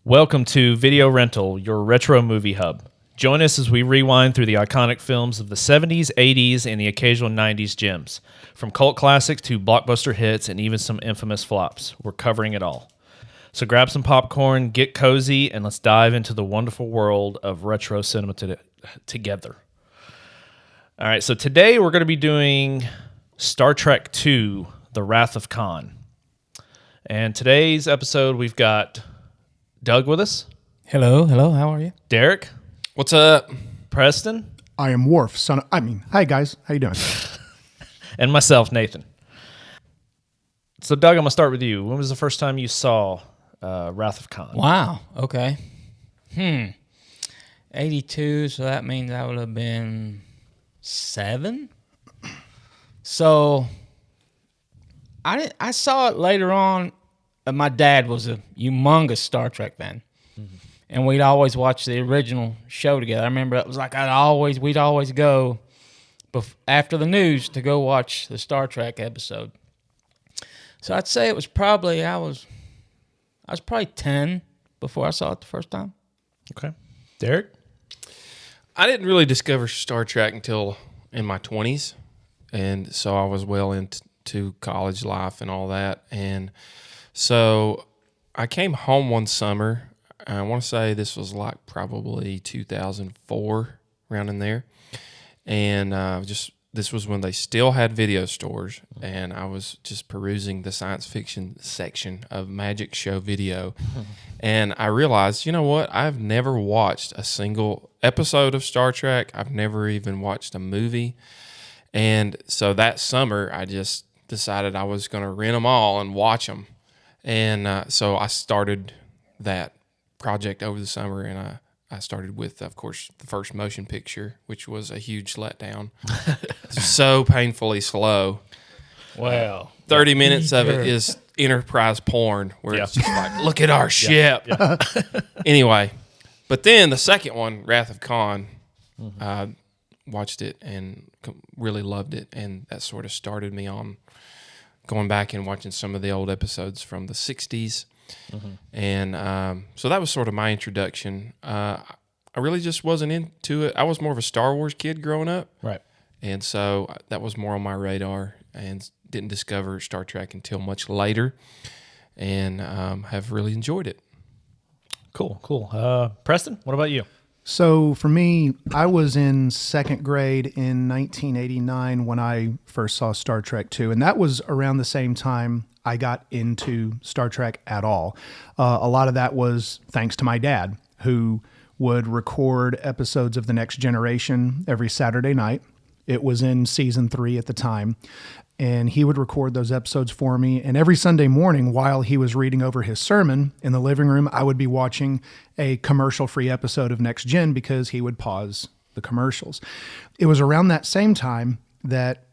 Welcome to Video Rental, your retro movie hub. Join us as we rewind through the iconic films of the 70s, 80s, and the occasional 90s gems. From cult classics to blockbuster hits and even some infamous flops, we're covering it all. So grab some popcorn, get cozy, and let's dive into the wonderful world of retro cinema together. All right, so today we're going to be doing Star Trek II, The Wrath of Khan. And today's episode, we've got Doug with us. Hello, how are you? Derrick. What's up? Preston. I am Worf, hi guys, how you doing? And myself, Nathan. So Doug, I'm going to start with you. When was the first time you saw Wrath of Khan? Wow, okay. 82, so that means I would have been 7. So I saw it later on. My dad was a humongous Star Trek fan. Mm-hmm. And we'd always watch the original show together. I remember it was like we'd always go after the news to go watch the Star Trek episode. So I'd say it was probably I was probably 10 before I saw it the first time. Okay. Derrick? I didn't really discover Star Trek until in my 20s. And so I was well into college life and all that. And so I came home one summer. I want to say this was like probably 2004, around in there. And this was when they still had video stores. And I was just perusing the science fiction section of Magic Show Video. And I realized, you know what? I've never watched a single episode of Star Trek. I've never even watched a movie. And so that summer, I just decided I was going to rent them all and watch them. And so I started that project over the summer, and I started with, of course, the first motion picture, which was a huge letdown. So painfully slow. Wow. 30 minutes of it is Enterprise porn, where it's just like, look at our ship. Yeah. Anyway, but then the second one, Wrath of Khan, watched it and really loved it, and that sort of started me on going back and watching some of the old episodes from the 60s. Mm-hmm. And so that was sort of my introduction. I really just wasn't into it. I was more of a Star Wars kid growing up. Right. And so that was more on my radar, and didn't discover Star Trek until much later, and have really enjoyed it. Cool. Preston, what about you? So for me, I was in second grade in 1989 when I first saw Star Trek II, and that was around the same time I got into Star Trek at all. A lot of that was thanks to my dad, who would record episodes of The Next Generation every Saturday night. It was in season 3 at the time, and he would record those episodes for me. And every Sunday morning, while he was reading over his sermon in the living room, I would be watching a commercial-free episode of Next Gen because he would pause the commercials. It was around that same time that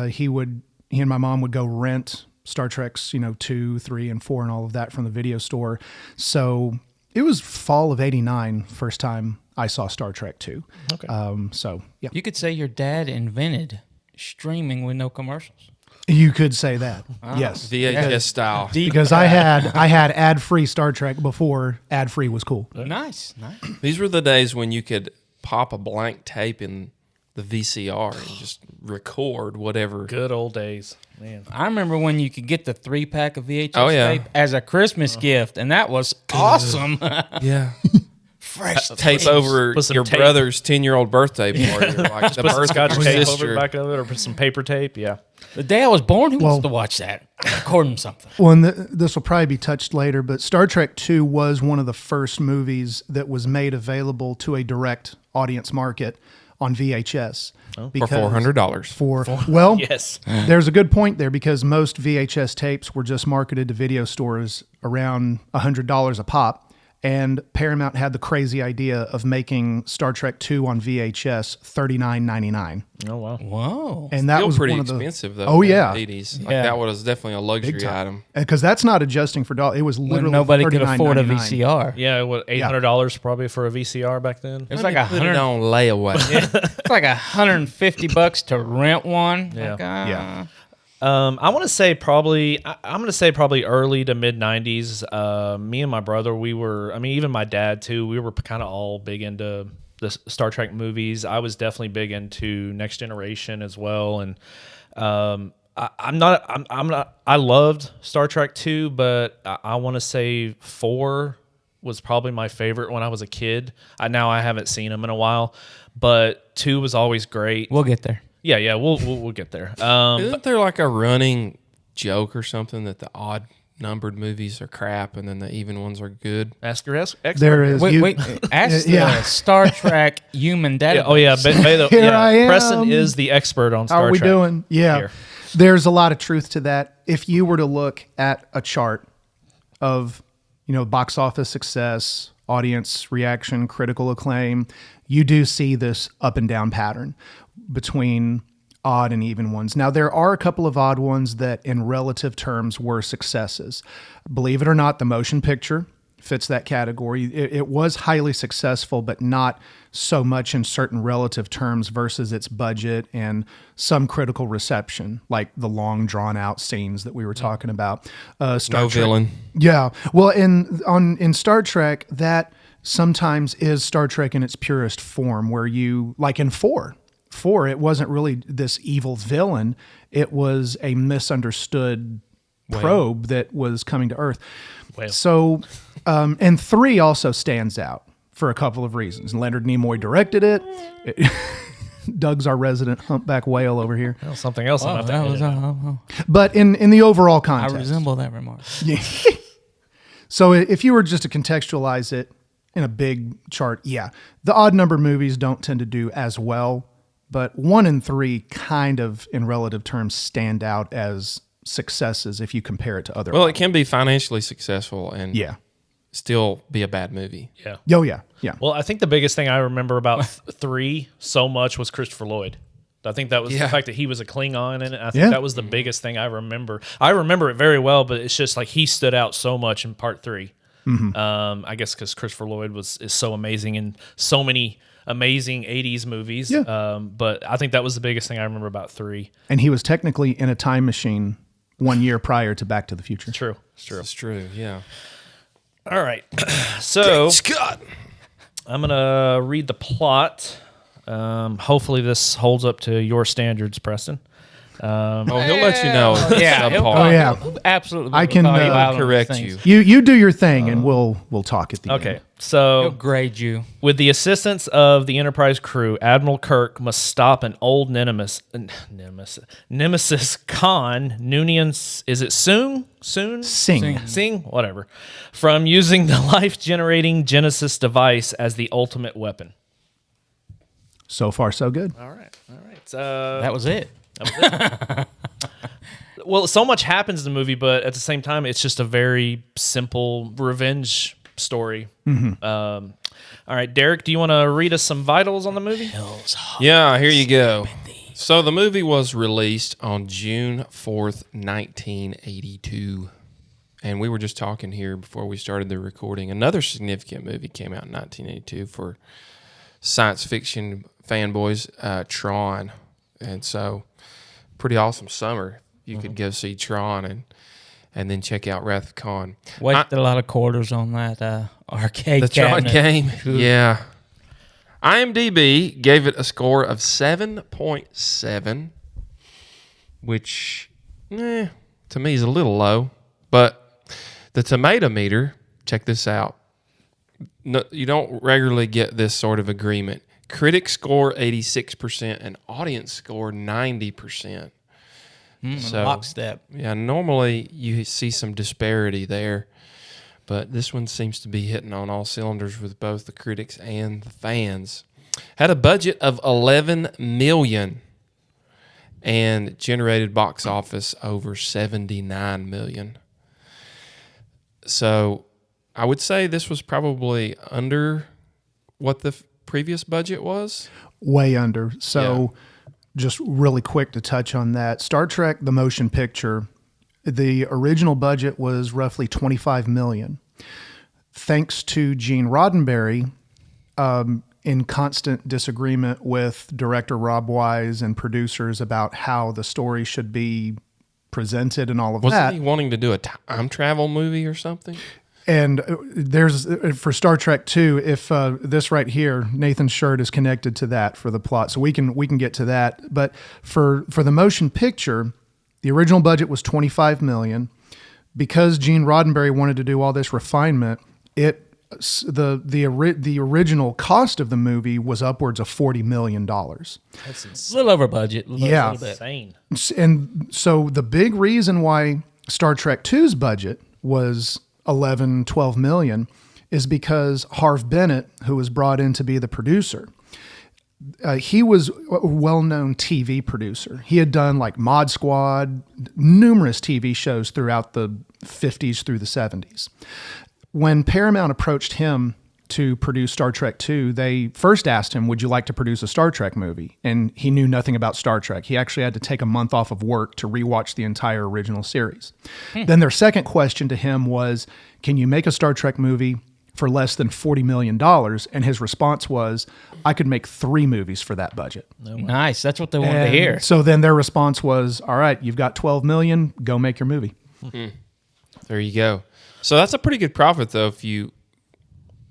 he and my mom would go rent Star Trek's, 2, 3, and 4 and all of that from the video store. So it was fall of '89, first time I saw Star Trek II. Okay. So, yeah. You could say your dad invented streaming with no commercials. You could say that. Yes. VHS style. Because I had ad-free Star Trek before ad-free was cool. Nice. These were the days when you could pop a blank tape in the VCR and just record whatever. Good old days, man. I remember when you could get the 3-pack of VHS tape as a Christmas gift, and that was awesome. Yeah. Fresh tape over your tape. brother's 10-year-old birthday party. Like the Put some birth Scotch of your tape over sister. the back of it, or put some paper tape. Yeah. The day I was born, who wants to watch that? Record him something. Well, and this will probably be touched later, but Star Trek II was one of the first movies that was made available to a direct audience market on VHS. For $400. Well, Yes. there's a good point there, because most VHS tapes were just marketed to video stores around $100 a pop. And Paramount had the crazy idea of making Star Trek II on VHS $39.99. Oh, wow. Whoa. And that Still was pretty one of the expensive, though. Oh, in yeah. the 80s. Like, Yeah. that was definitely a luxury item. Because that's not adjusting for dollars. It was When literally nobody could afford a $39.99. VCR. Yeah, what, $800 probably for a VCR back then? It was like Put it on layaway. It's like $150 to rent one. Yeah. Like, Yeah. I want to say probably. I'm going to say probably early to mid '90s. Me and my brother, we were. I mean, even my dad too. We were kind of all big into the Star Trek movies. I was definitely big into Next Generation as well, and I'm not. I loved Star Trek 2, but I want to say 4 was probably my favorite when I was a kid. Now I haven't seen them in a while, but 2 was always great. We'll get there. Yeah, we'll get there. Isn't there like a running joke or something that the odd numbered movies are crap and then the even ones are good? Ask your expert. There is. Wait. Ask the Star Trek human database. Here I am. Preston is the expert on Star Trek. How are we doing? Yeah. Here. There's a lot of truth to that. If you were to look at a chart of, box office success, audience reaction, critical acclaim, you do see this up and down pattern between odd and even ones. Now, there are a couple of odd ones that in relative terms were successes. Believe it or not, the motion picture fits that category. It was highly successful, but not so much in certain relative terms versus its budget and some critical reception, like the long drawn out scenes that we were talking about. No villain. Yeah. Well, in Star Trek, that sometimes is Star Trek in its purest form, where you, like in 4, it wasn't really this evil villain. It was a misunderstood probe that was coming to Earth. So, and 3 also stands out for a couple of reasons. Leonard Nimoy directed it. Doug's our resident humpback whale over here. Well, something else. Oh, that was, But in the overall I context, resemble that remark. Yeah. So if you were just to contextualize it in a big chart, the odd number movies don't tend to do as well, but 1 and 3 kind of in relative terms stand out as successes if you compare it to other. Well, it can be financially successful and still be a bad movie. Yeah. Oh, yeah. Well, I think the biggest thing I remember about 3 so much was Christopher Lloyd. I think that was the fact that he was a Klingon, and I think that was the biggest thing I remember. I remember it very well, but it's just like he stood out so much in part 3. Mm-hmm. I guess because Christopher Lloyd is so amazing in so many amazing 80s movies. Yeah. But I think that was the biggest thing I remember about 3. And he was technically in a time machine 1 year prior to Back to the Future. True. It's true, yeah. All right. So Scott. I'm going to read the plot. Hopefully this holds up to your standards, Preston. He'll let you know. He'll absolutely. I can correct you. You do your thing, and we'll talk at the end. Okay, so he'll grade you. With the assistance of the Enterprise crew, Admiral Kirk must stop an old nemesis Khan Noonien. Is it Singh? Singh, whatever, from using the life-generating Genesis device as the ultimate weapon. So far, so good. All right. That was it. Well, so much happens in the movie, but at the same time, it's just a very simple revenge story. Mm-hmm. All right, Derek, do you want to read us some vitals on the movie? Yeah, here you go. So the movie was released on June 4th, 1982. And we were just talking here before we started the recording. Another significant movie came out in 1982 for science fiction fanboys, Tron. And so, pretty awesome summer. You could go see Tron and then check out Wrath of Khan. Wasted a lot of quarters on that arcade The Tron cabinet. game, yeah. IMDb gave it a score of 7.7, which, to me is a little low. But the tomato meter, check this out. No, you don't regularly get this sort of agreement. Critics score 86% and audience score 90%. So, lockstep. Yeah, normally you see some disparity there, but this one seems to be hitting on all cylinders with both the critics and the fans. Had a budget of $11 million and generated box office over $79 million. So I would say this was probably under what the previous budget was. Way under. So just really quick to touch on that. Star Trek, the motion picture, the original budget was roughly $25 million. Thanks to Gene Roddenberry, in constant disagreement with director Rob Wise and producers about how the story should be presented and all of Wasn't that. he wanting to do a time travel movie or something? And there's for Star Trek 2, if this right here, Nathan's shirt is connected to that for the plot, so we can get to that. But for the motion picture, the original budget was $25 million. Because Gene Roddenberry wanted to do all this refinement, the original cost of the movie was upwards of $40 million. That's A insane. little over budget. Yeah. A little bit. Insane. And so the big reason why Star Trek 2's budget was 11, 12 million is because Harve Bennett, who was brought in to be the producer, he was a well-known TV producer. He had done like Mod Squad, numerous TV shows throughout the 50s through the 70s. When Paramount approached him to produce Star Trek 2, they first asked him, would you like to produce a Star Trek movie? And he knew nothing about Star Trek. He actually had to take a month off of work to rewatch the entire original series. Then their second question to him was, can you make a Star Trek movie for less than $40 million? And his response was, I could make 3 movies for that budget. Nice. That's what they wanted to And hear. so then their response was, all right, you've got 12 million, go make your movie. There you go. So that's a pretty good profit, though, if you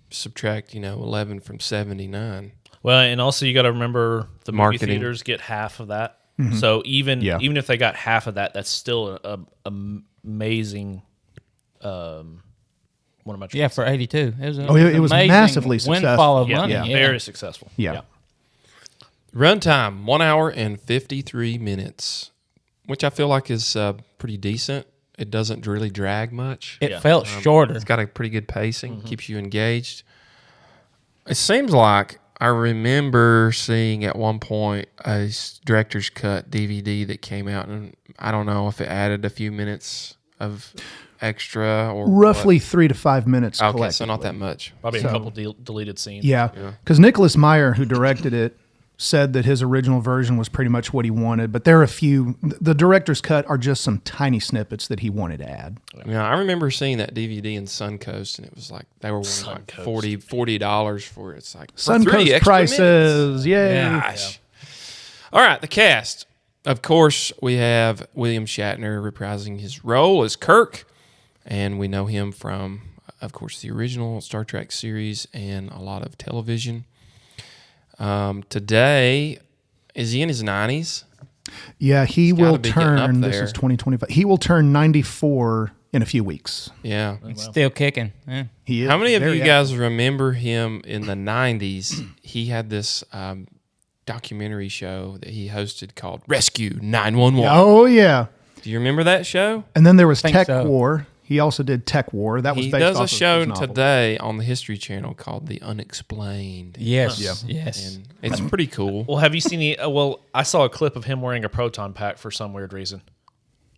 subtract, 11 from 79. Well, and also you got to remember the movie Marketing. theaters get half of that. So even if they got half of that, that's still a amazing. What am I? Yeah, for 82. It was, It was amazing massively successful. windfall of Yeah, money. yeah, Yeah. very successful. Yeah. Runtime, 1 hour and 53 minutes, which I feel like is pretty decent. It doesn't really drag much. It felt shorter. It's got a pretty good pacing, keeps you engaged. It seems like I remember seeing at one point a director's cut DVD that came out, and I don't know if it added a few minutes of extra or Roughly 3 to 5 minutes what. Okay, collectively. so not that much. Probably a couple deleted scenes. Yeah, because Nicholas Meyer, who directed it, said that his original version was pretty much what he wanted, but there are a few. The director's cut are just some tiny snippets that he wanted to add. Yeah, I remember seeing that DVD in Suncoast, and it was like they were wanting like $40 for it. It's like for 3 Suncoast extra prices, yay! Gosh. All right, the cast. Of course, we have William Shatner reprising his role as Kirk, and we know him from, of course, the original Star Trek series and a lot of television. Today, is he in his 90s? Yeah, he gotta will be getting up turn. This there. is 2025. He will turn 94 in a few weeks. Yeah. Still kicking. Yeah. He is How many of very you active. guys remember him in the 90s? He had this documentary show that he hosted called Rescue 911. Oh yeah, Do you remember that show? and then there was Think Tech so. War. He also did Tech War. That was He based does off a of show his novel. today on the History Channel called The Unexplained. Yes. Yeah. Yes. And it's pretty cool. Well, have you seen the? I saw a clip of him wearing a proton pack for some weird reason.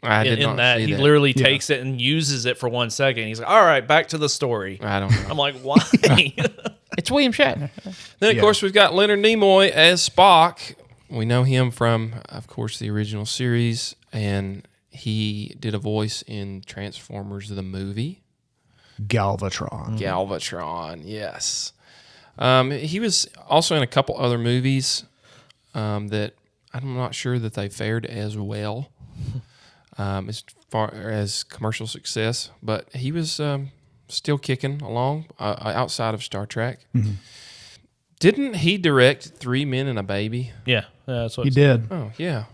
I did in not that, see he that. literally takes it and uses it for 1 second. He's like, "All right, back to the story." I don't know. I'm like, "Why?" It's William Shatner. Then, of course, we've got Leonard Nimoy as Spock. We know him from, of course, the original series, and he did a voice in Transformers the movie. Galvatron. Galvatron, yes. He was also in a couple other movies that I'm not sure that they fared as well as far as commercial success, but he was still kicking along outside of Star Trek. Mm-hmm. Didn't he direct 3 Men and a Baby? Yeah, that's what He it's- did. Oh, yeah.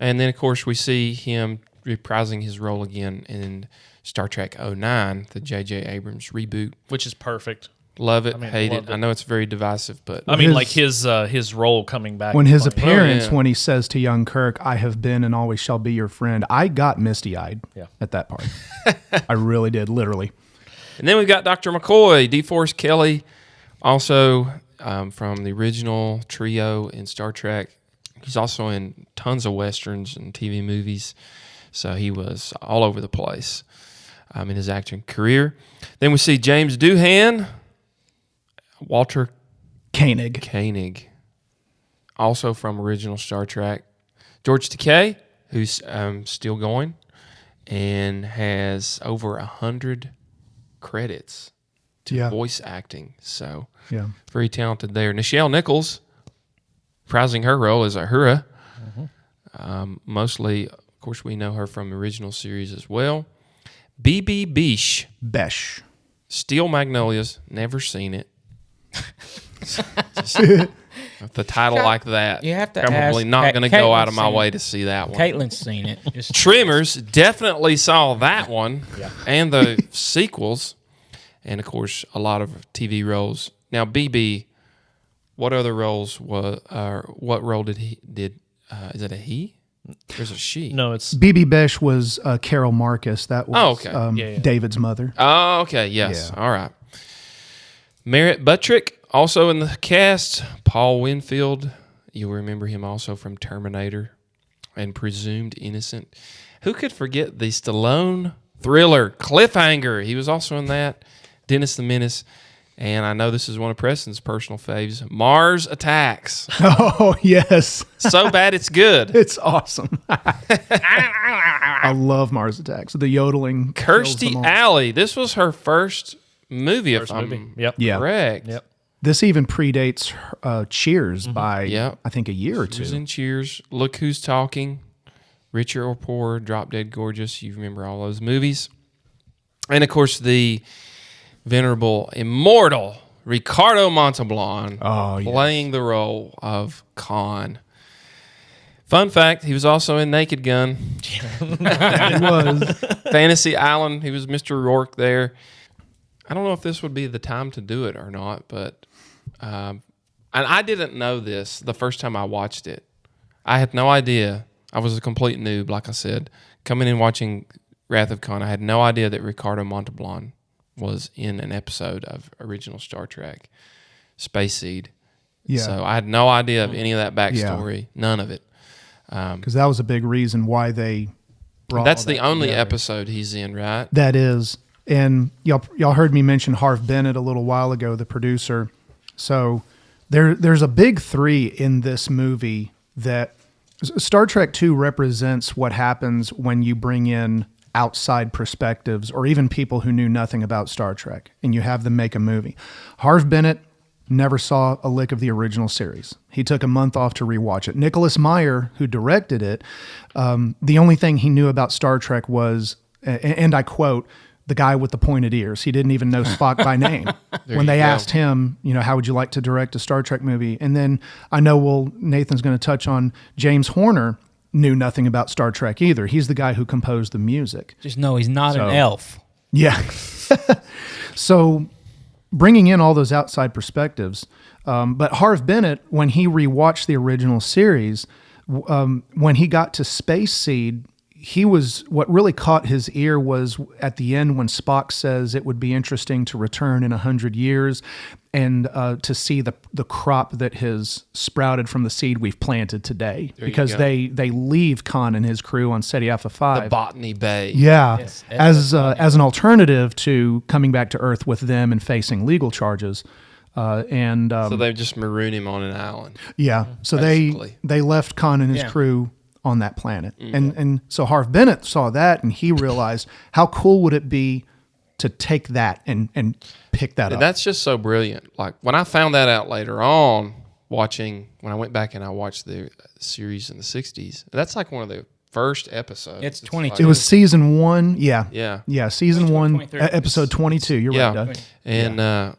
And then, of course, we see him reprising his role again in Star Trek 09, the J.J. Abrams reboot. which is perfect. Love it, mean, hate loved it. I know it's very divisive, but I mean, His- like his role coming back. When is his funny. appearance, yeah. when he says to young Kirk, "I have been and always shall be your friend," I got misty-eyed at that part. I really did, literally. And then we've got Dr. McCoy, DeForest Kelly, also from the original trio in Star Trek. He's also in tons of westerns and TV movies, so he was all over the place in his acting career. Then we see James Doohan, Walter Koenig. also from original Star Trek. George Takei, who's still going and has over 100 credits to Yeah. voice acting. So Yeah. very talented there. Nichelle Nichols, reprising her role as Uhura, mostly, of course, we know her from the original series as well. B.B. Bish. Besh. Steel Magnolias. Never seen it. With a title like that, You have to probably ask not going to go out of my Caitlin's way seen to see that one. Caitlin's seen it. Just Tremors, definitely saw that one, and the sequels, and of course a lot of TV roles. Now, BB, what other roles what role did he did? Is it a he? There's a she. No, it's BB Besh was Carol Marcus. That was okay. David's mother. Oh, okay. Yes. Yeah. All right. Merritt Buttrick, also in the cast. Paul Winfield. You'll remember him also from Terminator and Presumed Innocent. Who could forget the Stallone thriller Cliffhanger? He was also in that. Dennis the Menace. And I know this is one of Preston's personal faves. Mars Attacks. Oh, yes. So bad it's good. It's awesome. I love Mars Attacks. The yodeling. kills Kirstie them all. Alley. This was her first movie, if movie. I'm Yep. Yeah. correct. Yep. This even predates Cheers by, Yep. I think, a year or She was two. in Cheers. Look Who's Talking. Richer or Poorer. Drop Dead Gorgeous. You remember all those movies. And, of course, the venerable, immortal Ricardo Montalban playing the role of Khan. Fun fact, he was also in Naked Gun. It was. Fantasy Island, he was Mr. Rourke there. I don't know if this would be the time to do it or not, but and I didn't know this the first time I watched it. I had no idea. I was a complete noob, like I said. Coming in watching Wrath of Khan, I had no idea that Ricardo Montalban was in an episode of original Star Trek, Space Seed. Yeah. So I had no idea of any of that backstory, none of it. Because that was a big reason why they brought That's all the that only together. episode he's in, right? That is. And y'all heard me mention Harv Bennett a little while ago, the producer. So there's a big three in this movie that Star Trek II represents what happens when you bring in outside perspectives or even people who knew nothing about Star Trek and you have them make a movie. Harv Bennett never saw a lick of the original series. He took a month off to rewatch it. Nicholas Meyer, who directed it, the only thing he knew about Star Trek was, and I quote, the guy with the pointed ears. He didn't even know Spock by name. When they asked him, how would you like to direct a Star Trek movie? And then I know, Nathan's going to touch on James Horner, knew nothing about Star Trek either. He's the guy who composed the music. just know he's not an elf. Yeah. So bringing in all those outside perspectives. But Harv Bennett, when he rewatched the original series, when he got to Space Seed, what really caught his ear was at the end when Spock says it would be interesting to return in 100 years and to see the crop that has sprouted from the seed we've planted today. Because they leave Khan and his crew on SETI Alpha 5. The Botany Bay. Yeah, Yes, as an alternative to coming back to Earth with them and facing legal charges. So they just maroon him on an island. Yeah, so Basically. they left Khan and his crew on that planet. And so Harv Bennett saw that and he realized how cool would it be to take that and pick that up. That's just so brilliant. Like when I found that out later on, when I went back and I watched the series in the 60s, that's like one of the first episodes. It's 22. It was season 1. Yeah. Yeah. Season 1, 23. episode 22. You're right, Doug. And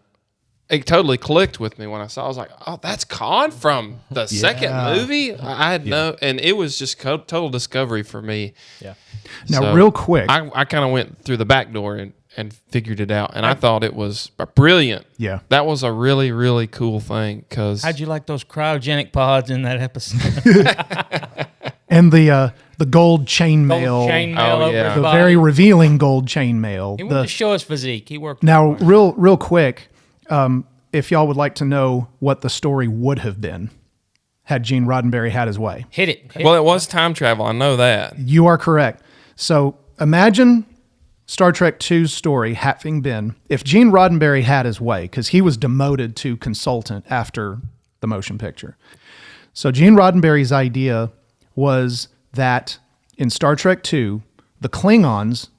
it totally clicked with me when I saw. I was like, "Oh, that's Khan from the second movie." I had and it was just total discovery for me. Yeah. Now, So real quick. I kind of went through the back door and figured it out, and I thought it was brilliant. Yeah. That was a really, really cool thing because How'd you like those cryogenic pods in that episode? And the gold chainmail. Chainmail over yeah. his The body. very revealing gold chainmail. He wanted to show his physique. He worked Now, real quick, if y'all would like to know what the story would have been had Gene Roddenberry had his way, hit it. well, it was time travel. I know that. you are correct. So imagine Star Trek II's story having been if Gene Roddenberry had his way, because he was demoted to consultant after the motion picture. So Gene Roddenberry's idea was that in Star Trek II, the Klingons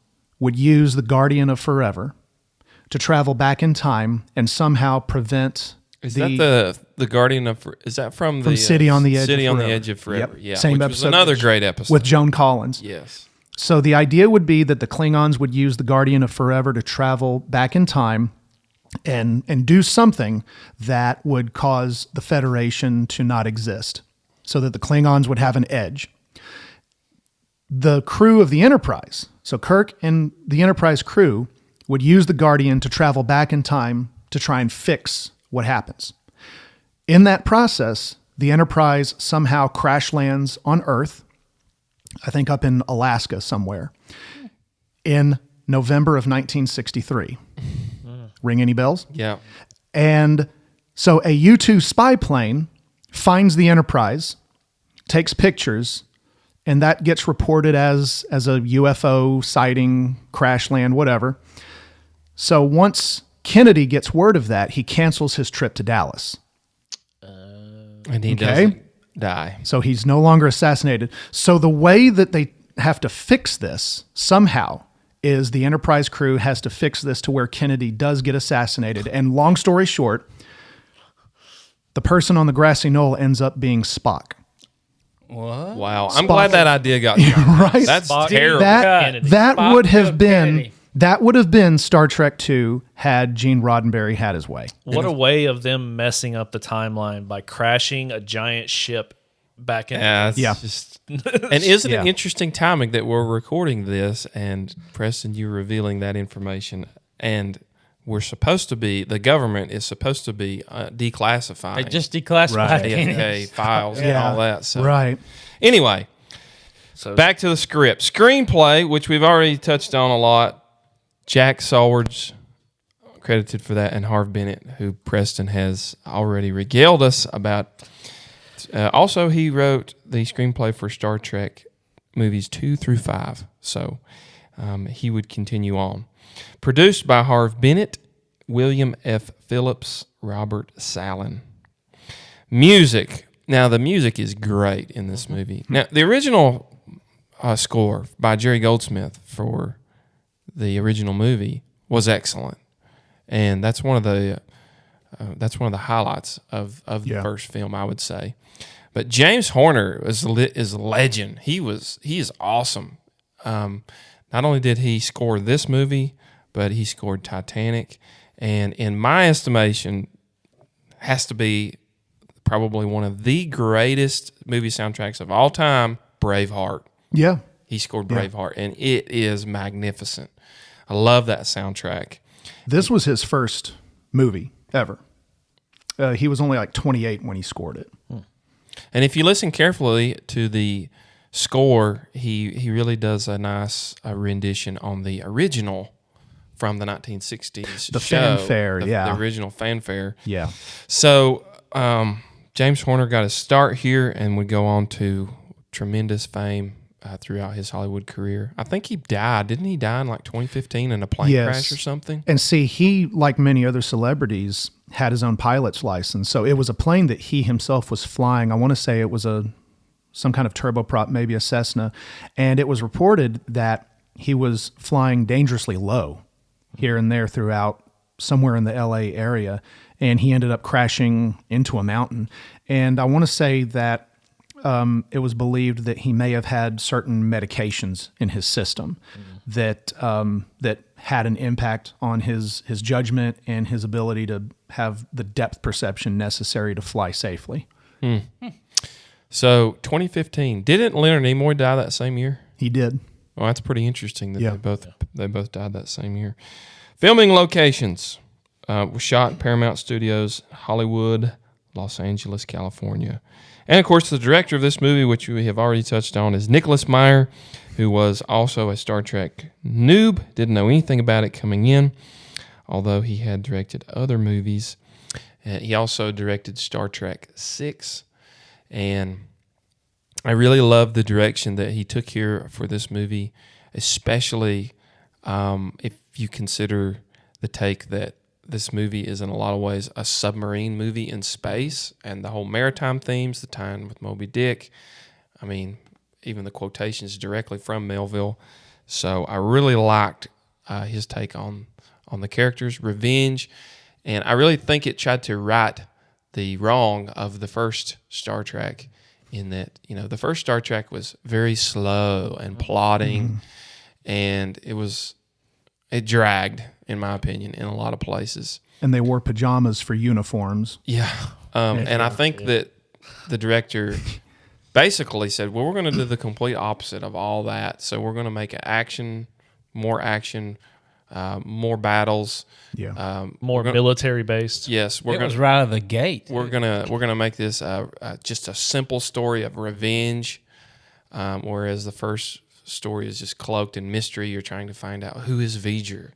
would use the Guardian of Forever to travel back in time and somehow prevent Is that the Guardian of? Is that from the City on the Edge City of on the Forever? Edge of Forever? Yep. Yeah, Same which was episode another great episode with Joan Collins. Yes. So the idea would be that the Klingons would use the Guardian of Forever to travel back in time and do something that would cause the Federation to not exist, so that the Klingons would have an edge. The crew of the Enterprise, so Kirk and the Enterprise crew, would use the Guardian to travel back in time to try and fix what happens. In that process, the Enterprise somehow crash lands on Earth, I think up in Alaska somewhere, in November of 1963. Ring any bells? Yeah. And so a U-2 spy plane finds the Enterprise, takes pictures, and that gets reported as a UFO sighting, crash land, whatever. So once Kennedy gets word of that, he cancels his trip to Dallas. And he doesn't die. So he's no longer assassinated. So the way that they have to fix this somehow is the Enterprise crew has to fix this to where Kennedy does get assassinated. And long story short, the person on the grassy knoll ends up being Spock. What? Wow. I'm glad that idea got done. Right? That's Spock- terrible. That Spock would have killed been Kennedy. that would have been Star Trek II had Gene Roddenberry had his way. What a way of them messing up the timeline by crashing a giant ship back in. Yeah, it's Yeah. just and isn't it Yeah. interesting timing that we're recording this and Preston, you revealing that information, and the government is supposed to be declassifying They just declassified Right. Kennedy. AFK files and all that. So Right. anyway, So back to the script. Screenplay, which we've already touched on a lot. Jack Saward's credited for that, and Harv Bennett, who Preston has already regaled us about. Also, he wrote the screenplay for Star Trek movies 2 through 5. So he would continue on. Produced by Harv Bennett, William F. Phillips, Robert Sallin. Music. Now, the music is great in this movie. Now, the original score by Jerry Goldsmith for the original movie was excellent, and that's one of the highlights of the first film, I would say. But James Horner is a legend. He is awesome. Not only did he score this movie, but he scored Titanic, and in my estimation, has to be probably one of the greatest movie soundtracks of all time, Braveheart. Yeah. He scored Braveheart, and it is magnificent. I love that soundtrack. This was his first movie ever. He was only like 28 when he scored it. And if you listen carefully to the score, he really does a nice rendition on the original from the 1960s The show. fanfare, The original fanfare. Yeah. So James Horner got his start here and would go on to tremendous fame throughout his Hollywood career. I think he died. Didn't he die in like 2015 in a plane Yes. crash or something? And see, he, like many other celebrities, had his own pilot's license. So it was a plane that he himself was flying. I want to say it was some kind of turboprop, maybe a Cessna. And it was reported that he was flying dangerously low here and there throughout somewhere in the LA area. And he ended up crashing into a mountain. And I want to say that it was believed that he may have had certain medications in his system that had an impact on his judgment and his ability to have the depth perception necessary to fly safely. So 2015. Didn't Leonard Nimoy die that same year? He did. Well, that's pretty interesting that Yeah. they both died that same year. Filming locations was shot at Paramount Studios, Hollywood, Los Angeles, California. And, of course, the director of this movie, which we have already touched on, is Nicholas Meyer, who was also a Star Trek noob, didn't know anything about it coming in, although he had directed other movies. He also directed Star Trek VI, and I really love the direction that he took here for this movie, especially if you consider the take that this movie is in a lot of ways a submarine movie in space, and the whole maritime themes, the tie-in with Moby Dick. I mean, even the quotations directly from Melville. So I really liked his take on the characters, revenge, and I really think it tried to write the wrong of the first Star Trek in that, the first Star Trek was very slow and plodding, and it dragged, in my opinion, in a lot of places. And they wore pajamas for uniforms. Yeah. And I think that the director basically said, well, we're going to do the complete opposite of all that. So we're going to make more action, more battles. Yeah. More military based. Yes. It was right out of the gate. We're gonna make this just a simple story of revenge, whereas the first story is just cloaked in mystery. You're trying to find out who is V'ger,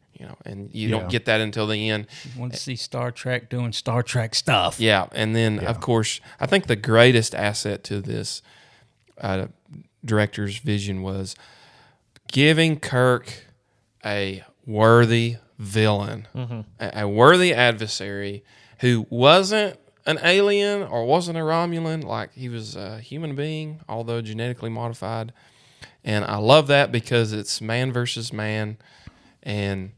and you don't get that until the end. You want to see Star Trek doing Star Trek stuff. Yeah, and then of course, I think the greatest asset to this director's vision was giving Kirk a worthy villain, a worthy adversary who wasn't an alien or wasn't a Romulan. Like, he was a human being, although genetically modified. And I love that because it's man versus man, and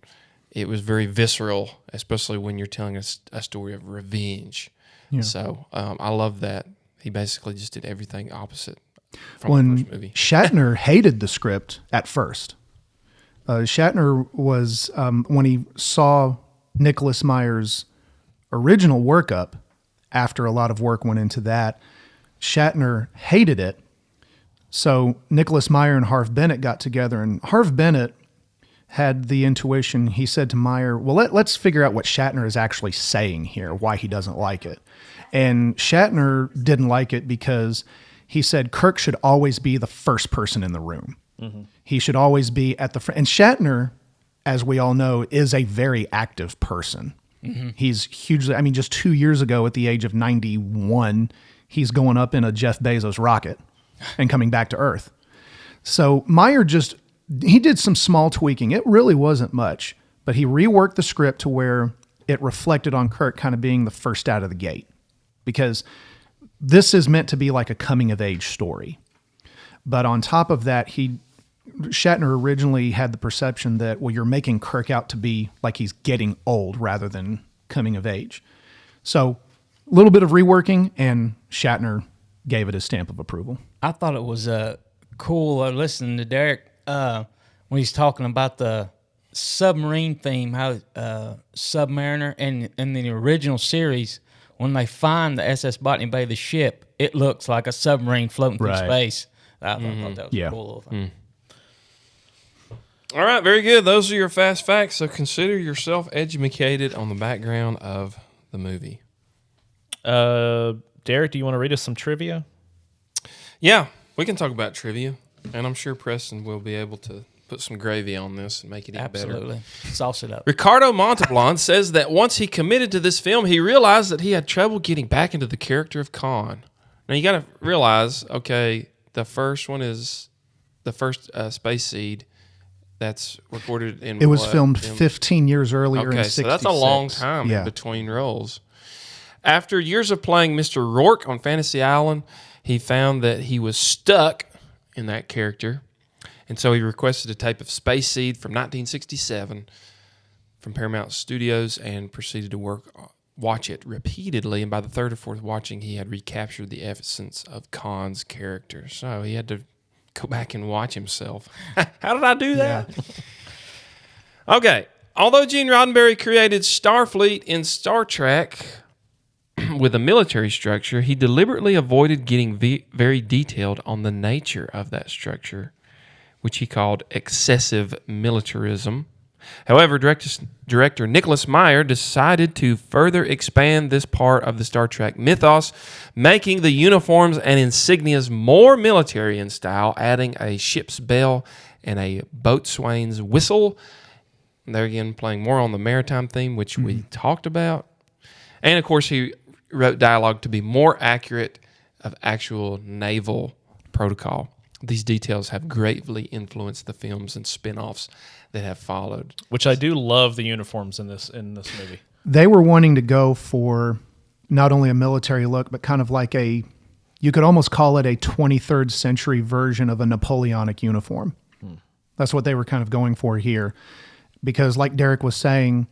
it was very visceral, especially when you're telling a story of revenge. Yeah. So I love that. He basically just did everything opposite from the first movie. Shatner hated the script at first. Shatner was, when he saw Nicholas Meyer's original workup, after a lot of work went into that, Shatner hated it. So Nicholas Meyer and Harv Bennett got together, and Harv Bennett had the intuition. He said to Meyer, well, let's figure out what Shatner is actually saying here, why he doesn't like it. And Shatner didn't like it because he said Kirk should always be the first person in the room. Mm-hmm. He should always be at the front. And Shatner, as we all know, is a very active person. Mm-hmm. He's hugely, just 2 years ago at the age of 91, he's going up in a Jeff Bezos rocket and coming back to Earth. So Meyer he did some small tweaking. It really wasn't much, but he reworked the script to where it reflected on Kirk kind of being the first out of the gate, because this is meant to be like a coming of age story. But on top of that, Shatner originally had the perception that, well, you're making Kirk out to be like he's getting old rather than coming of age. So a little bit of reworking, and Shatner gave it his stamp of approval. I thought it was cool listening to Derrick when he's talking about the submarine theme, how Submariner in the original series, when they find the SS Botany Bay, the ship, it looks like a submarine floating through space. I thought that was a cool little thing. All right, very good. Those are your fast facts. So consider yourself educated on the background of the movie. Derrick, do you want to read us some trivia? Yeah, we can talk about trivia, and I'm sure Preston will be able to put some gravy on this and make it even better. Absolutely. Sauce it up. Ricardo Montalban says that once he committed to this film, he realized that he had trouble getting back into the character of Khan. Now, you got to realize, okay, the first one is the first Space Seed. That's recorded in. It was filmed 15 years earlier in 66. So that's a long time in between roles. After years of playing Mr. Rourke on Fantasy Island, he found that he was stuck in that character, and so he requested a tape of Space Seed from 1967 from Paramount Studios and proceeded to watch it repeatedly. And by the third or fourth watching, he had recaptured the essence of Khan's character. So he had to go back and watch himself. How did I do that? Yeah. Okay. Although Gene Roddenberry created Starfleet in Star Trek with a military structure, he deliberately avoided getting very detailed on the nature of that structure, which he called excessive militarism. However, director Nicholas Meyer decided to further expand this part of the Star Trek mythos, making the uniforms and insignias more military in style, adding a ship's bell and a boatswain's whistle. And there again, playing more on the maritime theme, which we talked about. And, of course, he wrote dialogue to be more accurate of actual naval protocol. These details have greatly influenced the films and spin-offs that have followed. Which I do love the uniforms in this movie. They were wanting to go for not only a military look, but kind of like you could almost call it a 23rd century version of a Napoleonic uniform. That's what they were kind of going for here. Because like Derrick was saying,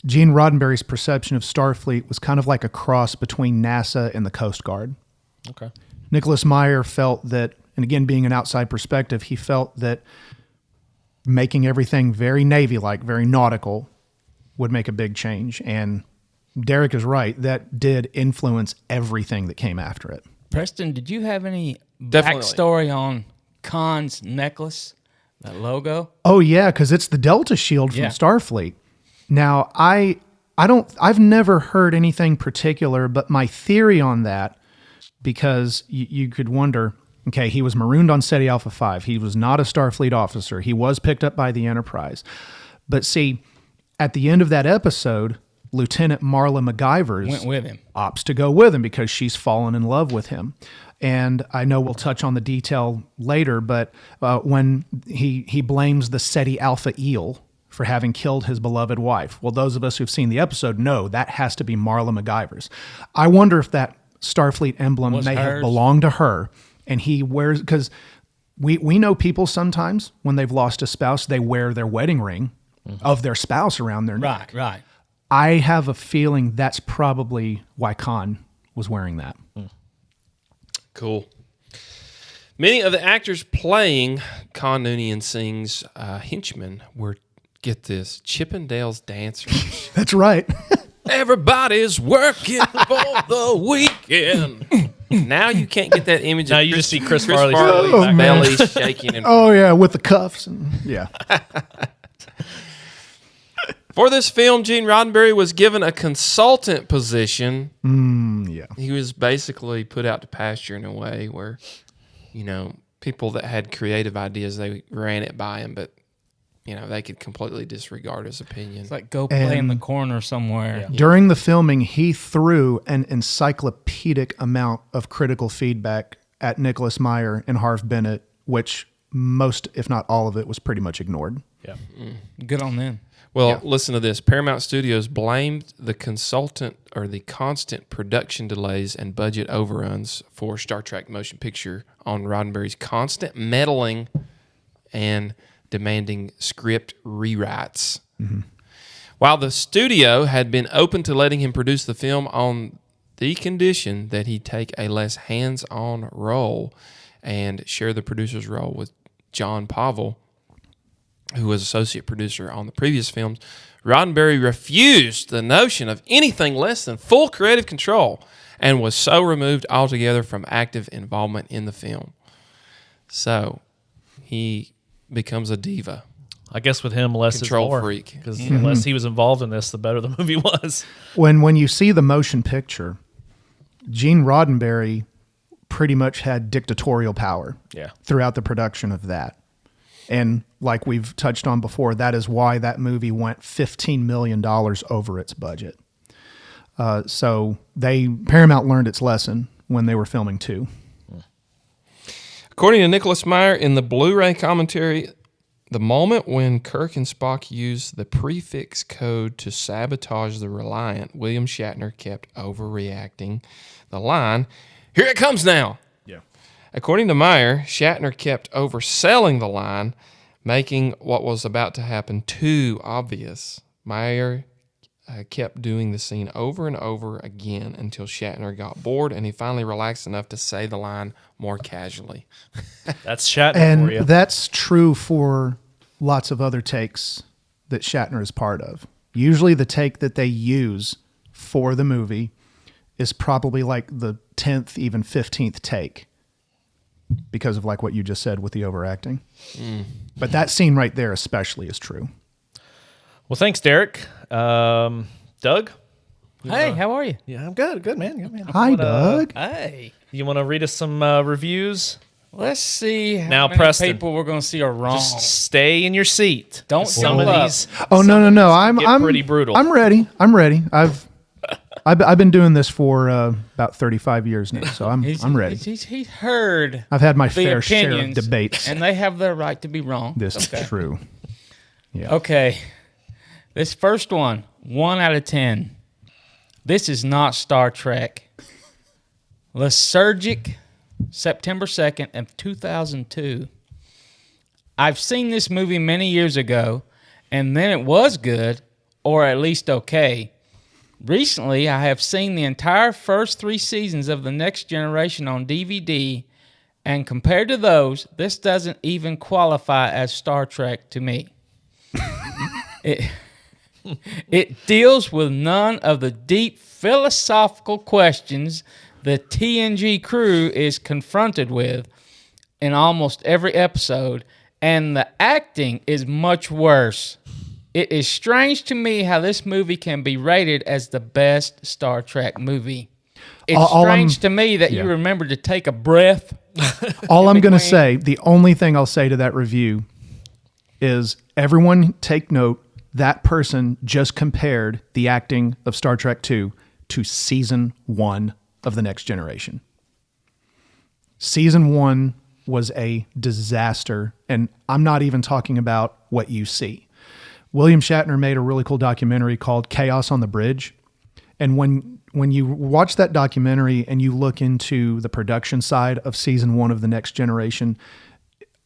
Gene Roddenberry's perception of Starfleet was kind of like a cross between NASA and the Coast Guard. Okay. Nicholas Meyer felt that, and again, being an outside perspective, he felt that making everything very Navy-like, very nautical, would make a big change. And Derrick is right. That did influence everything that came after it. Preston, did you have any Definitely. backstory on Khan's necklace, that logo? Oh yeah, because it's the Delta Shield from Yeah. Starfleet. Now I've never heard anything particular, but my theory on that, because you could wonder, okay, he was marooned on SETI Alpha 5. He was not a Starfleet officer. He was picked up by the Enterprise. But see, at the end of that episode, Lieutenant Marla MacGyvers Went with him. opts to go with him because she's fallen in love with him. And I know we'll touch on the detail later, but when he blames the SETI Alpha eel for having killed his beloved wife. Well, those of us who've seen the episode know that has to be Marla MacGyvers. I wonder if that Starfleet emblem Was may have hers? belonged to her, and he wears, because we know people sometimes when they've lost a spouse, they wear their wedding ring of their spouse around their neck. Right. I have a feeling that's probably why Khan was wearing that. Cool. Many of the actors playing Khan Noonien Singh's henchmen were, get this, Chippendales dancers. That's right. Everybody's working for the weekend. Now you can't get that image. Now of you just see Chris Farley Oh, man. belly shaking. And Oh yeah, with the cuffs and yeah. for this film, Gene Roddenberry was given a consultant position. Yeah. He was basically put out to pasture in a way where, people that had creative ideas, they ran it by him, but they could completely disregard his opinion. It's like go play in the And- corner somewhere. During the filming, he threw an encyclopedic amount of critical feedback at Nicholas Meyer and Harv Bennett, which most, if not all of it, was pretty much ignored. Yeah. Good on them. Well, listen to this. Paramount Studios blamed the consultant or the constant production delays and budget overruns for Star Trek Motion Picture on Roddenberry's constant meddling and demanding script rewrites. While the studio had been open to letting him produce the film on the condition that he take a less hands-on role and share the producer's role with John Pavel, who was associate producer on the previous films, Roddenberry refused the notion of anything less than full creative control and was so removed altogether from active involvement in the film. So he becomes a diva. I guess with him, less Control is more. freak. Because the less he was involved in this, the better the movie was. When you see the motion picture, Gene Roddenberry pretty much had dictatorial power Yeah. throughout the production of that. And like we've touched on before, that is why that movie went $15 million over its budget. So Paramount learned its lesson when they were filming 2. According to Nicholas Meyer in the Blu-ray commentary, the moment when Kirk and Spock used the prefix code to sabotage the Reliant, William Shatner kept overreacting the line, "Here it comes now." Yeah. According to Meyer, Shatner kept overselling the line, making what was about to happen too obvious. Meyer kept doing the scene over and over again until Shatner got bored and he finally relaxed enough to say the line more casually. That's Shatner for you. And that's true for lots of other takes that Shatner is part of. Usually the take that they use for the movie is probably like the 10th, even 15th take because of like what you just said with the overacting. But that scene right there especially is true. Well, thanks, Derrick. Doug? Hey, how are you? Yeah, I'm good. Good, man. Good, man. Hi, Doug. Hey. You want to read us some reviews? Let's see how Now, many Preston. people we're going to see are wrong. Just stay in your seat. Don't Some jump of up. these. Oh, some no. of these I'm get pretty brutal. I'm ready. I've been doing this for about 35 years now, so I'm ready. He's heard I've had my the fair share of opinions, debates. and they have their right to be wrong. This is true. Yeah. Okay. This first one, 1 out of 10. This is not Star Trek. Lysergic, September 2nd of 2002. I've seen this movie many years ago, and then it was good, or at least okay. Recently, I have seen the entire first 3 seasons of The Next Generation on DVD, and compared to those, this doesn't even qualify as Star Trek to me. It deals with none of the deep philosophical questions the TNG crew is confronted with in almost every episode, and the acting is much worse. It is strange to me how this movie can be rated as the best Star Trek movie. It's strange to me that you remember to take a breath. All I'm going to say, the only thing I'll say to that review is everyone take note, that person just compared the acting of Star Trek II to season 1 of The Next Generation. Season 1 was a disaster, and I'm not even talking about what you see. William Shatner made a really cool documentary called Chaos on the Bridge. And when you watch that documentary and you look into the production side of season 1 of The Next Generation,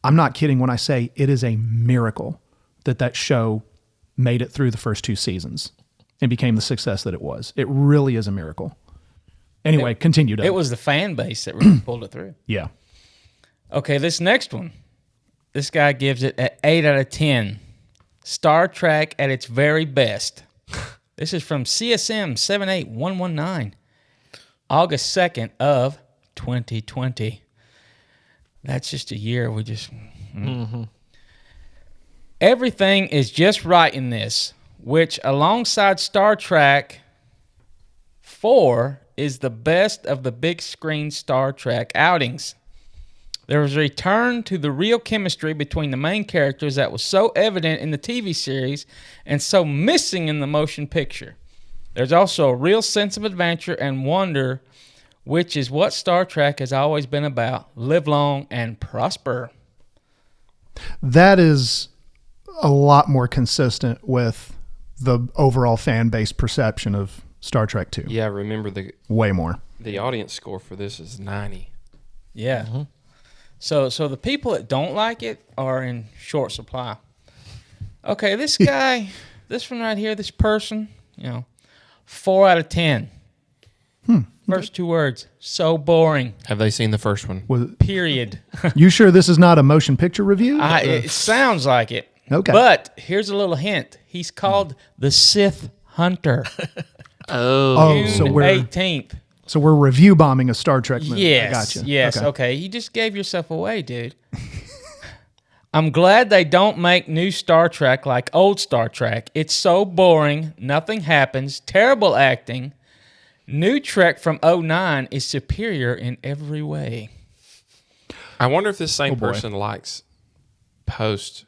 I'm not kidding when I say it is a miracle that show made it through the first 2 seasons and became the success that it was. It really is a miracle. Anyway, continue. It was the fan base that really pulled it through. Yeah. Okay, this next one. This guy gives it an 8 out of 10. Star Trek at its very best. This is from CSM 78119, August 2nd of 2020. That's just a year we just... Everything is just right in this, which alongside Star Trek 4 is the best of the big screen Star Trek outings. There was a return to the real chemistry between the main characters that was so evident in the TV series and so missing in the motion picture. There's also a real sense of adventure and wonder, which is what Star Trek has always been about. Live long and prosper. That is a lot more consistent with the overall fan base perception of Star Trek 2. Yeah, remember Way more. the audience score for this is 90. Yeah. Mm-hmm. So the people that don't like it are in short supply. Okay, this guy, this one right here, this person, 4 out of 10. First 2 words, so boring. Have they seen the first one? Period. You sure this is not a motion picture review? It sounds like it. Okay. But here's a little hint. He's called the Sith Hunter. So June 18th. So we're review bombing a Star Trek movie. Yes. I gotcha. Yes. Okay. You just gave yourself away, dude. I'm glad they don't make new Star Trek like old Star Trek. It's so boring. Nothing happens. Terrible acting. New Trek from 2009 is superior in every way. I wonder if this same person likes post,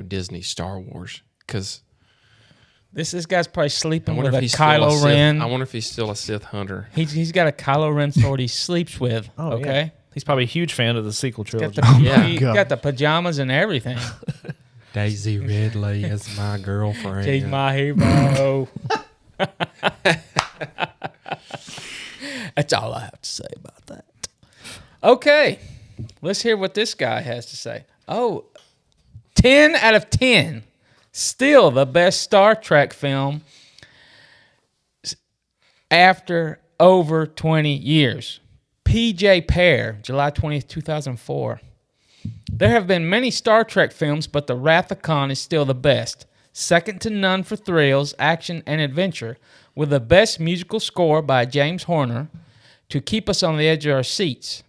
Disney Star Wars, because This guy's probably sleeping with a Sith. Kylo Ren. I wonder if he's still a Sith hunter. He's got a Kylo Ren sword he sleeps with. Oh, okay. yeah. He's probably a huge fan of the sequel trilogy. He's got the pajamas and everything. Daisy Ridley is my girlfriend. She's my hero. That's all I have to say about that. Okay. Let's hear what this guy has to say. 10 out of 10. Still the best Star Trek film after over 20 years. P.J. Pear, July 20th, 2004. There have been many Star Trek films, but The Wrath of Khan is still the best. Second to none for thrills, action, and adventure, with the best musical score by James Horner to keep us on the edge of our seats.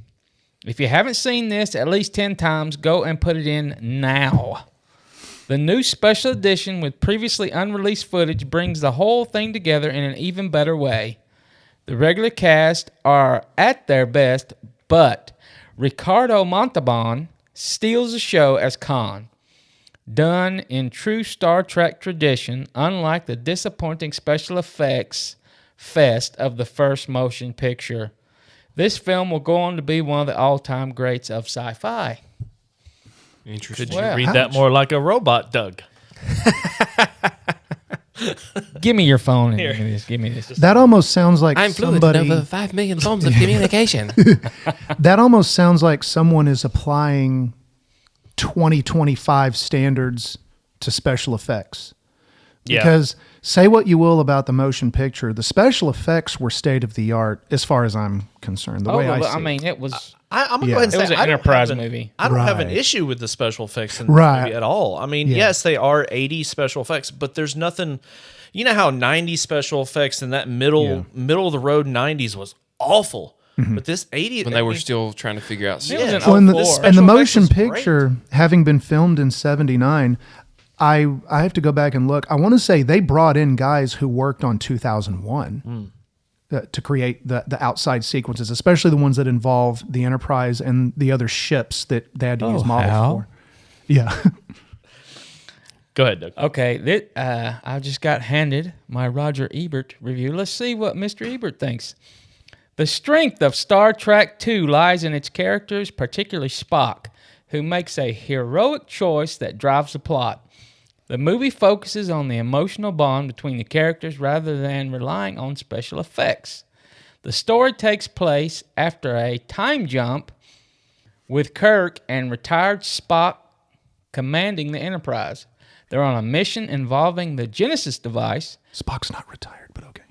If you haven't seen this at least 10 times, go and put it in now. The new special edition with previously unreleased footage brings the whole thing together in an even better way. The regular cast are at their best, but Ricardo Montalban steals the show as Khan. Done in true Star Trek tradition, unlike the disappointing special effects fest of the first motion picture. This film will go on to be one of the all-time greats of sci-fi. Interesting. Could you read that more like a robot, Doug? Give me your phone and give me this. That almost sounds like I'm fluent in over 5 million forms of communication. That almost sounds like someone is applying 2025 standards to special effects. Yeah. Because say what you will about the motion picture, the special effects were state of the art as far as I'm concerned. The way I see mean, it was. I'm gonna Yeah. go ahead and It say was an I don't Enterprise have movie. I don't have an Right. issue with the special effects in this Right. movie at all. I mean, Yeah. yes, they are 80s special effects, but there's nothing. You know how 90s special effects in that middle of the road 90s was awful, but this 80s when they were still trying to figure out. It was an Yeah. Well, and, 04. This and the special effects motion was great. picture, having been filmed in '79, I have to go back and look. I want to say they brought in guys who worked on 2001 to create the outside sequences, especially the ones that involve the Enterprise and the other ships that they had to use models Hal? for. Yeah. Go ahead, Doug. Okay, I just got handed my Roger Ebert review. Let's see what Mr. Ebert thinks. The strength of Star Trek II lies in its characters, particularly Spock, who makes a heroic choice that drives the plot. The movie focuses on the emotional bond between the characters rather than relying on special effects. The story takes place after a time jump with Kirk and retired Spock commanding the Enterprise. They're on a mission involving the Genesis device. Spock's not retired, but okay.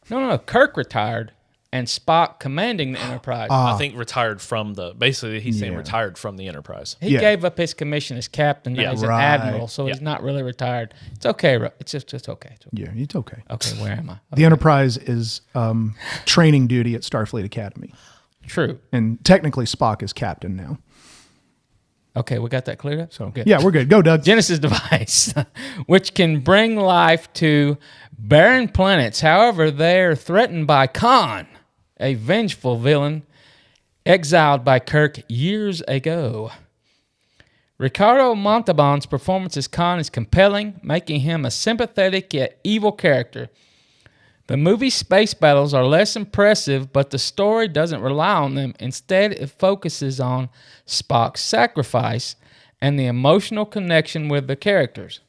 No. Kirk retired and Spock commanding the Enterprise. I think retired from basically he's saying Yeah. retired from the Enterprise. he yeah. gave up his commission as captain. Now Yeah. he's Right. an admiral, so he's not really retired. It's okay. It's just okay. It's okay. Yeah, it's okay. Okay, where am I? The Enterprise is training duty at Starfleet Academy, True. and technically Spock is captain now. Okay, we got that cleared up? So Good. yeah, we're good. Go, Doug. Genesis device, which can bring life to barren planets. However, they're threatened by Khan, a vengeful villain exiled by Kirk years ago. Ricardo Montalban's performance as Khan is compelling, making him a sympathetic yet evil character. The movie's space battles are less impressive, but the story doesn't rely on them. Instead, it focuses on Spock's sacrifice and the emotional connection with the characters.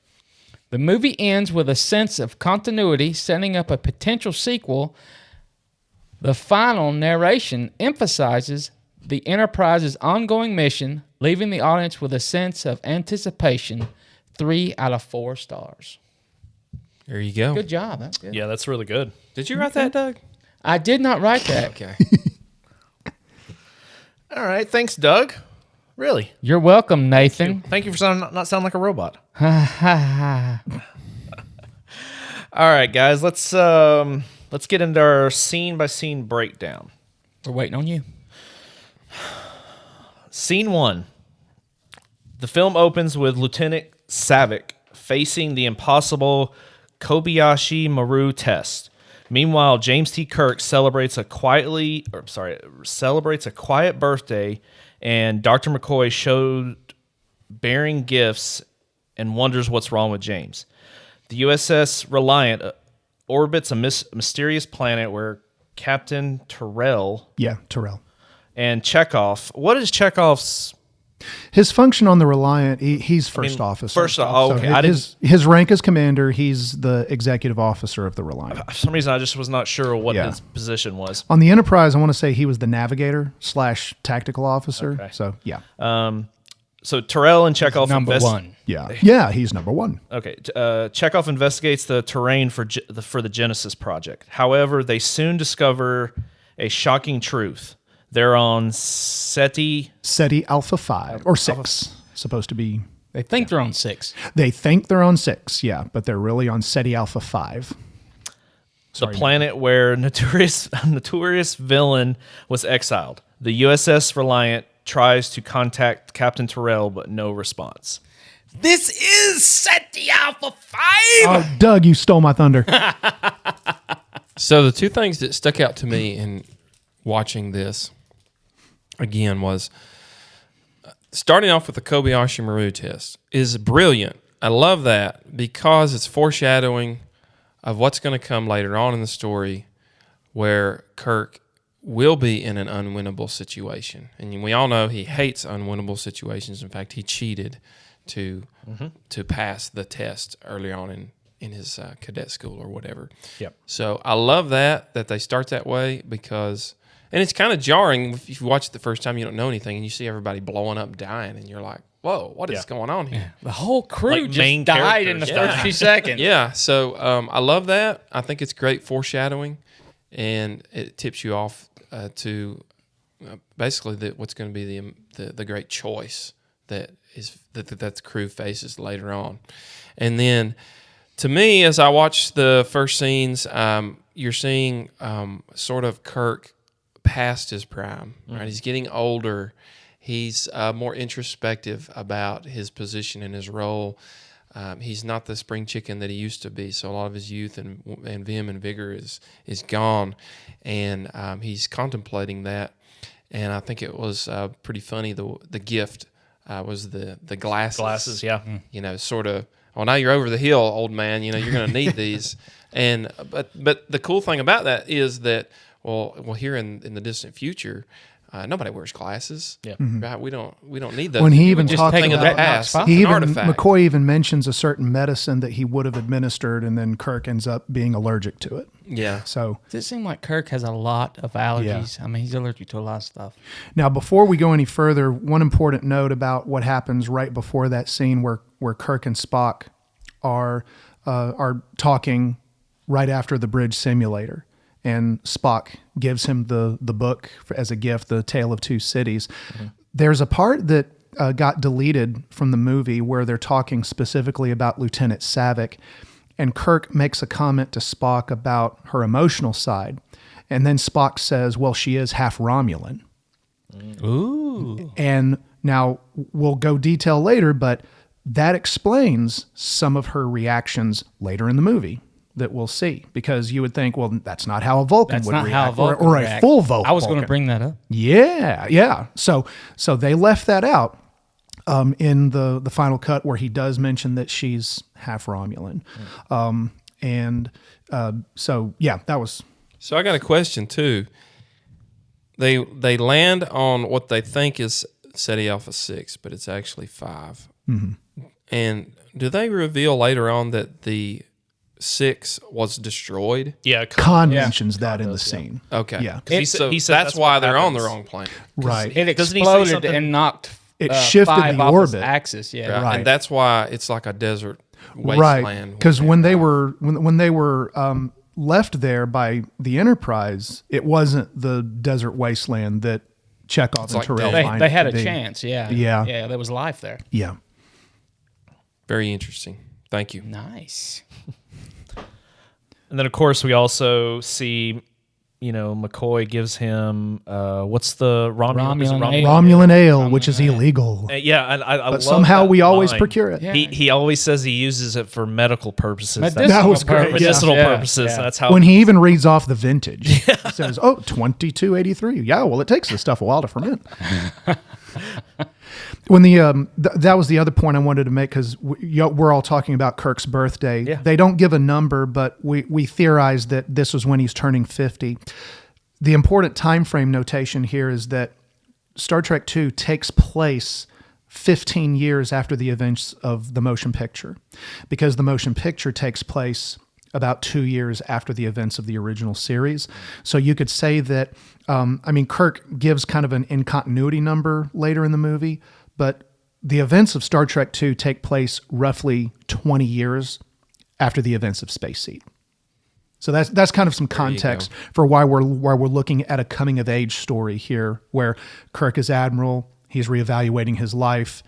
The movie ends with a sense of continuity, setting up a potential sequel. The final narration emphasizes the Enterprise's ongoing mission, leaving the audience with a sense of anticipation. 3 out of 4 stars. There you go. Good job. That's good. Yeah, that's really good. Did you write that, Doug? I did not write that. Okay. All right, thanks, Doug. Really, You're welcome, Nathan. thank you for not sounding like a robot. All right, guys, let's get into our scene by scene breakdown. We're waiting on you. Scene 1. The film opens with Lieutenant Savick facing the impossible Kobayashi Maru test. Meanwhile, James T. Kirk celebrates a quiet birthday, and Dr. McCoy showed bearing gifts and wonders what's wrong with James. The USS Reliant orbits a mysterious planet where Captain Terrell Yeah, Terrell. and Chekhov. What is Chekhov's? His function on the Reliant, he's first officer. His rank as commander, he's the executive officer of the Reliant. For some reason, I just was not sure what Yeah. his position was. On the Enterprise, I want to say he was the navigator / tactical officer. Okay. So yeah, So Terrell and Chekhov Number 1. yeah, he's number 1. Okay, Chekhov investigates the terrain for the Genesis project. However, they soon discover a shocking truth. They're on SETI. SETI Alpha 5 or 6, supposed to be. They think they're on 6. They think they're on 6, yeah, but they're really on SETI Alpha 5. The planet where notorious villain was exiled. The USS Reliant tries to contact Captain Terrell, but no response. This is SETI Alpha 5! Oh, Doug, you stole my thunder. So the two things that stuck out to me in watching this again was starting off with the Kobayashi Maru test is brilliant. I love that because it's foreshadowing of what's going to come later on in the story where Kirk will be in an unwinnable situation. And we all know he hates unwinnable situations. In fact, he cheated to pass the test early on in his cadet school or whatever. Yep. So I love that they start that way because, and it's kind of jarring if you watch it the first time, you don't know anything, and you see everybody blowing up, dying, and you're like, whoa, what is going on here? The whole crew Like just main died in the characters. first few seconds. Yeah, so I love that. I think it's great foreshadowing, and it tips you off to basically what's going to be the great choice that the crew faces later on. And then, to me, as I watch the first scenes, you're seeing sort of Kirk past his prime. Right, he's getting older. He's more introspective about his position and his role. He's not the spring chicken that he used to be. So a lot of his youth and vim and vigor is gone, and he's contemplating that. And I think it was pretty funny. The gift was the glasses. Glasses, yeah. You know, sort of. Well, now you're over the hill, old man. You know, you're going to need these. And but the cool thing about that is that well, here in the distant future. Nobody wears glasses. Yeah, right. We don't need those. When he even just talked thing of the about past, He an even artifact. McCoy even mentions a certain medicine that he would have administered, and then Kirk ends up being allergic to it. Yeah. So Does it seem like Kirk has a lot of allergies? I mean, he's allergic to a lot of stuff. now, before we go any further, one important note about what happens right before that scene where Kirk and Spock are talking right after the bridge simulator. And Spock gives him the book as a gift, The Tale of Two Cities. Mm-hmm. There's a part that got deleted from the movie where they're talking specifically about Lieutenant Savick, and Kirk makes a comment to Spock about her emotional side. And then Spock says, well, she is half Romulan. Ooh. And now we'll go detail later, but that explains some of her reactions later in the movie that we'll see, because you would think, well, that's not how a Vulcan That's would not react, how a Vulcan or a react. full Vulcan. I was going to bring that up. Yeah. So they left that out in the final cut where he does mention that she's half Romulan. So yeah, that was. So I got a question too. They land on what they think is Ceti Alpha 6, but it's actually 5. Mm-hmm. And do they reveal later on that the 6 was destroyed? Yeah, Khan mentions that in the scene. Okay. Yeah. he said that's why what they're on the happens. wrong planet. Right. It Doesn't he say exploded something? and knocked It shifted 5 the off its orbit. axis. Yeah. Right. Right. And that's why it's like a desert Right. wasteland. Because when they were left there by the Enterprise, it wasn't the desert wasteland that Chekhov and like Terrell they- find They it had to a be. chance. Yeah. Yeah. Yeah. There was life there. Yeah. Very interesting. Thank you. Nice. And then, of course, we also see, McCoy gives him what's the Romulan? is it Romulan ale. Romulan ale, which is illegal. Yeah, and I But love somehow that we always line. procure it. Yeah. He always says he uses it for medical purposes. Medicinal That was great. purposes. medicinal Yeah. purposes. Yeah. That's how. When he even reads off the vintage, he says, 2283. Yeah, well, it takes this stuff a while to ferment. When that was the other point I wanted to make, because we're all talking about Kirk's birthday. Yeah. They don't give a number, but we theorize that this was when he's turning 50. The important time frame notation here is that Star Trek II takes place 15 years after the events of the motion picture, because the motion picture takes place about 2 years after the events of the original series. So you could say that, Kirk gives kind of an in-continuity number later in the movie, but the events of Star Trek II take place roughly 20 years after the events of Space Seed. So that's kind of some context for why we're looking at a coming of age story here, where Kirk is Admiral, he's reevaluating his life,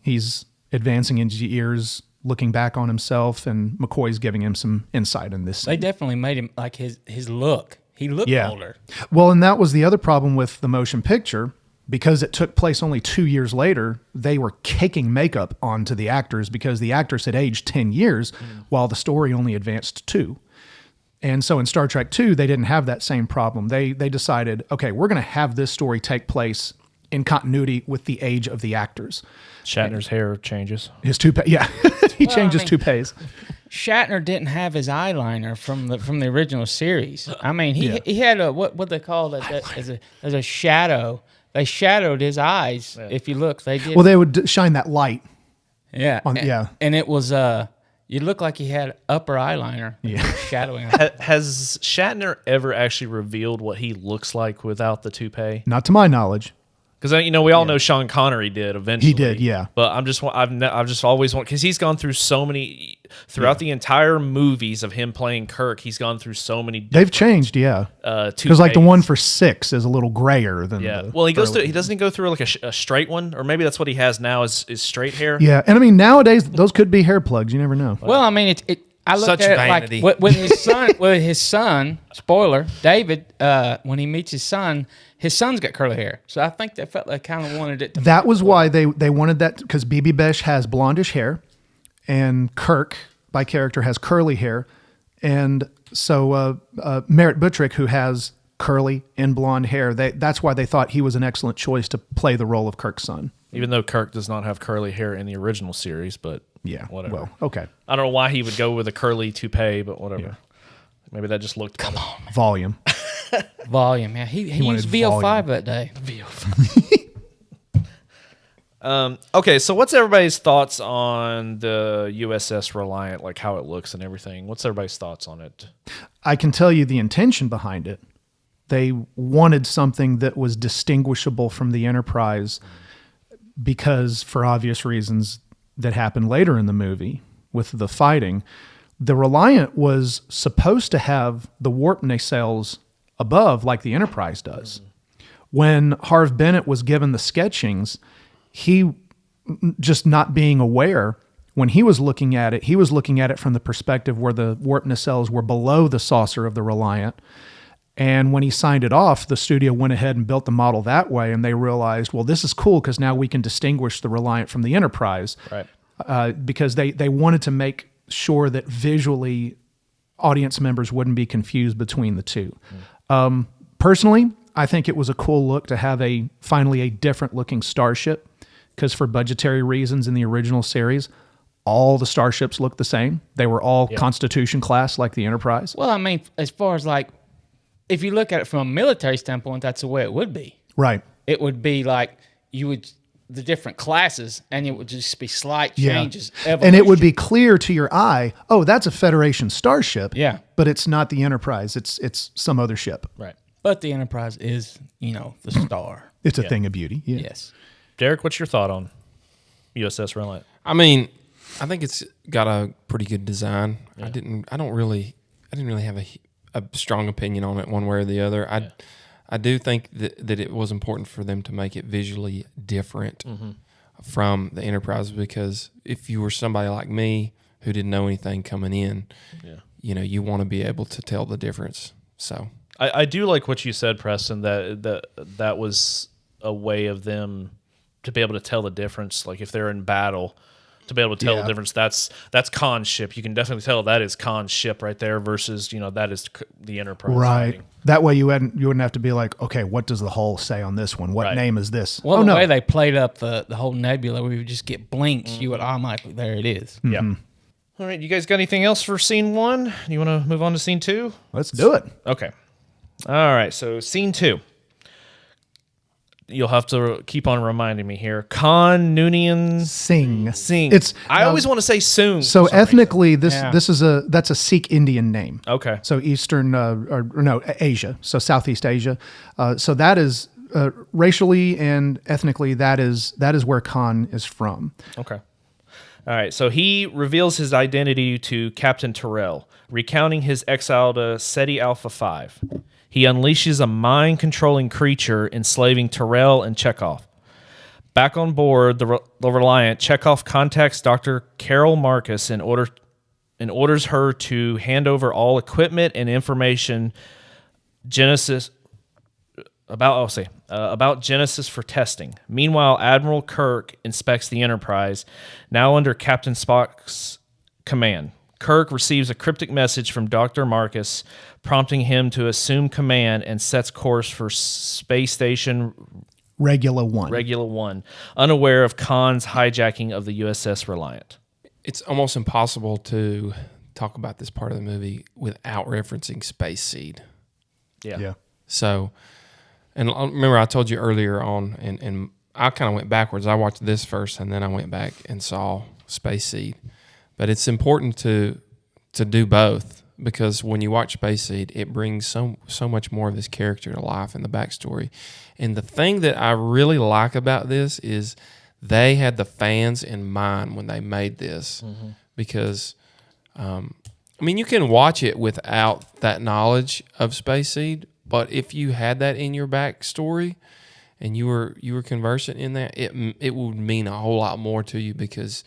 he's advancing into years, looking back on himself, and McCoy's giving him some insight in this. They definitely made him like his look. He looked older. Well, and that was the other problem with the motion picture. Because it took place only 2 years later, they were caking makeup onto the actors because the actors had aged 10 years while the story only advanced 2. And so in Star Trek II, they didn't have that same problem. They decided, okay, we're going to have this story take place in continuity with the age of the actors. Shatner's hair changes. His toupee, yeah. He changes toupees. Shatner didn't have his eyeliner from the original series. I mean, he had a what they call it as a shadow. They shadowed his eyes. Yeah. If you look, they did. Well, they would shine that light. Yeah, yeah. And it was you look like he had upper eyeliner. Yeah, shadowing. Has Shatner ever actually revealed what he looks like without the toupee? Not to my knowledge. Because we all know Sean Connery did eventually. He did, yeah. But I've just always wanted, because he's gone through so many throughout the entire movies of him playing Kirk. He's gone through so many. They've changed, yeah. Because like the one for 6 is a little grayer than. Yeah. Well, he doesn't go through like a straight one, or maybe that's what he has now is straight hair. Yeah, and I mean nowadays those could be hair plugs. You never know. Well, I mean I look Such at vanity. it like with his son, spoiler, David, when he meets his son's got curly hair. So I think they felt they kind of wanted it to. That was why they wanted that, because BB Besh has blondish hair, and Kirk, by character, has curly hair, and so Merritt Buttrick, who has curly and blonde hair, that's why they thought he was an excellent choice to play the role of Kirk's son. Even though Kirk does not have curly hair in the original series, but Yeah, whatever. Well, okay, I don't know why he would go with a curly toupee, but whatever. Yeah. Maybe that just looked Come on, man. volume. Volume. Yeah, he used wanted VO5 volume. that day. Okay, so what's everybody's thoughts on the USS Reliant, like how it looks and everything? What's everybody's thoughts on it? I can tell you the intention behind it. They wanted something that was distinguishable from the Enterprise because, for obvious reasons that happened later in the movie with the fighting, the Reliant was supposed to have the warp nacelles above like the Enterprise does. When Harv Bennett was given the sketchings, he, just not being aware, when he was looking at it from the perspective where the warp nacelles were below the saucer of the Reliant. And when he signed it off, the studio went ahead and built the model that way, and they realized, well, this is cool because now we can distinguish the Reliant from the Enterprise. Right. Because they wanted to make sure that visually audience members wouldn't be confused between the two. Personally, I think it was a cool look to have finally a different looking starship, because for budgetary reasons in the original series, all the starships looked the same. They were all Constitution class like the Enterprise. Well, I mean, as far as like, if you look at it from a military standpoint, that's the way it would be. Right. It would be like the different classes, and it would just be slight changes. And it would be clear to your eye, oh, that's a Federation starship. Yeah. But it's not the Enterprise. It's some other ship. Right. But the Enterprise is, the star. It's a thing of beauty. Yeah. Yes. Derek, what's your thought on USS Reliant? I mean, I think it's got a pretty good design. Yeah. I didn't really have a strong opinion on it one way or the other. I do think that it was important for them to make it visually different from the Enterprise, because if you were somebody like me who didn't know anything coming in, you want to be able to tell the difference. So I do like what you said, Preston, that was a way of them to be able to tell the difference. Like if they're in battle, to be able to tell the difference. That's Khan's ship. You can definitely tell that is Khan's ship right there versus, that is the Enterprise. Right. Fighting. That way you wouldn't have to be like, okay, what does the hull say on this one? What name is this? Well, the way they played up the whole nebula, where you would just get blinks, you would automatically, there it is. Yeah. All right, you guys got anything else for scene 1? You want to move on to scene 2? Let's do it. Okay. All right, so scene 2. You'll have to keep on reminding me here. Khan Noonien Sing. I always want to say Soong. So ethnically, that's a Sikh Indian name. Okay. So Asia. So Southeast Asia. So that is racially and ethnically that is where Khan is from. Okay. All right. So he reveals his identity to Captain Terrell, recounting his exile to SETI Alpha 5. He unleashes a mind-controlling creature, enslaving Terrell and Chekhov. Back on board the Reliant, Chekhov contacts Dr. Carol Marcus and orders her to hand over all equipment and information about Genesis for testing. Meanwhile, Admiral Kirk inspects the Enterprise, now under Captain Spock's command. Kirk receives a cryptic message from Dr. Marcus, prompting him to assume command, and sets course for Space Station Regula 1, unaware of Khan's hijacking of the USS Reliant. It's almost impossible to talk about this part of the movie without referencing Space Seed. Yeah. So, and remember I told you earlier on, and I kind of went backwards. I watched this first, and then I went back and saw Space Seed. But it's important to do both, because when you watch Space Seed, it brings so much more of this character to life and the backstory. And the thing that I really like about this is they had the fans in mind when they made this, because you can watch it without that knowledge of Space Seed, but if you had that in your backstory and you were conversant in that, it would mean a whole lot more to you, because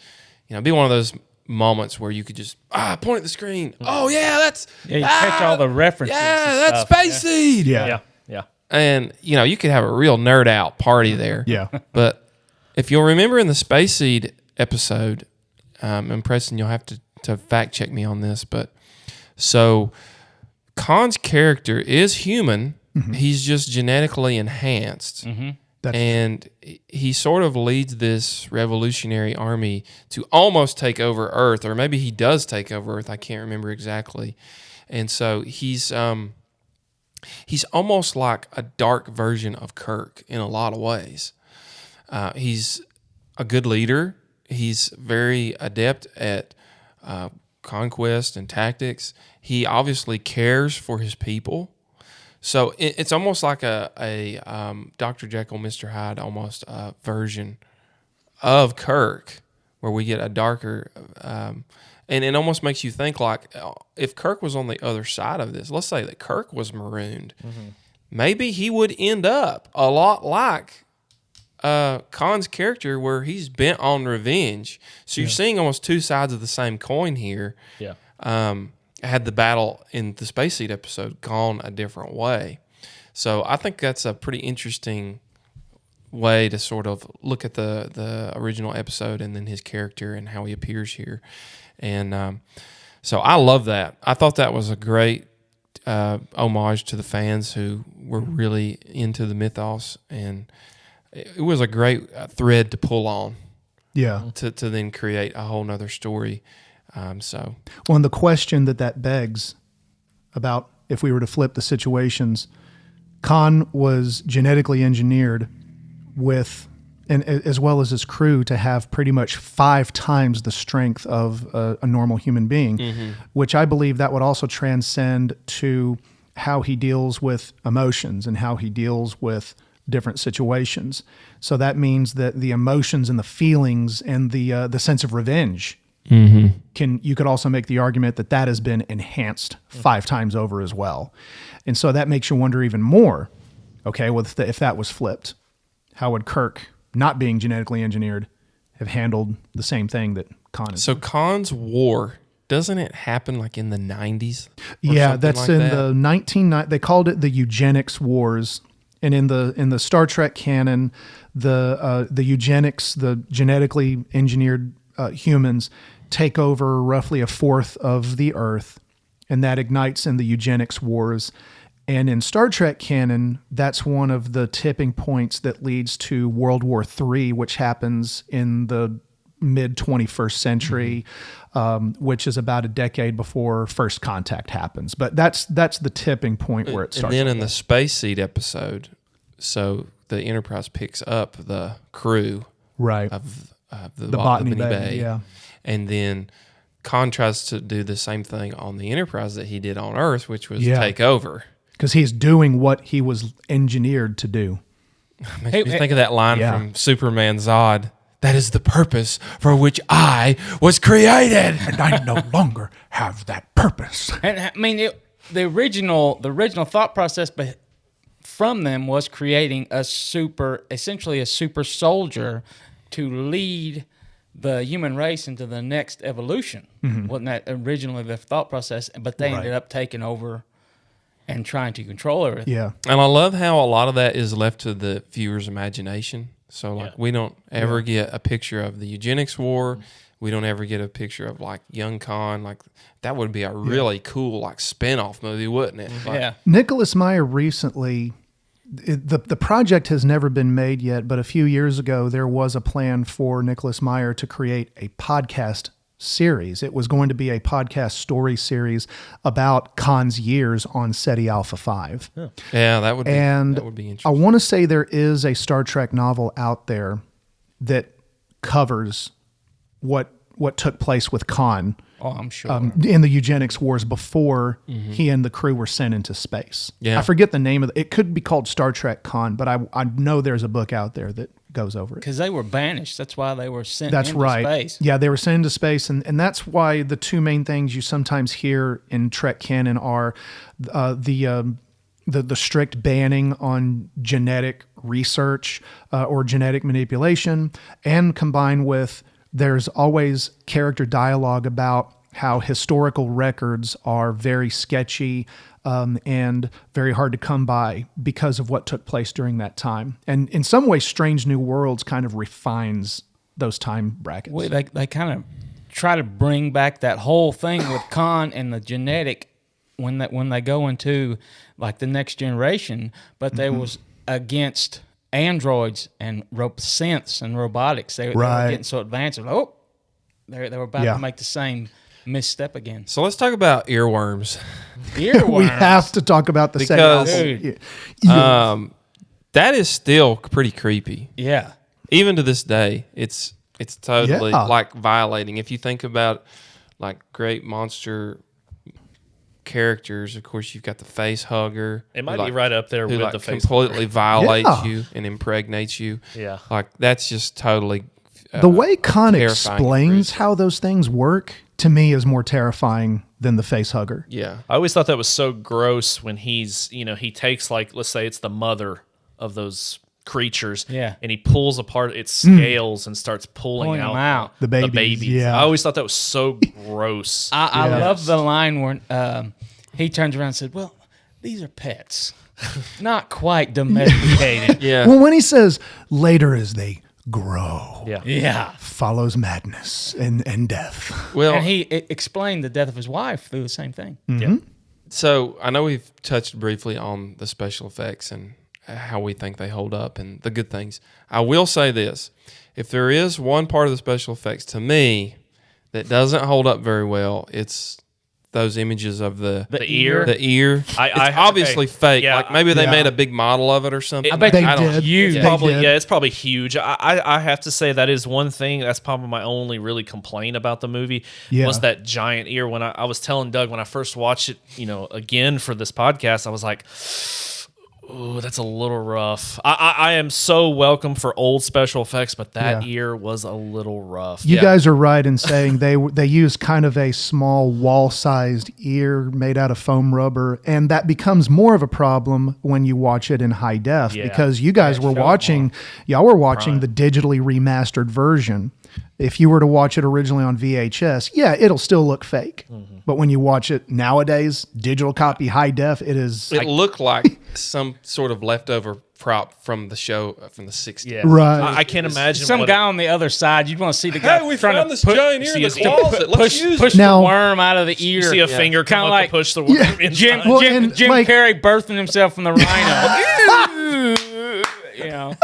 it'd be one of those moments where you could just point at the screen. Oh yeah, that's you catch all the references. Yeah, and that's stuff. Space Seed. Yeah. And you could have a real nerd out party there. Yeah. But if you'll remember in the Space Seed episode, and Preston, you'll have to fact check me on this, but so Khan's character is human. He's just genetically enhanced. And he sort of leads this revolutionary army to almost take over Earth, or maybe he does take over Earth. I can't remember exactly. And so he's almost like a dark version of Kirk in a lot of ways. He's a good leader. He's very adept at conquest and tactics. He obviously cares for his people. So it's almost like a Dr. Jekyll, Mr. Hyde almost version of Kirk, where we get a darker, and it almost makes you think like, if Kirk was on the other side of this, let's say that Kirk was marooned, maybe he would end up a lot like Khan's character, where he's bent on revenge. So you're seeing almost two sides of the same coin here. Yeah. Had the battle in the Space Seed episode gone a different way. So I think that's a pretty interesting way to sort of look at the original episode and then his character and how he appears here. And so I love that. I thought that was a great homage to the fans who were really into the mythos, and it was a great thread to pull on. Yeah. To then create a whole nother story. Well, and the question that begs about if we were to flip the situations, Khan was genetically engineered and as well as his crew, to have pretty much 5 times the strength of a normal human being, which I believe that would also transcend to how he deals with emotions and how he deals with different situations. So that means that the emotions and the feelings and the sense of revenge, you could also make the argument that has been enhanced 5 times over as well. And so that makes you wonder even more, okay, well, if that was flipped, how would Kirk, not being genetically engineered, have handled the same thing that Khan is? So Khan's war, doesn't it happen like in the 90s? Yeah, that's like in the 1990s. They called it the eugenics wars. And in the Star Trek canon, the eugenics, the genetically engineered humans, take over roughly 1/4 of the Earth, and that ignites in the eugenics wars. And in Star Trek canon, that's one of the tipping points that leads to World War III, which happens in the mid-21st century, which is about a decade before First Contact happens. But that's the tipping point where it starts. And then in the Space Seed episode, so the Enterprise picks up the crew of the Botany Bay. Yeah. And then Khan tries to do the same thing on the Enterprise that he did on Earth, which was take over. Because he's doing what he was engineered to do. Makes me think of that line from Superman Zod. That is the purpose for which I was created. And I no longer have that purpose. And I mean, the original thought process from them was creating essentially a super soldier to lead the human race into the next evolution. Wasn't that originally the thought process? But they ended up taking over and trying to control everything. Yeah. And I love how a lot of that is left to the viewer's imagination. So we don't ever get a picture of the eugenics war. We don't ever get a picture of like young Khan. Like that would be a really cool like spin-off movie, wouldn't it? Like, Nicholas Meyer recently, the project has never been made yet, but a few years ago there was a plan for Nicholas Meyer to create a podcast series. It was going to be a podcast story series about Khan's years on Ceti Alpha 5. Yeah, that would be interesting. I want to say there is a Star Trek novel out there that covers what took place with Khan Oh, I'm sure. in the eugenics wars before he and the crew were sent into space. Yeah. I forget the name of it. It could be called Star Trek Con, but I know there's a book out there that goes over it. Because they were banished. That's why they were sent That's into right. space. Yeah, they were sent into space, and that's why the two main things you sometimes hear in Trek canon are the strict banning on genetic research or genetic manipulation, and combined with there's always character dialogue about how historical records are very sketchy and very hard to come by because of what took place during that time. And in some ways, Strange New Worlds kind of refines those time brackets. Well, they kind of try to bring back that whole thing with Khan and the genetic when they go into like the next generation, but they was against androids and synths and robotics. They were getting so advanced. Oh, they were about to make the same misstep again. So let's talk about earworms. Earworms. We have to talk about the Because- second Dude. album. That is still pretty creepy. Yeah. Even to this day, it's totally Yeah. like violating. If you think about like great monster characters, of course you've got the face hugger. It might who, be right up there who with like the face completely violates Yeah. you and impregnates you. Yeah. Like that's just totally The way Khan terrifying and explains gruesome. how those things work, to me, is more terrifying than the face hugger. Yeah. I always thought that was so gross when he's, he takes like, let's say it's the mother of those creatures, Yeah. and he pulls apart its scales and starts pulling them out out. The babies, yeah. I always thought that was so gross. I Yes. love the line where he turns around and said, well, these are pets. Not quite domesticated. Yeah. Well, when he says, later as they grow, Yeah. Yeah. follows madness and death. Well, And he explained the death of his wife through the same thing. Yeah. so I know we've touched briefly on the special effects and how we think they hold up and the good things. I will say this. If there is one part of the special effects to me that doesn't hold up very well, it's those images of the ear. The ear. I- It's obviously okay. fake. Yeah, like maybe they yeah. made a big model of it or something. I bet They you did. huge. They Probably, did. yeah, it's probably huge. I have to say that is one thing. That's probably my only really complaint about the movie was that giant ear. When I was telling Doug when I first watched it, again for this podcast, I was like, ooh, that's a little rough. I am so welcome for old special effects, but that Yeah. ear was a little rough. You guys are right in saying they use kind of a small wall-sized ear made out of foam rubber, and that becomes more of a problem when you watch it in high def Yeah. because you guys were watching, y'all were watching the digitally remastered version. If you were to watch it originally on VHS, yeah, it'll still look fake. But when you watch it nowadays, digital copy high def, it is It looked like some sort of leftover prop from the show from the 60s. Yeah. Right. I can't imagine Some what guy on the other side, you'd want to see the guy Hey, we trying found to this giant ear in the see closet. Let's use push it. Now- the worm out of the ear. you see a finger come Kinda up like to push the worm inside. Jim, Well, Jim, and Jim like- Carrey birthing himself from the rhino.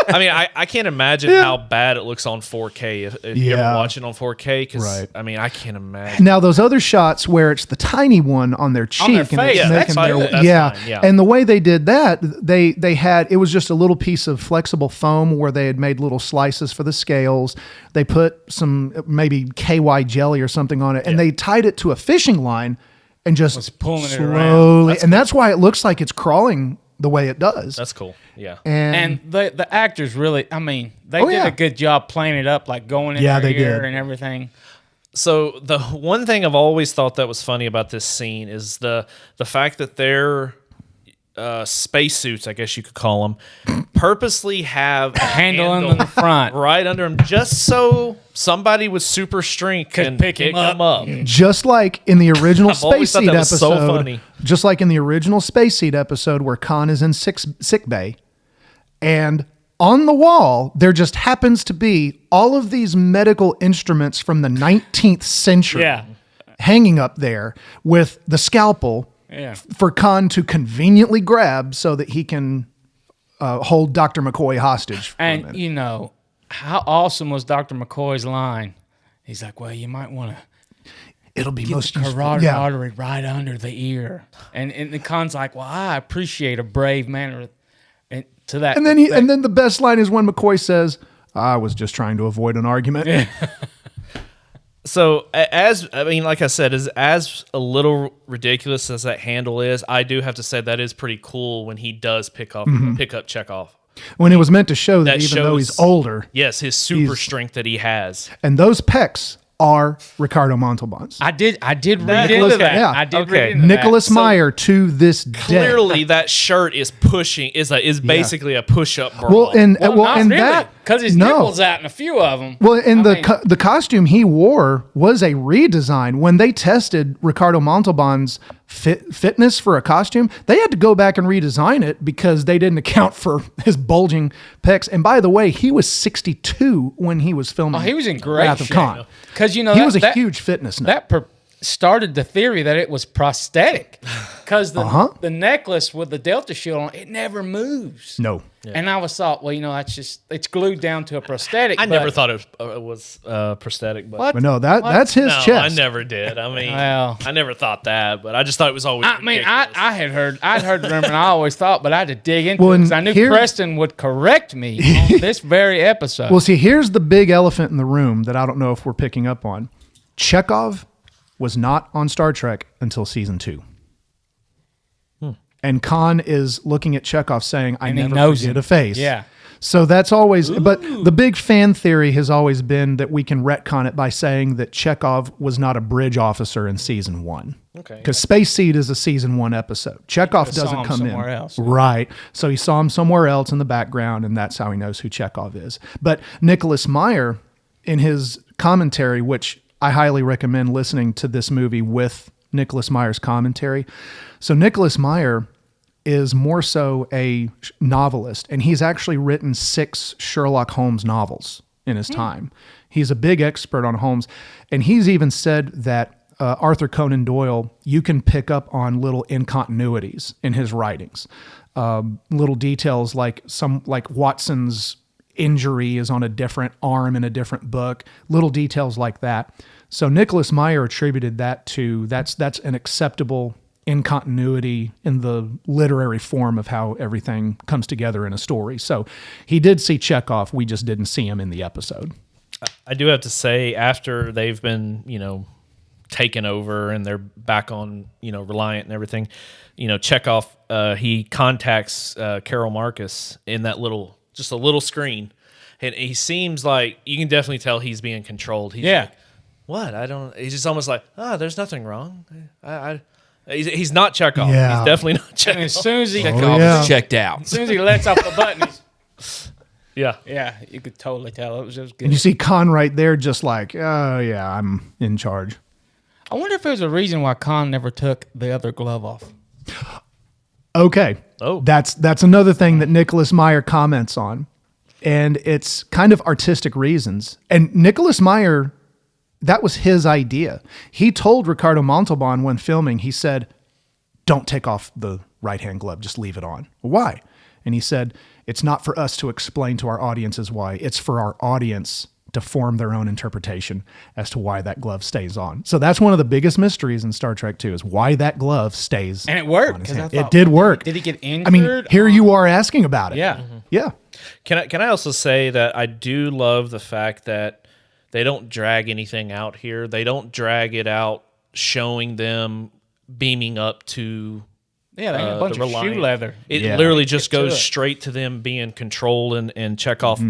I mean, I can't imagine how bad it looks on 4K if you ever Yeah. watch it on 4K. Because Right. I mean, I can't imagine. Now those other shots where it's the tiny one on their cheek their and face, it's yeah, making that's fine. their That's fine, yeah. and the way they did that, they had it was just a little piece of flexible foam where they had made little slices for the scales. They put some maybe KY jelly or something on it, and they tied it to a fishing line and just Was pulling it slowly. And that's why it looks like it's crawling the way it does. That's cool. Yeah. And the actors really, I mean, they Oh, did yeah. a good job playing it up, like going in Yeah, their they ear did. and everything. So the one thing I've always thought that was funny about this scene is the fact that their spacesuits, I guess you could call them, purposely have a Handle in the front. right under them, just so somebody with super strength can pick pick him them up. up. Just like in the original I've always Space thought Seat that was so episode, funny. just like in the original Space Seat episode where Khan is in sick bay, and on the wall there just happens to be all of these medical instruments from the 19th century Yeah. hanging up there with the scalpel Yeah. for Khan to conveniently grab so that he can hold Dr. McCoy hostage for a And, minute. you know, how awesome was Dr. McCoy's line? He's like, well, you might want to It'll be get most the useful. carotid Yeah. artery right under the ear. And the Khan's like, well, I appreciate a brave man. And to that. And then the best line is when McCoy says, "I was just trying to avoid an argument." So as I mean, like I said, as a little ridiculous as that handle is, I do have to say that is pretty cool when he does pick up Chekhov. When it was meant to show that That even though he's shows- older, Yes, his super strength that he has. and those pecs are Ricardo Montalban's. I did read Nicholas- into that. yeah, I did okay. read into Nicholas that. Meyer to this day. Clearly, that shirt is pushing is basically a push-up bra. Well, and Well, well, not and really, that because his no. nipples out in a few of them. Well, and I mean- the costume he wore was a redesign. When they tested Ricardo Montalban's fitness for a costume, they had to go back and redesign it because they didn't account for his bulging pecs. And by the way, he was 62 when he was filming. He was in great Wrath of shape. Khan. Because He was a huge fitness nut. That started the theory that it was prosthetic. Because the necklace with the Delta shield on it never moves. No. And I was thought, well, that's just it's glued down to a prosthetic. I but- never thought it was prosthetic, but What? But no, that's his no, chest. I never did. I mean, Well- I never thought that, but I just thought it was always. I mean, ridiculous. I'd heard the rumor, and I always thought, but I had to dig into Well, it because I and knew here- Preston would correct me on this very episode. Well, see, here's the big elephant in the room that I don't know if we're picking up on. Chekhov was not on Star Trek until season 2. And Khan is looking at Chekhov saying, I And he never knows forget him. a face. Yeah. So that's always, but the big fan theory has always been that we can retcon it by saying that Chekhov was not a bridge officer in season 1. Okay. Because Space Seed is a season 1 episode. Chekhov saw doesn't him come in. somewhere else. Right. So he saw him somewhere else in the background, and that's how he knows who Chekhov is. But Nicholas Meyer, in his commentary, which I highly recommend listening to this movie with Nicholas Meyer's commentary. So Nicholas Meyer is more so a novelist, and he's actually written 6 Sherlock Holmes novels in his time. He's a big expert on Holmes, and he's even said that Arthur Conan Doyle, you can pick up on little incontinuities in his writings, little details like Watson's injury is on a different arm in a different book, little details like that. So Nicholas Meyer attributed that to that's an acceptable incontinuity in the literary form of how everything comes together in a story. So he did see Chekhov, we just didn't see him in the episode. I do have to say, after they've been, taken over and they're back on, Reliant and everything, Chekhov, he contacts Carol Marcus in that just a little screen. And he seems like, you can definitely tell he's being controlled. He's like, what? He's just almost like, there's nothing wrong. He's not Chekhov. Yeah. He's definitely not and Chekhov. as soon as he yeah. Checked out. as soon as he lets off the button, Yeah. yeah, you could totally tell it was And good. you see Khan right there just like, oh yeah, I'm in charge. I wonder if there's a reason why Khan never took the other glove off. Okay. Oh. That's another thing that Nicholas Meyer comments on. And it's kind of artistic reasons. And Nicholas Meyer, that was his idea. He told Ricardo Montalban when filming, he said, don't take off the right-hand glove, just leave it on. Why? And he said, it's not for us to explain to our audiences why. It's for our audience to form their own interpretation as to why that glove stays on. So that's one of the biggest mysteries in Star Trek 2 is why that glove stays And it worked, on his 'cause I hand. thought, It did work. did he get I mean, injured here or- you are asking about it. Yeah. Yeah. Can I also say that I do love the fact that they don't drag anything out here. They don't drag it out showing them beaming up to Yeah, they had a bunch the of shoe Reliant. leather. It Yeah. literally just Get to goes it. straight to them being controlled and Chekhov,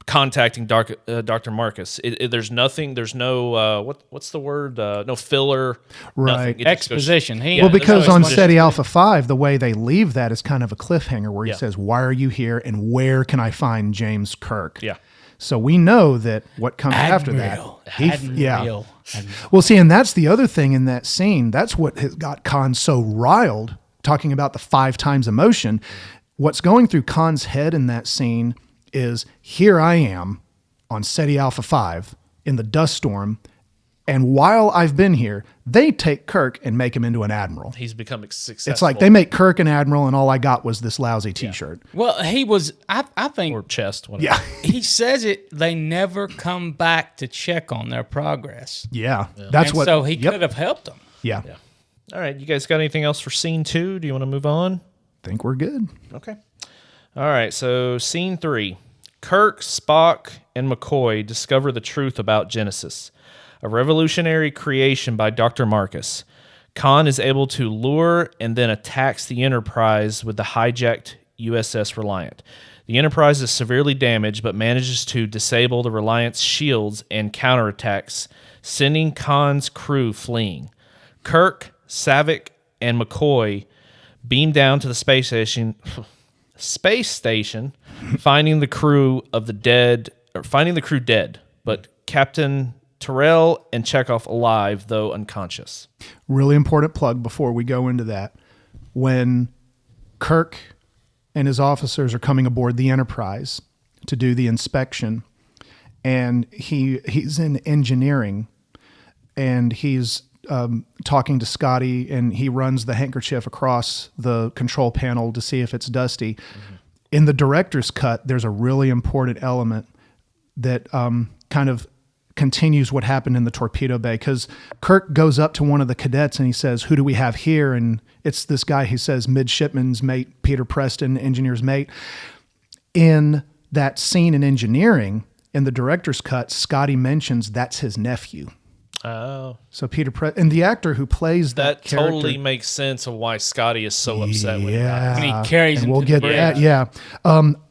contacting Dr. Marcus. There's nothing. There's no what's the word? No filler. Right. Nothing. It just goes- Exposition. He, Well, there's because no on exposition. SETI Alpha 5, the way they leave that is kind of a cliffhanger where he Yeah. says, why are you here and where can I find James Kirk? Yeah. So we know that what comes after Admiral. that. Yeah. Admiral. Well, see, and that's the other thing in that scene. That's what has got Khan so riled, talking about the 5 times emotion. What's going through Khan's head in that scene is, here I am on SETI Alpha 5 in the dust storm, and while I've been here, they take Kirk and make him into an admiral. He's become successful. It's like they make Kirk an admiral, and all I got was this lousy T-shirt. Well, he was. I think or chest. Whatever. Yeah, he says it. They never come back to check on their progress. yeah, that's And what. So he yep. could have helped them. Yeah, All right. You guys got anything else for scene 2? Do you want to move on? think we're good. Okay. All right. So scene 3. Kirk, Spock, and McCoy discover the truth about Genesis, a revolutionary creation by Dr. Marcus. Khan is able to lure and then attacks the Enterprise with the hijacked USS Reliant. The Enterprise is severely damaged, but manages to disable the Reliant's shields and counterattacks, sending Khan's crew fleeing. Kirk, Savick, and McCoy beam down to the space station, finding the crew dead, but Captain Terrell and Chekhov alive, though unconscious. Really important plug before we go into that. When Kirk and his officers are coming aboard the Enterprise to do the inspection, and he's in engineering, and he's talking to Scotty, and he runs the handkerchief across the control panel to see if it's dusty. Mm-hmm. In the director's cut, there's a really important element that kind of continues what happened in the torpedo bay, because Kirk goes up to one of the cadets and he says, "Who do we have here?" And it's this guy who says, "Midshipman's mate, Peter Preston, engineer's mate." In that scene in engineering, in the director's cut, Scotty mentions that's his nephew. Oh. So and the actor who plays that character, totally makes sense of why Scotty is so upset when he dies. And he carries him we'll to get the bridge. that. Yeah.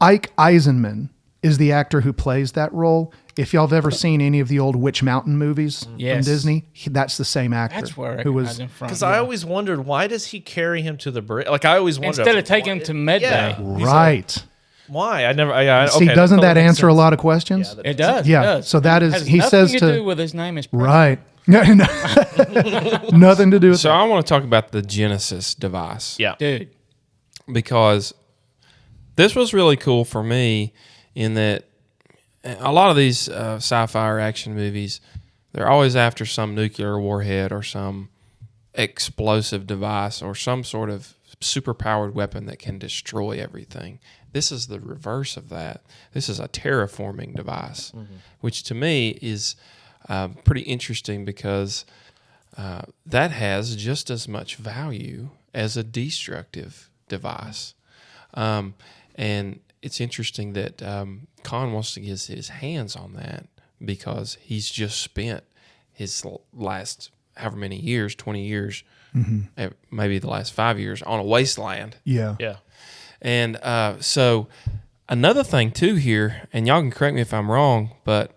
Ike Eisenman is the actor who plays that role. If y'all have ever seen any of the old Witch Mountain movies from Yes. Disney, that's the same actor. That's where I who recognize was him from. Because I always wondered, why does he carry him to the bridge? Like, I always wondered. Instead of taking him to med Yeah. bay. right. Why? I never. See, okay, doesn't that totally makes answer a sense. lot of questions? Yeah, It does. Yeah, It does. so that is- Has he nothing says to to- do with his name is Preston. Right. Nothing to do with So that. I want to talk about the Genesis device. Yeah. Dude. Because this was really cool for me in that a lot of these sci-fi or action movies, they're always after some nuclear warhead or some explosive device or some sort of superpowered weapon that can destroy everything. This is the reverse of that. This is a terraforming device, which to me is pretty interesting because that has just as much value as a destructive device. And it's interesting that Khan wants to get his hands on that because he's just spent his last however many years, 20 years, maybe the last 5 years on a wasteland. Yeah. Yeah. And so another thing too here, and y'all can correct me if I'm wrong, but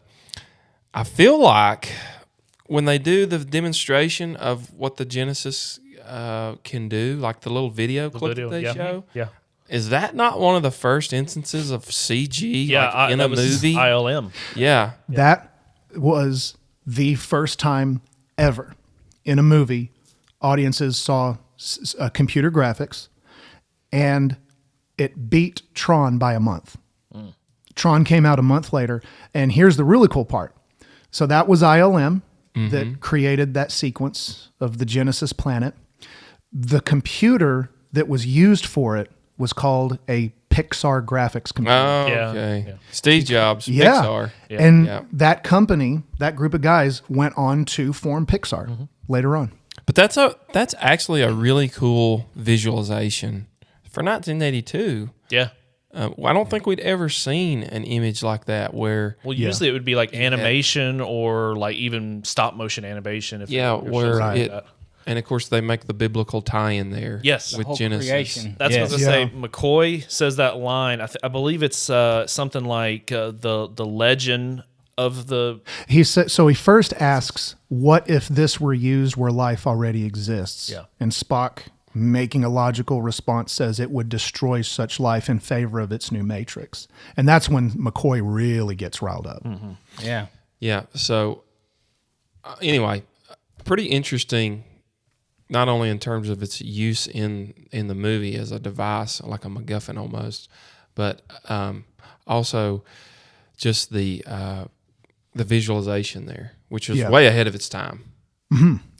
I feel like when they do the demonstration of what the Genesis can do, like the little video clip that they show, Yeah. is that not one of the first instances of CG Yeah. in a that was movie? ILM. Yeah. That was the first time ever in a movie audiences saw computer graphics, and it beat Tron by a month. Tron came out a month later, and here's the really cool part. So that was ILM that created that sequence of the Genesis planet. The computer that was used for it was called a Pixar graphics computer. Oh, Yeah. okay. Yeah. Steve Jobs, Yeah. Pixar. And Yeah. that company, that group of guys went on to form Pixar later on. But that's actually a really cool visualization for 1982. Yeah. I don't think we'd ever seen an image like that where Well, usually it would be like animation or like even stop motion animation. If yeah, it- where something like it that. and of course they make the biblical tie-in there. Yes. with Whole Genesis. creation. That's Yes. what I was Yeah. say. McCoy says that line. I believe it's something like the legend of the. He said, so he first asks, what if this were used where life already exists? Yeah. And Spock, making a logical response, says it would destroy such life in favor of its new matrix. And that's when McCoy really gets riled up. Yeah. Yeah. So anyway, pretty interesting. Not only in terms of its use in the movie as a device, like a MacGuffin almost, but also just the visualization there, which was Yeah. way ahead of its time.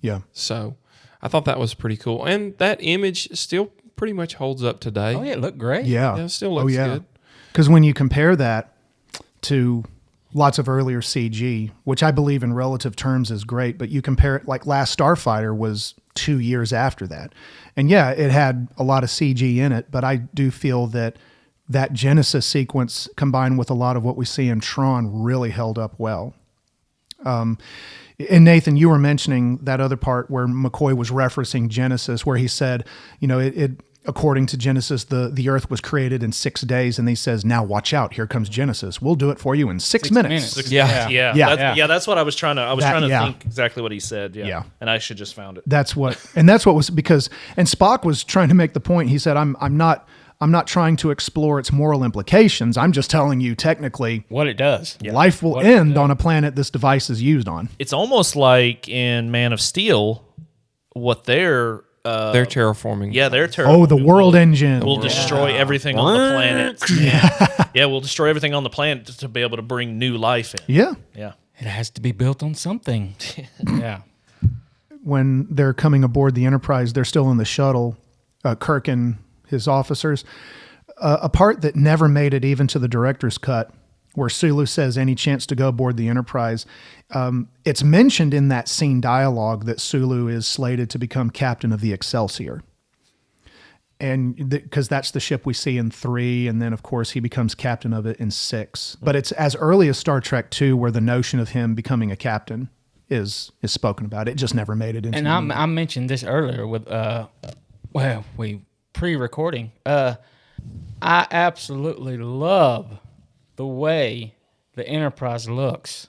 Yeah. So I thought that was pretty cool, and that image still pretty much holds up today. Oh, yeah, it looked great. Yeah. Yeah, it still looks good. Because when you compare that to lots of earlier CG, which I believe in relative terms is great, but you compare it, like Last Starfighter was 2 years after that. And yeah, it had a lot of CG in it, but I do feel that that Genesis sequence combined with a lot of what we see in Tron really held up well. And Nathan, you were mentioning that other part where McCoy was referencing Genesis, where he said, it according to Genesis, the earth was created in 6 days, and he says, now watch out, here comes Genesis. We'll do it for you in 6 minutes. Yeah. That's what I was trying to. I was trying to yeah. think exactly what he said. Yeah. And I should just found it. That's what was because, and Spock was trying to make the point. He said, I'm not trying to explore its moral implications. I'm just telling you technically what it does. Life will end on a planet this device is used on. It's almost like in Man of Steel, what they're terraforming. Yeah, they're terraforming. Oh, the world engine. We'll destroy everything on the planet. Yeah, we'll destroy everything on the planet to be able to bring new life in. Yeah. Yeah. It has to be built on something. Yeah. When they're coming aboard the Enterprise, they're still in the shuttle, Kirk and his officers. A part that never made it even to the director's cut, where Sulu says any chance to go aboard the Enterprise. It's mentioned in that scene dialogue that Sulu is slated to become captain of the Excelsior. And because that's the ship we see in 3, and then of course he becomes captain of it in 6. But it's as early as Star Trek 2 where the notion of him becoming a captain is spoken about. It just never made it into. And I mentioned this earlier with we pre-recording. I absolutely love the way the Enterprise looks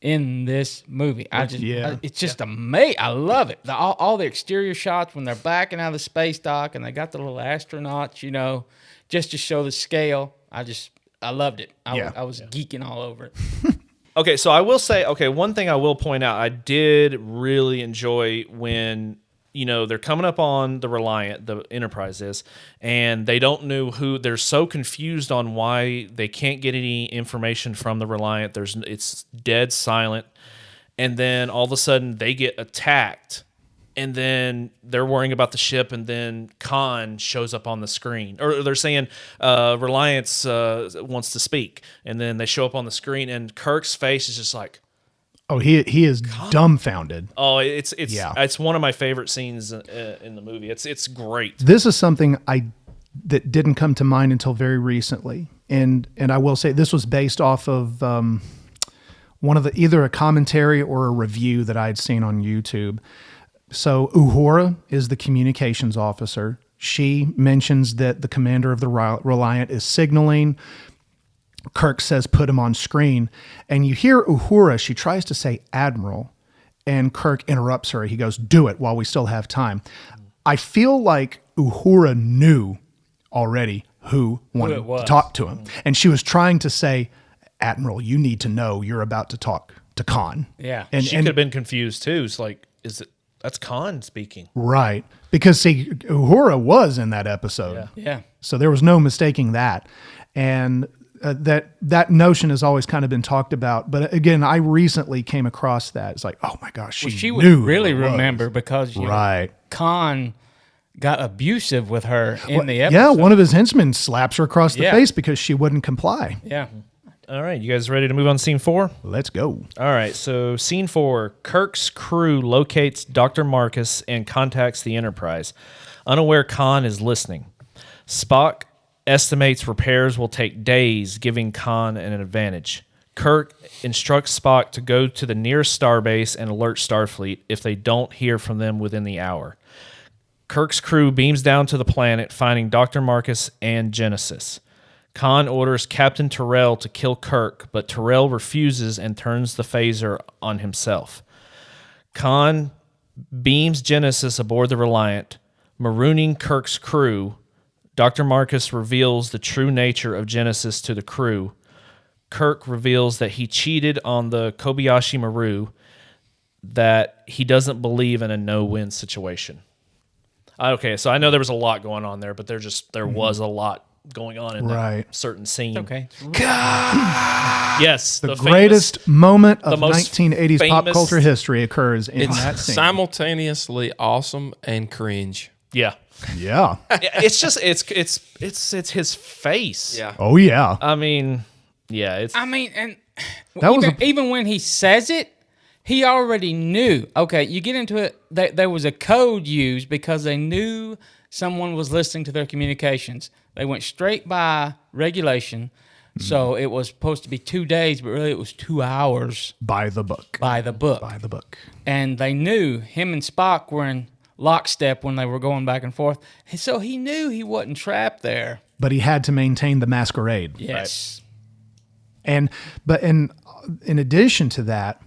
in this movie. It's just amazing. I love it. All the exterior shots when they're backing out of the space dock and they got the little astronauts, just to show the scale. I loved it. I was geeking all over it. Okay, so I will say, one thing I will point out, I did really enjoy when, they're coming up on the Reliant, the Enterprise is, and they don't know who, they're so confused on why they can't get any information from the Reliant. It's dead silent. And then all of a sudden they get attacked, and then they're worrying about the ship, and then Khan shows up on the screen. Or they're saying Reliance wants to speak, and then they show up on the screen, and Kirk's face is just like, oh, he is dumbfounded. Oh, it's one of my favorite scenes in the movie. It's great. This is something that didn't come to mind until very recently, and I will say this was based off of one of either a commentary or a review that I had seen on YouTube. So Uhura is the communications officer. She mentions that the commander of the Reliant is signaling. Kirk says, put him on screen. And you hear Uhura, she tries to say Admiral, and Kirk interrupts her. He goes, do it while we still have time. I feel like Uhura knew already who wanted to talk to him. And she was trying to say, Admiral, you need to know you're about to talk to Khan. Yeah. And she could have been confused too. It's like, that's Khan speaking. Right. Because see, Uhura was in that episode. Yeah. So there was no mistaking that. And that notion has always kind of been talked about. But again, I recently came across that. It's like, oh my gosh, she would knew really remember because right. Khan got abusive with her in the episode. Yeah, one of his henchmen slaps her across the face because she wouldn't comply. Yeah. All right, you guys ready to move on to scene 4? Let's go. All right, so scene 4, Kirk's crew locates Dr. Marcus and contacts the Enterprise. Unaware Khan is listening. Spock estimates repairs will take days, giving Khan an advantage. Kirk instructs Spock to go to the nearest starbase and alert Starfleet if they don't hear from them within the hour. Kirk's crew beams down to the planet, finding Dr. Marcus and Genesis. Khan orders Captain Terrell to kill Kirk, but Terrell refuses and turns the phaser on himself. Khan beams Genesis aboard the Reliant, marooning Kirk's crew. Dr. Marcus reveals the true nature of Genesis to the crew. Kirk reveals that he cheated on the Kobayashi Maru, that he doesn't believe in a no-win situation. Okay, so I know there was a lot going on there, but there was a lot going on in that certain scene. Okay. Yes. The greatest moment of most 1980s pop culture history occurs in that scene. Simultaneously awesome and cringe. Yeah. Yeah. It's just it's his face. Yeah. Oh yeah. I mean, yeah, and that even when he says it, he already knew. Okay, you get into it. There was a code used because they knew someone was listening to their communications. They went straight by regulation. So it was supposed to be 2 days, but really it was 2 hours By the book. by the book. By the book. And they knew him and Spock were in lockstep when they were going back and forth. And so he knew he wasn't trapped there. But he had to maintain the masquerade. Yes. But in addition to that,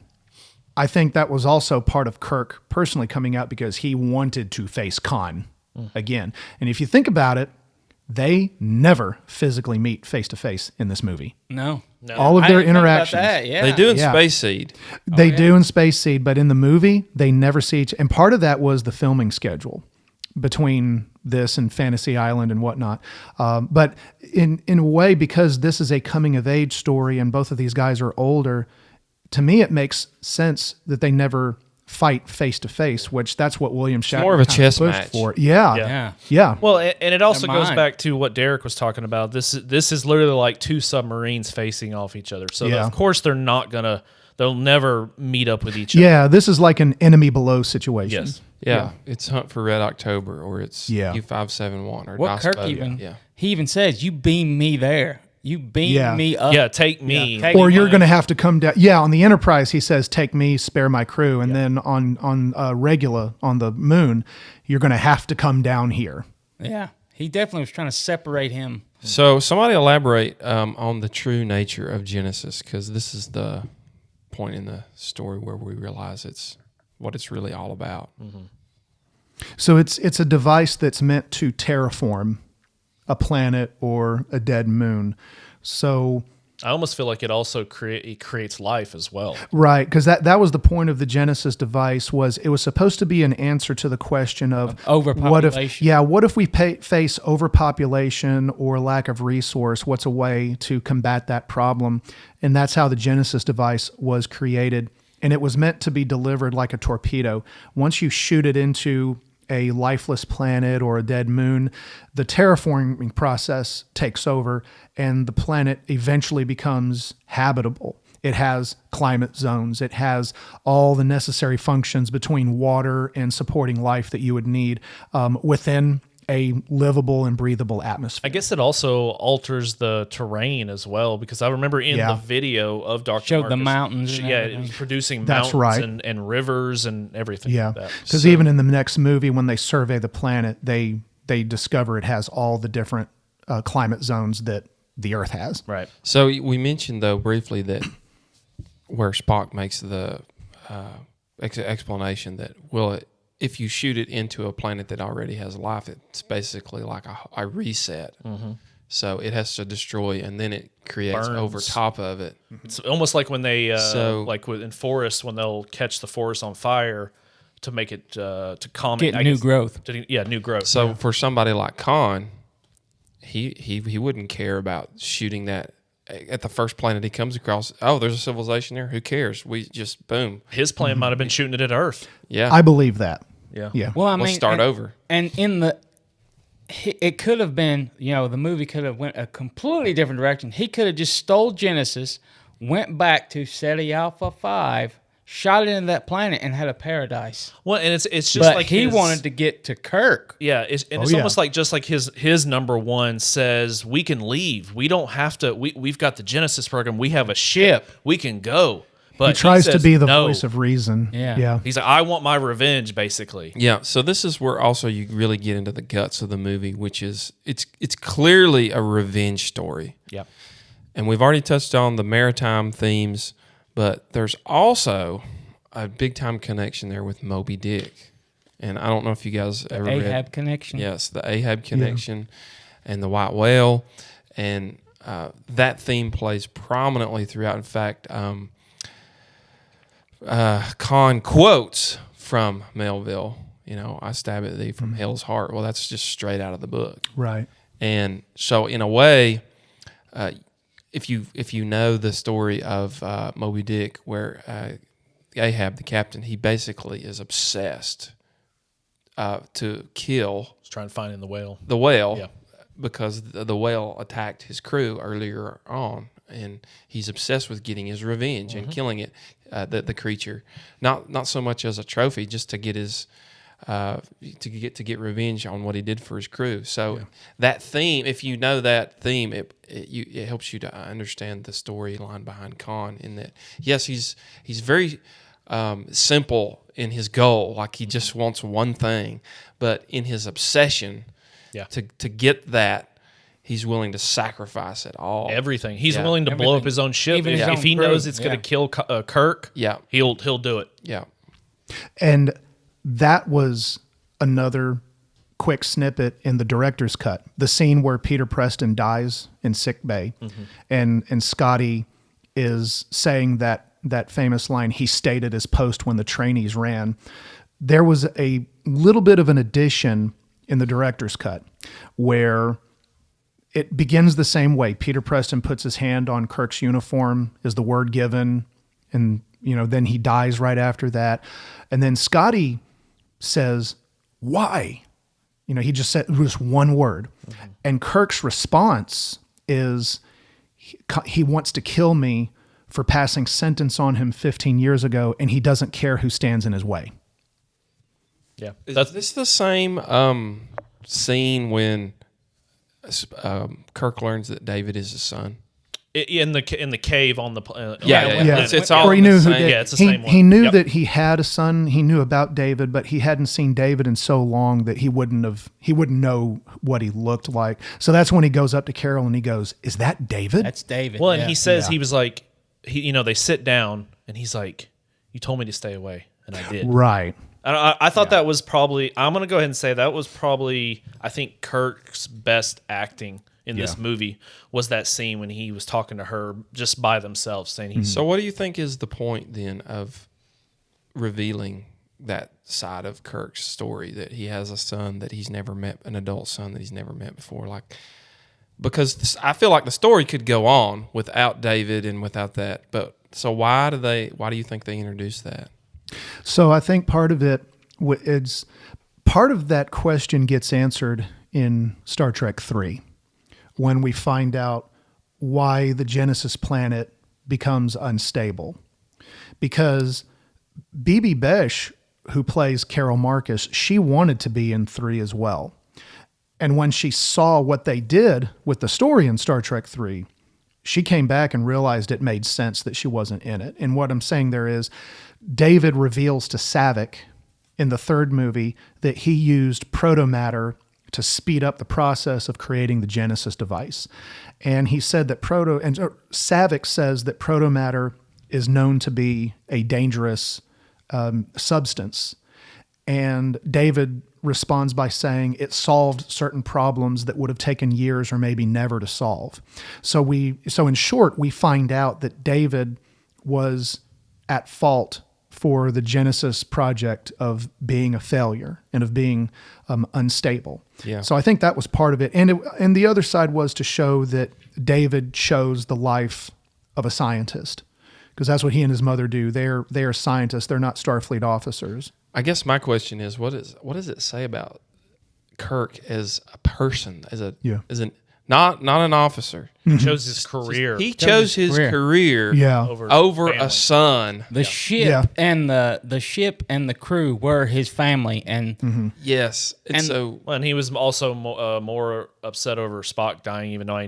I think that was also part of Kirk personally coming out because he wanted to face Khan again. And if you think about it, they never physically meet face to face in this movie. No. All of I their didn't think about interactions. that, yeah. They do in Yeah. Space Seed. They do in Space Seed, but in the movie, they never see each. And part of that was the filming schedule between this and Fantasy Island and whatnot. But in a way, because this is a coming of age story and both of these guys are older, to me it makes sense that they never fight face to face, which that's what William Shatner more of a kinda chess pushed match. for. Yeah. Yeah. Yeah. Well, and it also Never goes mind. back to what Derek was talking about. This is literally like two submarines facing off each other. So Yeah. of course they'll never meet up with each other. Yeah, this is like an enemy below situation. Yes. Yeah, it's Hunt for Red October, or it's Yeah. U571, or What Das Kirk Boat. even, Yeah. he even says, you beam me there. You beam Yeah. me up. Yeah, take me. Yeah, take Or me you're on going to have to come down. Yeah, on the Enterprise, he says, "Take me, spare my crew," and then on Regula on the Moon, you're going to have to come down here. Yeah. He definitely was trying to separate him. So somebody elaborate on the true nature of Genesis, because this is the point in the story where we realize it's what it's really all about. So it's a device that's meant to terraform a planet or a dead moon. So I almost feel like it also creates life as well. right, because that was the point of the Genesis device, was it was supposed to be an answer to the question of overpopulation. what if we face overpopulation or lack of resource? What's a way to combat that problem? And that's how the Genesis device was created. And it was meant to be delivered like a torpedo. Once you shoot it into a lifeless planet or a dead moon, the terraforming process takes over and the planet eventually becomes habitable. It has climate zones. It has all the necessary functions between water and supporting life that you would need within a livable and breathable atmosphere. I guess it also alters the terrain as well, because I remember in the video of Dr. Showed the Marcus, mountains and it everything. was producing That's mountains right. and rivers and everything Yeah, like that. because even in the next movie, when they survey the planet, they discover it has all the different climate zones that the Earth has. Right. So we mentioned, though, briefly that where Spock makes the explanation that, if you shoot it into a planet that already has life, it's basically like a reset. So it has to destroy, and then it creates Burns. over top of it. It's almost like when they, like in forests, when they'll catch the forest on fire to make it, to calm it. Get new growth. New growth. So for somebody like Khan, he wouldn't care about shooting that at the first planet he comes across. Oh, there's a civilization there. Who cares? We just boom. His plan might have been shooting it at Earth. Yeah, I believe that. Yeah. Yeah. Well, I let's mean, start over. And it could have been, the movie could have went a completely different direction. He could have just stole Genesis, went back to SETI Alpha 5, shot it into that planet, and had a paradise. Well, and it's just But like he wanted to get to Kirk. Yeah, it's yeah. almost like just like his number one says, we can leave. We don't have to. We've got the Genesis program. We have a ship. We can go. But He tries to says, be the no. voice of reason. Yeah. Yeah. He's like, I want my revenge, basically. Yeah, so this is where also you really get into the guts of the movie, which is it's clearly a revenge story. Yeah. And we've already touched on the maritime themes, but there's also a big time connection there with Moby Dick. And I don't know if you guys ever read. Ahab connection. Yes, the Ahab connection and the white whale. And that theme plays prominently throughout. In fact, Khan quotes from Melville, I stab at thee from hell's heart. Well, that's just straight out of the book. Right. And so in a way, if you know the story of Moby Dick, where Ahab, the captain, he basically is obsessed to kill Just trying to find in the whale. the whale Yeah. because the whale attacked his crew earlier on, and he's obsessed with getting his revenge and killing it, the creature, not so much as a trophy, just to get his to get revenge on what he did for his crew. So that theme, if you know that theme, it helps you to understand the storyline behind Khan. In that, yes, he's very simple in his goal, like he just wants one thing, but in his obsession, to get that. He's willing to sacrifice it all. Everything. He's willing to blow up his own ship. Even his If own he crew. knows it's going to kill Kirk, he'll do it. Yeah. And that was another quick snippet in the director's cut. The scene where Peter Preston dies in sickbay, and Scotty is saying that famous line, he stayed at his post when the trainees ran. There was a little bit of an addition in the director's cut where it begins the same way. Peter Preston puts his hand on Kirk's uniform, is the word given, and then he dies right after that. And then Scotty says, "Why?" He just said just one word. And Kirk's response is he wants to kill me for passing sentence on him 15 years ago, and he doesn't care who stands in his way. Yeah. Is this the same scene when Kirk learns that David is his son? In the cave on the It's all Or he knew who same. did. Yeah, it's the same one. He knew Yep. that he had a son. He knew about David, but he hadn't seen David in so long that he wouldn't know what he looked like. So that's when he goes up to Carol and he goes, "Is that David?" That's David. Well, and he says he was like, they sit down and he's like, "You told me to stay away," and I did. Right. I thought that was probably. I'm gonna go ahead and say that was probably. I think Kirk's best acting in this movie was that scene when he was talking to her just by themselves, saying he's. So what do you think is the point then of revealing that side of Kirk's story, that he has a son that he's never met, an adult son that he's never met before? Like, because I feel like the story could go on without David and without that, but so why do you think they introduced that? So I think part of that question gets answered in Star Trek 3 when we find out why the Genesis planet becomes unstable. Because Bibi Besh, who plays Carol Marcus, she wanted to be in 3 as well. And when she saw what they did with the story in Star Trek 3, she came back and realized it made sense that she wasn't in it. And what I'm saying there is, David reveals to Saavik in the 3rd movie that he used protomatter to speed up the process of creating the Genesis device. And he said that Saavik says that protomatter is known to be a dangerous substance. And David responds by saying it solved certain problems that would have taken years or maybe never to solve. So in short, we find out that David was at fault for the Genesis project of being a failure and of being unstable. Yeah. So I think that was part of it. And the other side was to show that David chose the life of a scientist, because that's what he and his mother do. They are scientists. They're not Starfleet officers. I guess my question is, what does it say about Kirk as a person, as not an officer? He chose his career. He chose his career over a son. The ship and the ship and the crew were his family, and Yes, And he was also more upset over Spock dying, even though I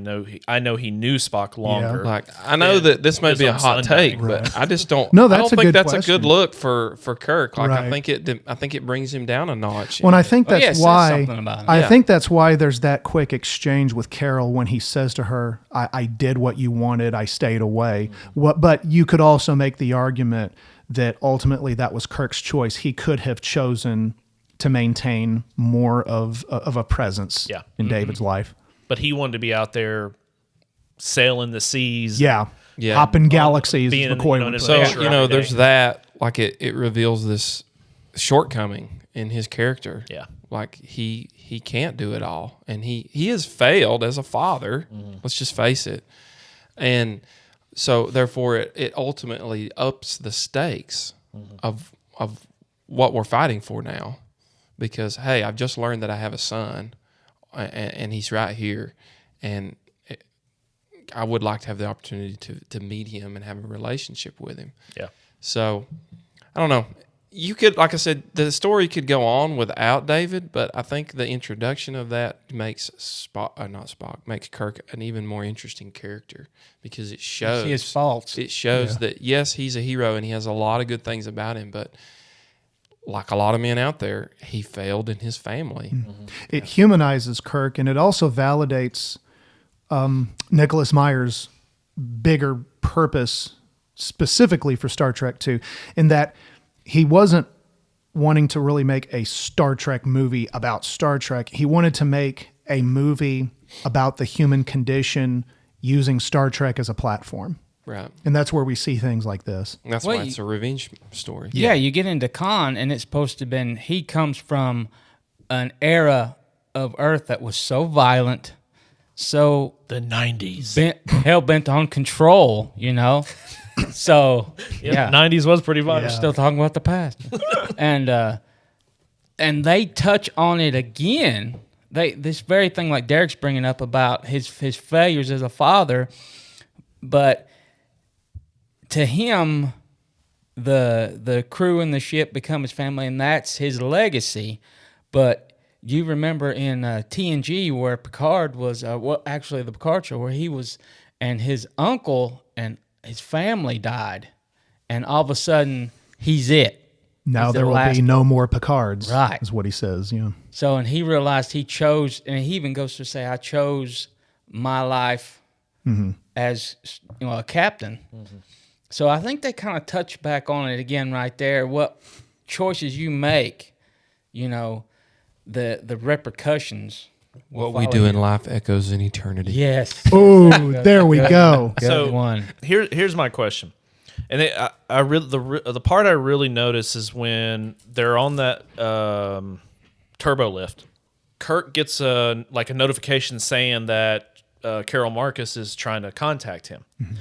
know he knew Spock longer. like I know that this may be a hot take, but I just don't. No, I that's don't a think good that's question. a good look for Kirk. Like Right. I think it brings him down a notch. Well, and I think that's it says why something about it. I think that's why there's that quick exchange with Carol when he says to her, I did what you wanted, I stayed away. But you could also make the argument that ultimately that was Kirk's choice. He could have chosen to maintain more of a presence in David's life. But he wanted to be out there sailing the seas. Yeah. Hopping galaxies. Being, McCoy you know, would an put it. adventurer. So, every there's day. that. Like it reveals this shortcoming in his character. Yeah. Like he can't do it all, and he has failed as a father. Let's just face it. And so therefore it ultimately ups the stakes of what we're fighting for now, because hey, I've just learned that I have a son, and he's right here, and I would like to have the opportunity to meet him and have a relationship with him. Yeah. So I don't know. You could, like I said, the story could go on without David, but I think the introduction of that makes makes Kirk an even more interesting character because it shows See his faults. It shows that yes, he's a hero and he has a lot of good things about him, but like a lot of men out there, he failed in his family. Mm-hmm. It humanizes Kirk, and it also validates Nicholas Meyer's bigger purpose specifically for Star Trek II, in that he wasn't wanting to really make a Star Trek movie about Star Trek. He wanted to make a movie about the human condition using Star Trek as a platform. Right. And that's where we see things like this. And that's why it's a revenge story. Yeah, you get into Khan, and it's supposed to have been, he comes from an era of Earth that was so violent, so The 90s. hell-bent on control, So, Yeah, the 90s was pretty violent. we're still talking about the past. and they touch on it again. This very thing like Derrick's bringing up about his failures as a father, but to him, the crew and the ship become his family, and that's his legacy. But you remember in TNG where Picard was, actually the Picard show, where he was, and his uncle and his family died, and all of a sudden he's it. Now He's the there will last be no more Picards, Right. is what he says. Yeah. So, and he realized he chose, and he even goes to say, I chose my life as a captain. So I think they kind of touch back on it again right there. What choices you make, the repercussions. What we do in life echoes in eternity. Yes. Oh, there we go. Good So one. here's my question, and I really the part I really notice is when they're on that turbo lift. Kirk gets a notification saying that Carol Marcus is trying to contact him. Mm-hmm.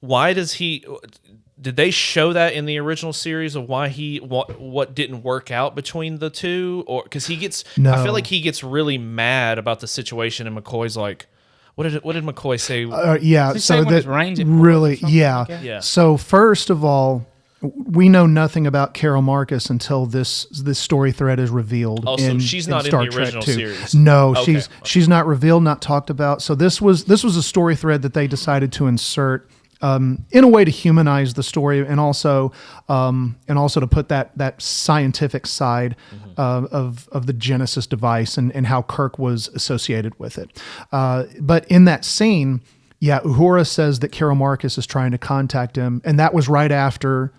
Why does he? Did they show that in the original series of why what didn't work out between the two? Or because he gets, No. I feel like he gets really mad about the situation, and McCoy's like, what did McCoy say? Yeah. Does he say So when that it's rains, it pours really, or something yeah. like that? Yeah. So first of all, we know nothing about Carol Marcus until this story thread is revealed. Oh, so she's not in Star the Trek original 2. series. No, Okay. she's not revealed, not talked about. So this was a story thread that they decided to insert in a way to humanize the story, and also to put that scientific side of the Genesis device and how Kirk was associated with it. But in that scene, Uhura says that Carol Marcus is trying to contact him, and that was right after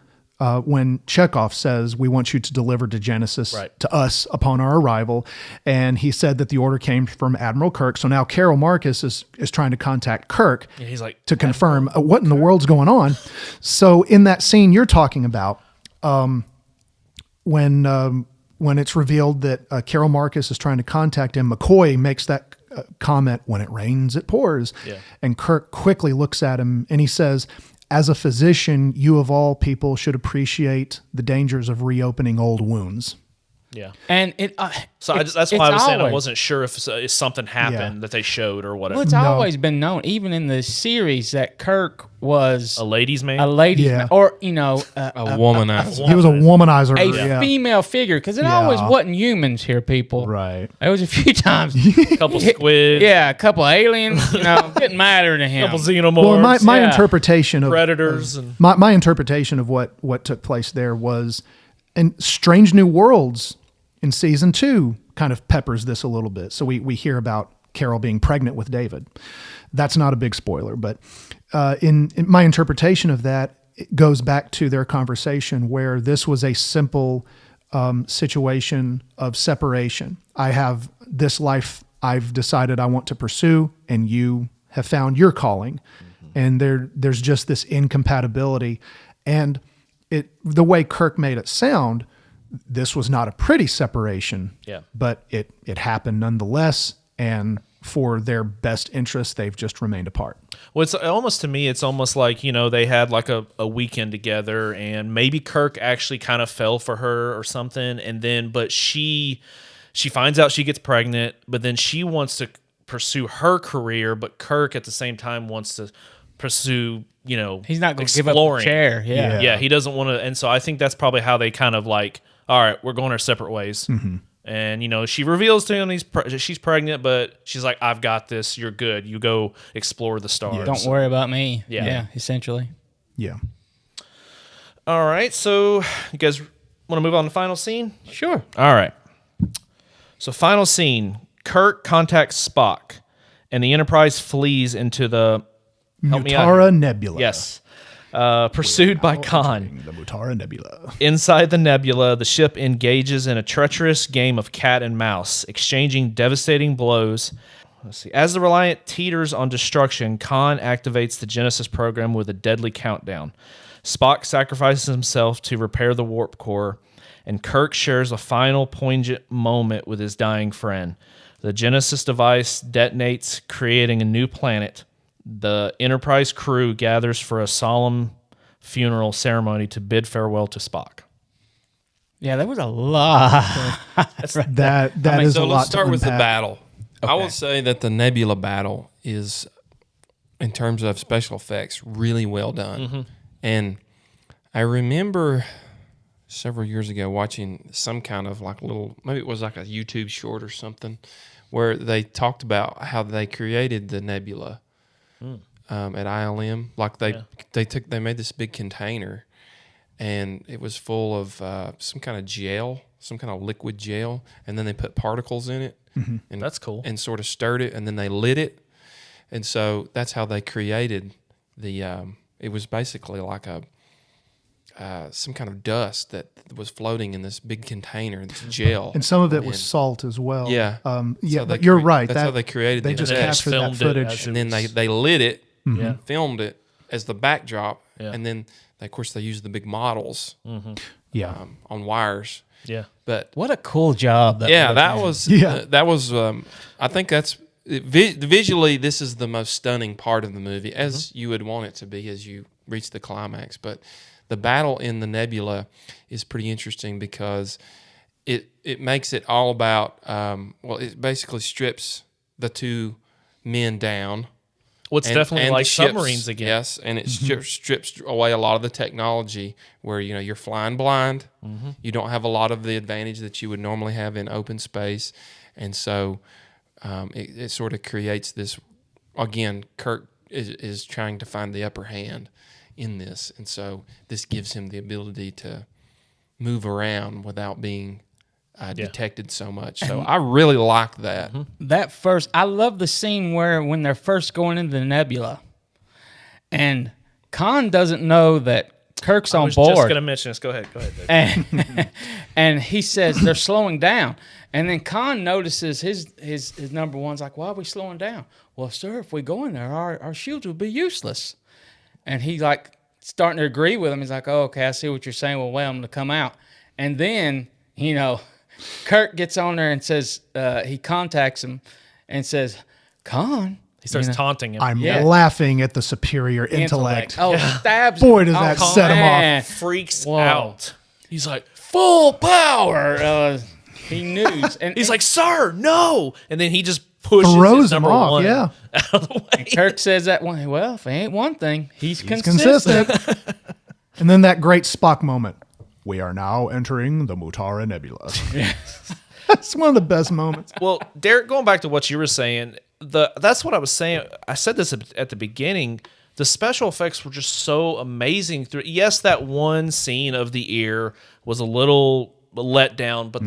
when Chekhov says, we want you to deliver to Genesis to us upon our arrival. And he said that the order came from Admiral Kirk. So now Carol Marcus is trying to contact Kirk He's like, to confirm what in the world's going on. So in that scene you're talking about, when it's revealed that Carol Marcus is trying to contact him, McCoy makes that comment, when it rains, it pours. Yeah. And Kirk quickly looks at him and he says, as a physician, you of all people should appreciate the dangers of reopening old wounds. Yeah. And So that's why I was saying I wasn't sure if something happened that they showed or whatever. Well, it's always been known, even in the series, that Kirk was A ladies' man? a ladies' man, or A womanizer. He was a womanizer. a female figure, because it always wasn't humans here, people. Right. There was a few times, couple squids. a couple of aliens, didn't matter to him. Couple xenomorphs. Well, my Yeah. interpretation of predators. And my interpretation of what took place there was, and Strange New Worlds in season 2 kind of peppers this a little bit. So we hear about Carol being pregnant with David. That's not a big spoiler, but in my interpretation of that, it goes back to their conversation where this was a simple situation of separation. I have this life I've decided I want to pursue, and you have found your calling. And there's just this incompatibility. And the way Kirk made it sound, this was not a pretty separation, but it happened nonetheless. And for their best interest, they've just remained apart. well, it's almost, to me, it's almost like, they had like a weekend together, and maybe Kirk actually kind of fell for her or something. And then, but she finds out she gets pregnant, but then she wants to pursue her career, but Kirk at the same time wants to pursue, He's not going to give up the exploring. chair. Yeah. Yeah, he doesn't want to. And so I think that's probably how they kind of like, all right, we're going our separate ways. And, she reveals to him she's pregnant, but she's like, I've got this. You're good. You go explore the stars. Don't worry about me. Yeah. Essentially. Yeah. All right. So you guys want to move on to the final scene? Sure. All right. So final scene, Kirk contacts Spock and the Enterprise flees into the Mutara Nebula. Yes. Pursued by Khan. The Mutara Nebula. Inside the nebula, the ship engages in a treacherous game of cat and mouse, exchanging devastating blows. Let's see. As the Reliant teeters on destruction, Khan activates the Genesis program with a deadly countdown. Spock sacrifices himself to repair the warp core, and Kirk shares a final poignant moment with his dying friend. The Genesis device detonates, creating a new planet. The Enterprise crew gathers for a solemn funeral ceremony to bid farewell to Spock. Yeah, there was a lot. That is So a lot let's start to with the unpack. battle. I will say that the Nebula battle is, in terms of special effects, really well done. And I remember several years ago watching some kind of like maybe it was like a YouTube short or something, where they talked about how they created the Nebula at ILM. Like they made this big container, and it was full of some kind of gel, some kind of liquid gel, and then they put particles in it. And That's cool. And sort of stirred it, and then they lit it, and so that's how they created the. It was basically like some kind of dust that was floating in this big container, this gel, And some of it was salt as well. Yeah. Yeah, So but they you're right. That's how they created They the just effect. captured that filmed it footage. as And then they lit it, Yeah. filmed it as the backdrop, Yeah. and then of course they used the big models Yeah. on wires. Yeah. But What a cool job. that was Yeah. that was. I think that's visually this is the most stunning part of the movie, as you would want it to be as you reach the climax. But the battle in the nebula is pretty interesting because it makes it all about. It basically strips the two men down. Well, it's definitely and like the ships, submarines again. Yes, and it strips away a lot of the technology where you're flying blind. You don't have a lot of the advantage that you would normally have in open space, and so it sort of creates this. Again, Kirk is trying to find the upper hand in this, and so this gives him the ability to move around without being detected so much. So I really like that. I love the scene when they're first going into the nebula, and Khan doesn't know that Kirk's I on was just board. going to mention this. Go ahead. Dave. And he says they're slowing down. And then Khan notices his number one's like, why are we slowing down? Well, sir, if we go in there, our shields would be useless. And he's like starting to agree with him. He's like, oh, okay, I see what you're saying. We'll wait them to come out. And then, Kirk gets on there and says, he contacts him and says, Khan. He starts taunting him. I'm Yeah. laughing at the superior intellect. Oh, stabs Boy, him. does that Oh, set him off. man. Freaks Whoa. out. He's like, Full power. He knew. And he's like, sir, no. And then he just pushes Throws his him number off, one yeah. out of the way. Kirk says that one. Well, if it ain't one thing, he's It's consistent. consistent. And then that great Spock moment. We are now entering the Mutara Nebula. That's one of the best moments. Well, Derek, going back to what you were saying, that's what I was saying. I said this at the beginning. The special effects were just so amazing. Yes, that one scene of the ear was a little let down, but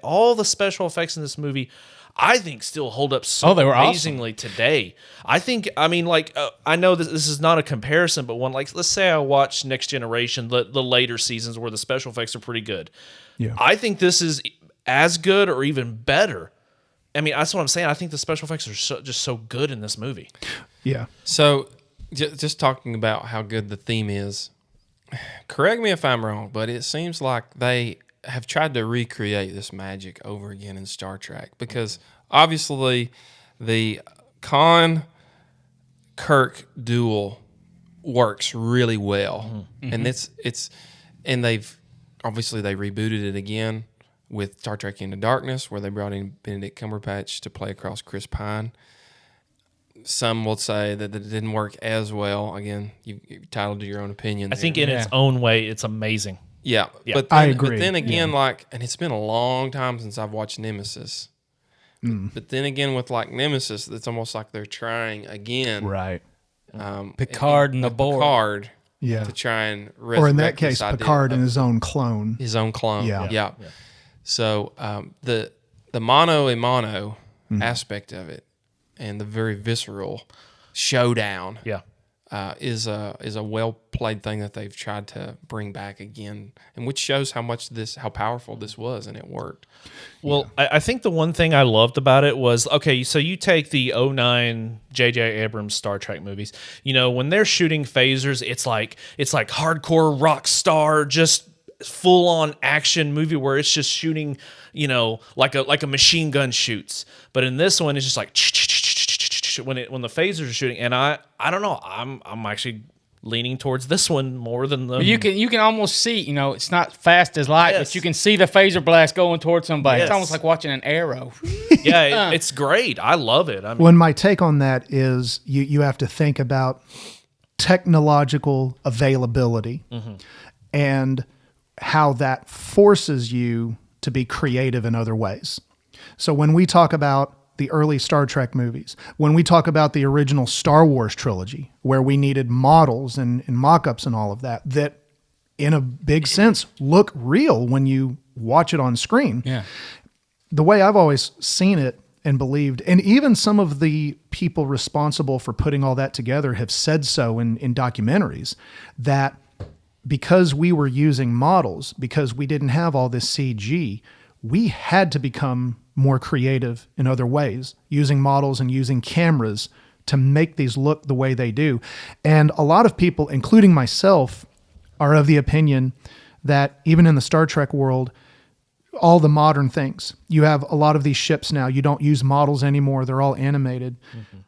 all the special effects in this movie, I think, still hold up so they were awesome. amazingly today. I know this is not a comparison, but let's say I watch Next Generation, the later seasons where the special effects are pretty good. Yeah. I think this is as good or even better. I mean, that's what I'm saying. I think the special effects are just so good in this movie. Yeah. So, just talking about how good the theme is, correct me if I'm wrong, but it seems like they have tried to recreate this magic over again in Star Trek because obviously the Khan-Kirk duel works really well, and they've obviously they rebooted it again with Star Trek Into Darkness, where they brought in Benedict Cumberbatch to play across Chris Pine. some will say that it didn't work as well. Again, you're entitled to your own opinion. I think in its own way, it's amazing. Yeah. But I agree. But then again, and it's been a long time since I've watched Nemesis. But then again, with like Nemesis, it's almost like they're trying again. Right. Picard and the with Borg. Picard Yeah. to try and Or in that resurrect case, this idea Picard of and his own clone. his own clone. Yeah. Yeah. So the mano a mano aspect of it and the very visceral showdown Yeah. is a well played thing that they've tried to bring back again, and which shows how powerful this was, and it worked. Well, I think the one thing I loved about it was, okay, so you take the '09 J.J. Abrams Star Trek movies. You know, when they're shooting phasers, it's like hardcore rock star, just full on action movie where it's just shooting, you know, like a machine gun shoots. But in this one, it's just like when the phasers are shooting, and I don't know, I'm actually leaning towards this one more than the. You can almost see, you know, it's not fast as light, Yes. but you can see the phaser blast going towards somebody. Yes. It's almost like watching an arrow. Yeah, it's great. I love it. I mean, Well, my take on that is you have to think about technological availability and how that forces you to be creative in other ways. So when we talk about the early Star Trek movies, when we talk about the original Star Wars trilogy, where we needed models and mock-ups and all of that, that in a big sense look real when you watch it on screen. Yeah. The way I've always seen it and believed, and even some of the people responsible for putting all that together have said so in documentaries, that because we were using models, because we didn't have all this CG, we had to become more creative in other ways, using models and using cameras to make these look the way they do. And a lot of people, including myself, are of the opinion that even in the Star Trek world, all the modern things, you have a lot of these ships now, you don't use models anymore, they're all animated.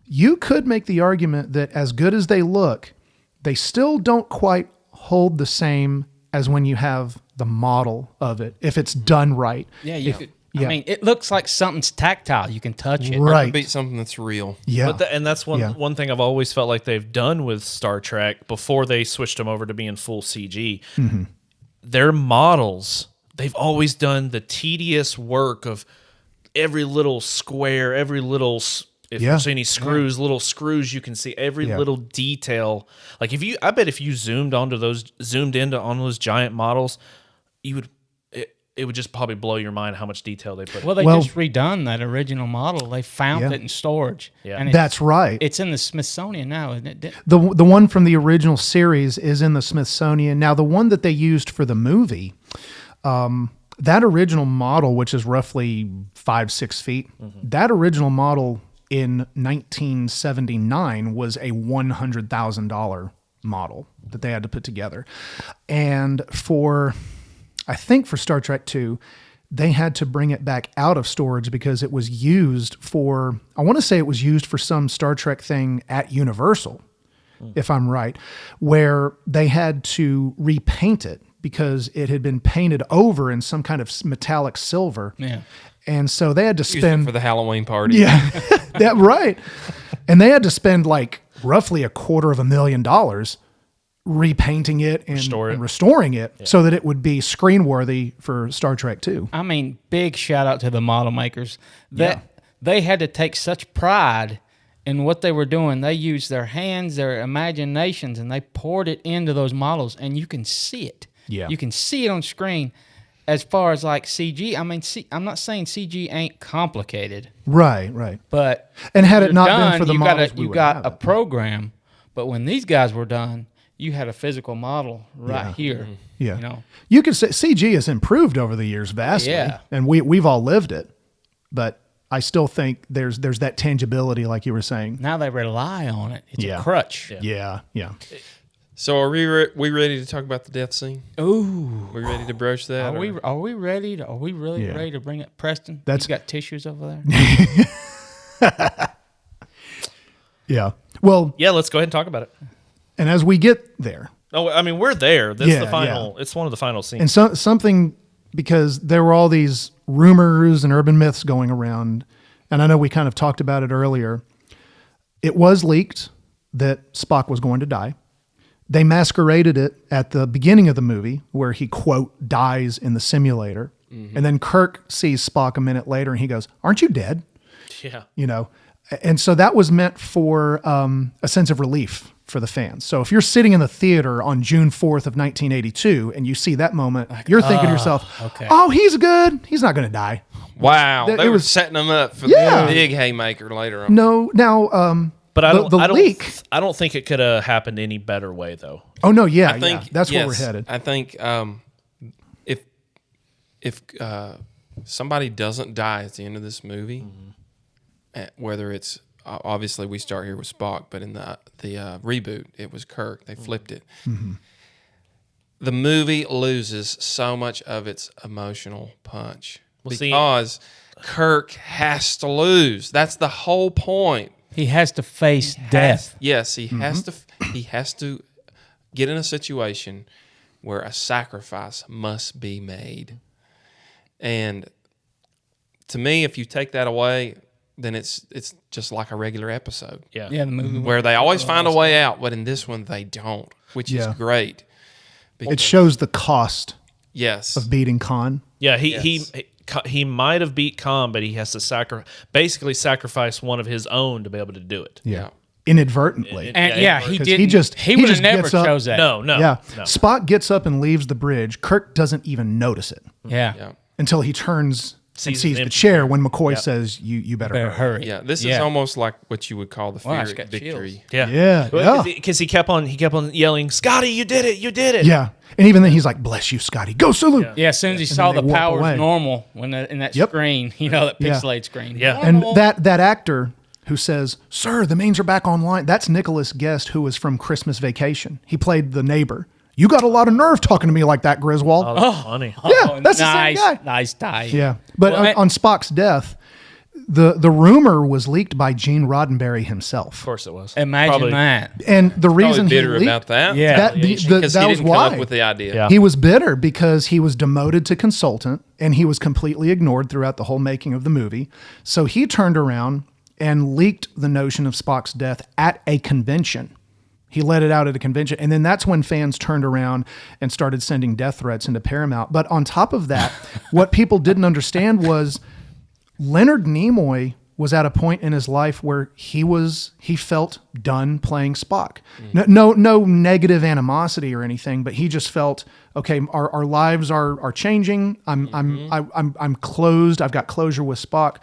You could make the argument that as good as they look, they still don't quite hold the same as when you have the model of it, if it's done right. Yeah, Yeah. I mean, it looks like something's tactile. You can touch it. Right. Beat something that's real. Yeah. and that's one thing I've always felt like they've done with Star Trek before they switched them over to being full CG. Their models, they've always done the tedious work of every little square, every little. If you see any screws, little screws, you can see every little detail. Like I bet if you zoomed into on those giant models, it would just probably blow your mind how much detail they put. Well, they just redone that original model. They found it in storage. Yeah. And That's right. It's in the Smithsonian now, isn't it? The one from the original series is in the Smithsonian. Now, the one that they used for the movie, that original model, which is roughly 5-6 feet, that original model in 1979 was a $100,000 model that they had to put together. And I think for Star Trek II, they had to bring it back out of storage because it was used for, I want to say it was used for some Star Trek thing at Universal, if I'm right, where they had to repaint it because it had been painted over in some kind of metallic silver. Yeah. And so they had to Used it spend for the Halloween party. yeah, that right. And they had to spend like roughly $250,000 repainting it and restoring it so that it would be screen worthy for Star Trek II. I mean, big shout out to the model makers. They had to take such pride in what they were doing. They used their hands, their imaginations, and they poured it into those models, and you can see it. Yeah. You can see it on screen. As far as like CG, I mean, I'm not saying CG ain't complicated, Right. but And had it you're not done, been for the you models, got we you wouldn't got have a it. program. But when these guys were done, you had a physical model right here. Yeah. You know, You could say CG has improved over the years vastly. Yeah. And we've all lived it. But I still think there's that tangibility, like you were saying. now they rely on it. It's Yeah. a crutch. Yeah. So are we ready to talk about the death scene? Ooh. We ready to broach that? Are we ready? Are we really Yeah. ready to bring it, Preston? That's- You got tissues over there? Yeah. Well, Yeah, let's go ahead and talk about it. and as we get there, Oh, I mean, we're there. This is the Yeah, final. It's one of the final scenes. and something, because there were all these rumors and urban myths going around, and I know we kind of talked about it earlier. It was leaked that Spock was going to die. They masqueraded it at the beginning of the movie where he, quote, dies in the simulator. And then Kirk sees Spock a minute later and he goes, "Aren't you dead?" Yeah. You know? And so that was meant for a sense of relief for the fans. So if you're sitting in the theater on June 4th of 1982 and you see that moment, you're thinking to yourself, "Oh, he's good. He's not going to die." Wow, It they were was- setting them up for Yeah. the big haymaker later on. No, now, But I the leak. I don't think it could have happened any better way though. Oh no, yeah, I think that's where we're yes, headed. I think if somebody doesn't die at the end of this movie, whether it's obviously we start here with Spock, but in the reboot it was Kirk. They flipped it. The movie loses so much of its emotional punch because Kirk has to lose. That's the whole point. He has to face death. Yes, he has to. He has to get in a situation where a sacrifice must be made. And to me, if you take that away, then it's just like a regular episode. Yeah. Yeah, the movie. Where they always find a way out, but in this one they don't, which is Yeah. great. It shows the cost Yes. of beating Khan. Yeah, he might have beat Khan, but he has to basically sacrifice one of his own to be able to do it. Yeah. Inadvertently. And he 'Cause did. he just- he he would have just never gets up- chose that. No. Yeah. No. Spock gets up and leaves the bridge. Kirk doesn't even notice it Yeah. Yeah. until he turns and Sees sees an the empty chair when McCoy says, you better Better hurry. hurry. Yeah. This is almost like what you would call the Wow, I fear just got victory. chills. Yeah. Yeah. Because he kept on yelling, "Scotty, you did it! You did it!" Yeah. And even then he's like, "Bless you, Scotty. Go salute." Yeah, as soon as he And saw then the they walk powers away. normal when in that Yep. screen, that Yeah. pixelated screen. Yeah. And Normal. that actor who says, "Sir, the mains are back online," that's Nicholas Guest, who was from Christmas Vacation. He played the neighbor. You got a lot of nerve talking to me like that, Griswold. Oh, that's funny. Yeah, that's the same nice, guy. nice tie. Yeah. But Well, on Spock's death, the rumor was leaked by Gene Roddenberry himself. Of course it was. Imagine Probably. that. And the reason Probably he bitter leaked, about that. Yeah. that, Because that he was didn't come why. up with the idea. Yeah. He was bitter because he was demoted to consultant and he was completely ignored throughout the whole making of the movie. So he turned around and leaked the notion of Spock's death at a convention. He let it out at a convention. And then that's when fans turned around and started sending death threats into Paramount. But on top of that, what people didn't understand was Leonard Nimoy was at a point in his life where he felt done playing Spock. No negative animosity or anything, but he just felt, okay, our lives are changing. I'm closed. I've got closure with Spock.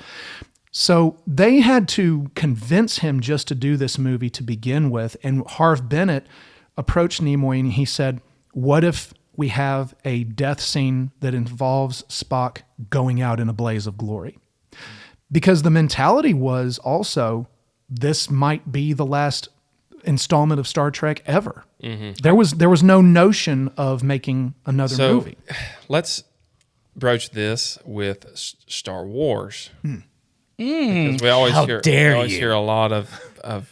So they had to convince him just to do this movie to begin with. And Harv Bennett approached Nimoy and he said, "What if we have a death scene that involves Spock going out in a blaze of glory?" Because the mentality was also, this might be the last installment of Star Trek ever. There was no notion of making another So movie. let's broach this with Star Wars. Because we always How hear dare we always you. hear a lot of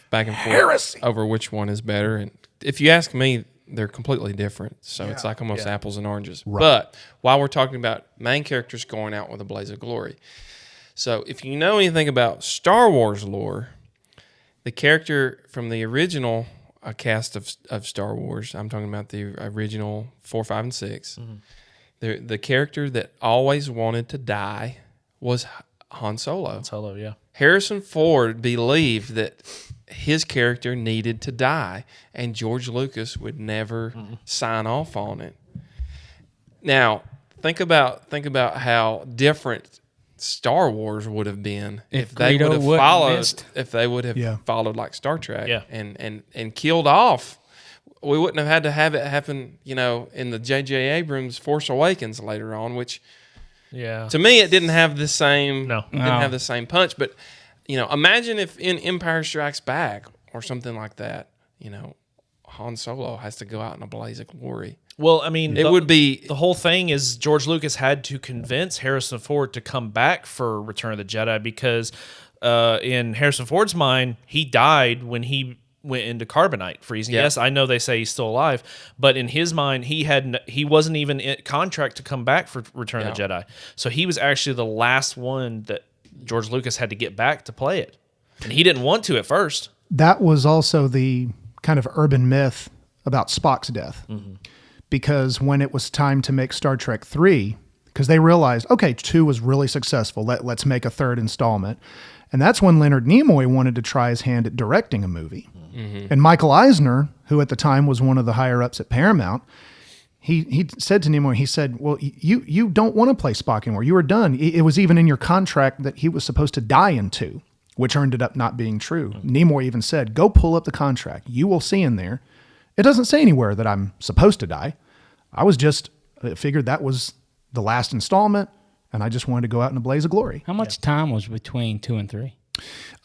back and forth Heresy. over which one is better. And if you ask me, they're completely different. So it's like almost apples and oranges. But while we're talking about main characters going out with a blaze of glory, so if you know anything about Star Wars lore, the character from the original cast of Star Wars, I'm talking about the original 4, 5, and 6, the character that always wanted to die was Han Solo. Solo, yeah. Harrison Ford believed that his character needed to die, and George Lucas would never sign off on it. Now, think about how different Star Wars would have been if they Greedo would have wouldn't followed missed. if they would have Yeah. followed like Star Trek Yeah. and killed off. We wouldn't have had to have it happen, in the J.J. Abrams Force Awakens later on, which Yeah. to me it didn't have the same No. didn't have the same punch. But imagine if in Empire Strikes Back or something like that, Han Solo has to go out in a blaze of glory. Well, I mean, It would be the whole thing is George Lucas had to convince Harrison Ford to come back for Return of the Jedi because in Harrison Ford's mind, he died when he went into carbonite freezing. Yeah. Yes, I know they say he's still alive, but in his mind, he wasn't even in contract to come back for Return of the Jedi. So he was actually the last one that George Lucas had to get back to play it, and he didn't want to at first. that was also the kind of urban myth about Spock's death. Because when it was time to make Star Trek 3, because they realized, okay, 2 was really successful. Let's make a third installment. And that's when Leonard Nimoy wanted to try his hand at directing a movie. And Michael Eisner, who at the time was one of the higher ups at Paramount, he said to Nimoy, he said, well, you don't want to play Spock anymore. You were done. It was even in your contract that he was supposed to die in 2, which ended up not being true. Nimoy even said, go pull up the contract. You will see in there. It doesn't say anywhere that I'm supposed to die. I figured that was the last installment, and I just wanted to go out in a blaze of glory. How much time was between 2 and 3?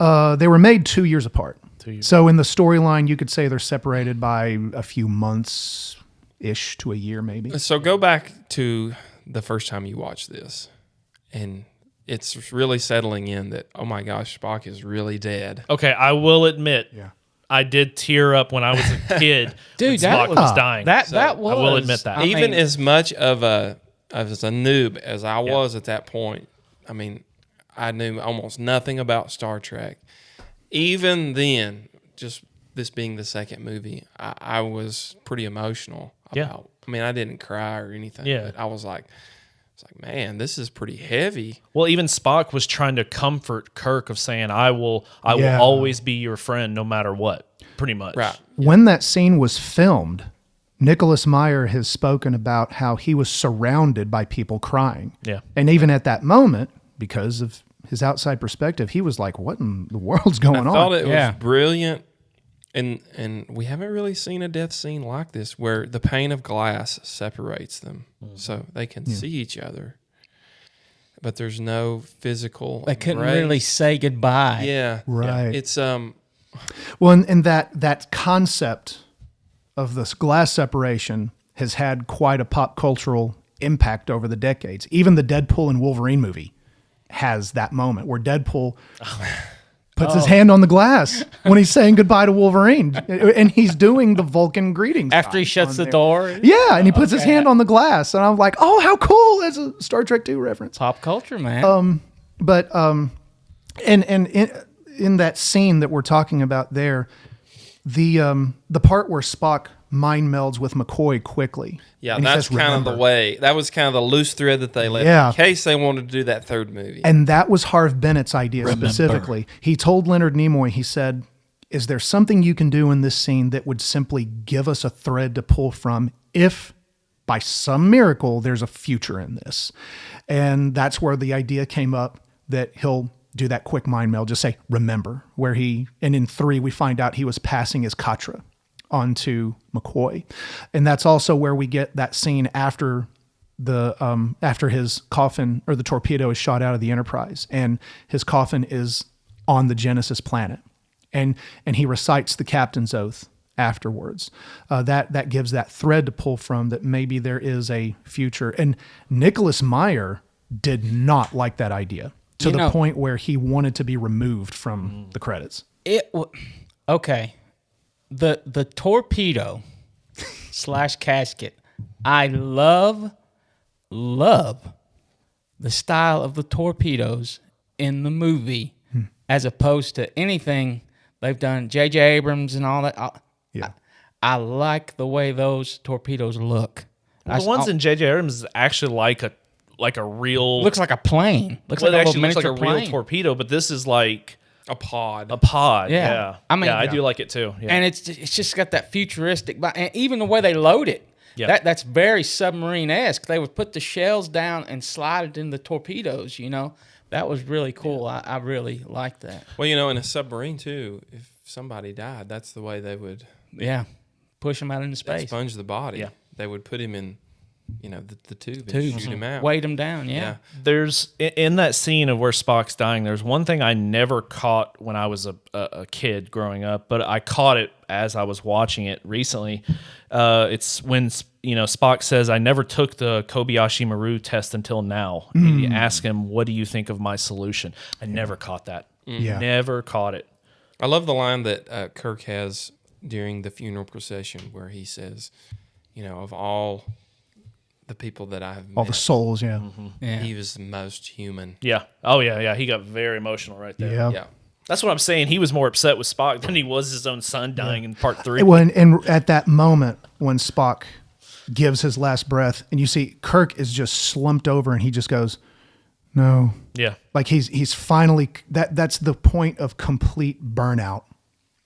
They were made 2 years apart. So in the storyline, you could say they're separated by a few months-ish to a year, maybe. So go back to the first time you watched this, and it's really settling in that, oh my gosh, Spock is really dead. Okay, I will admit, I did tear up when I was a kid. Dude, when Spock was dying. That was. I will admit that. Even as much of a noob as I was at that point, I mean, I knew almost nothing about Star Trek. Even then, just this being the second movie, I was pretty emotional about. I mean, I didn't cry or anything. But I was like, man, this is pretty heavy. Well, even Spock was trying to comfort Kirk of saying, I will always be your friend no matter what, pretty much. Right. When that scene was filmed, Nicholas Meyer has spoken about how he was surrounded by people crying. Yeah. And even at that moment, because of his outside perspective, he was like, what in the world's going on? I thought it was brilliant. And we haven't really seen a death scene like this where the pane of glass separates them so they can see each other. But there's no physical They couldn't embrace. really say goodbye. Yeah. Right. It's Well, and that concept of this glass separation has had quite a pop cultural impact over the decades. Even the Deadpool and Wolverine movie has that moment where Deadpool puts his hand on the glass when he's saying goodbye to Wolverine, and he's doing the Vulcan greetings After he shuts the door. Yeah, and he puts his hand on the glass, and I'm like, oh, how cool! That's a Star Trek 2 reference. Pop culture, man. But in that scene that we're talking about there, the part where Spock mind melds with McCoy quickly. Yeah, and he that's says, kind of "Remember." the way. That was kind of the loose thread that they left Yeah. in case they wanted to do that third movie. And that was Harv Bennett's idea specifically. He told Leonard Nimoy, he said, is there something you can do in this scene that would simply give us a thread to pull from if by some miracle there's a future in this? And that's where the idea came up that he'll do that quick mind meld, just say, remember, and in 3, we find out he was passing his Katra onto McCoy. And that's also where we get that scene after his coffin or the torpedo is shot out of the Enterprise and his coffin is on the Genesis planet. And he recites the captain's oath afterwards. That gives that thread to pull from, that maybe there is a future. And Nicholas Meyer did not like that idea to the point where he wanted to be removed from the credits. Okay. The torpedo / casket. I love the style of the torpedoes in the movie as opposed to anything they've done. J.J. Abrams and all that. I like the way those torpedoes look. Well, the ones in J.J. Abrams is actually like a real... Looks like a plane. It actually looks like a plane. real torpedo, but this is like... A pod. Yeah. I mean, I do like it too. Yeah. And it's just got that futuristic, and even the way they load it. Yeah. That's very submarine-esque. They would put the shells down and slide it in the torpedoes, That was really cool. I really liked that. Well, in a submarine too, if somebody died, that's the way they would Push them out into space. expunge the body. Yeah. They would put him in, the tube and shoot him out. Weight them down, yeah. There's in that scene of where Spock's dying, there's one thing I never caught when I was a kid growing up, but I caught it as I was watching it recently. It's when Spock says, "I never took the Kobayashi Maru test until now." And you ask him, "What do you think of my solution?" I never caught that. Yeah. Never caught it. I love the line that Kirk has during the funeral procession where he says, of all the people that I have met, All the souls, Yeah. he was the most human. Yeah. Oh yeah. Yeah. He got very emotional right there. Yeah. Yeah. That's what I'm saying. He was more upset with Spock than he was his own son dying in part 3. And at that moment when Spock gives his last breath, and you see Kirk is just slumped over, and he just goes, "No." Yeah. Like he's finally that's the point of complete burnout.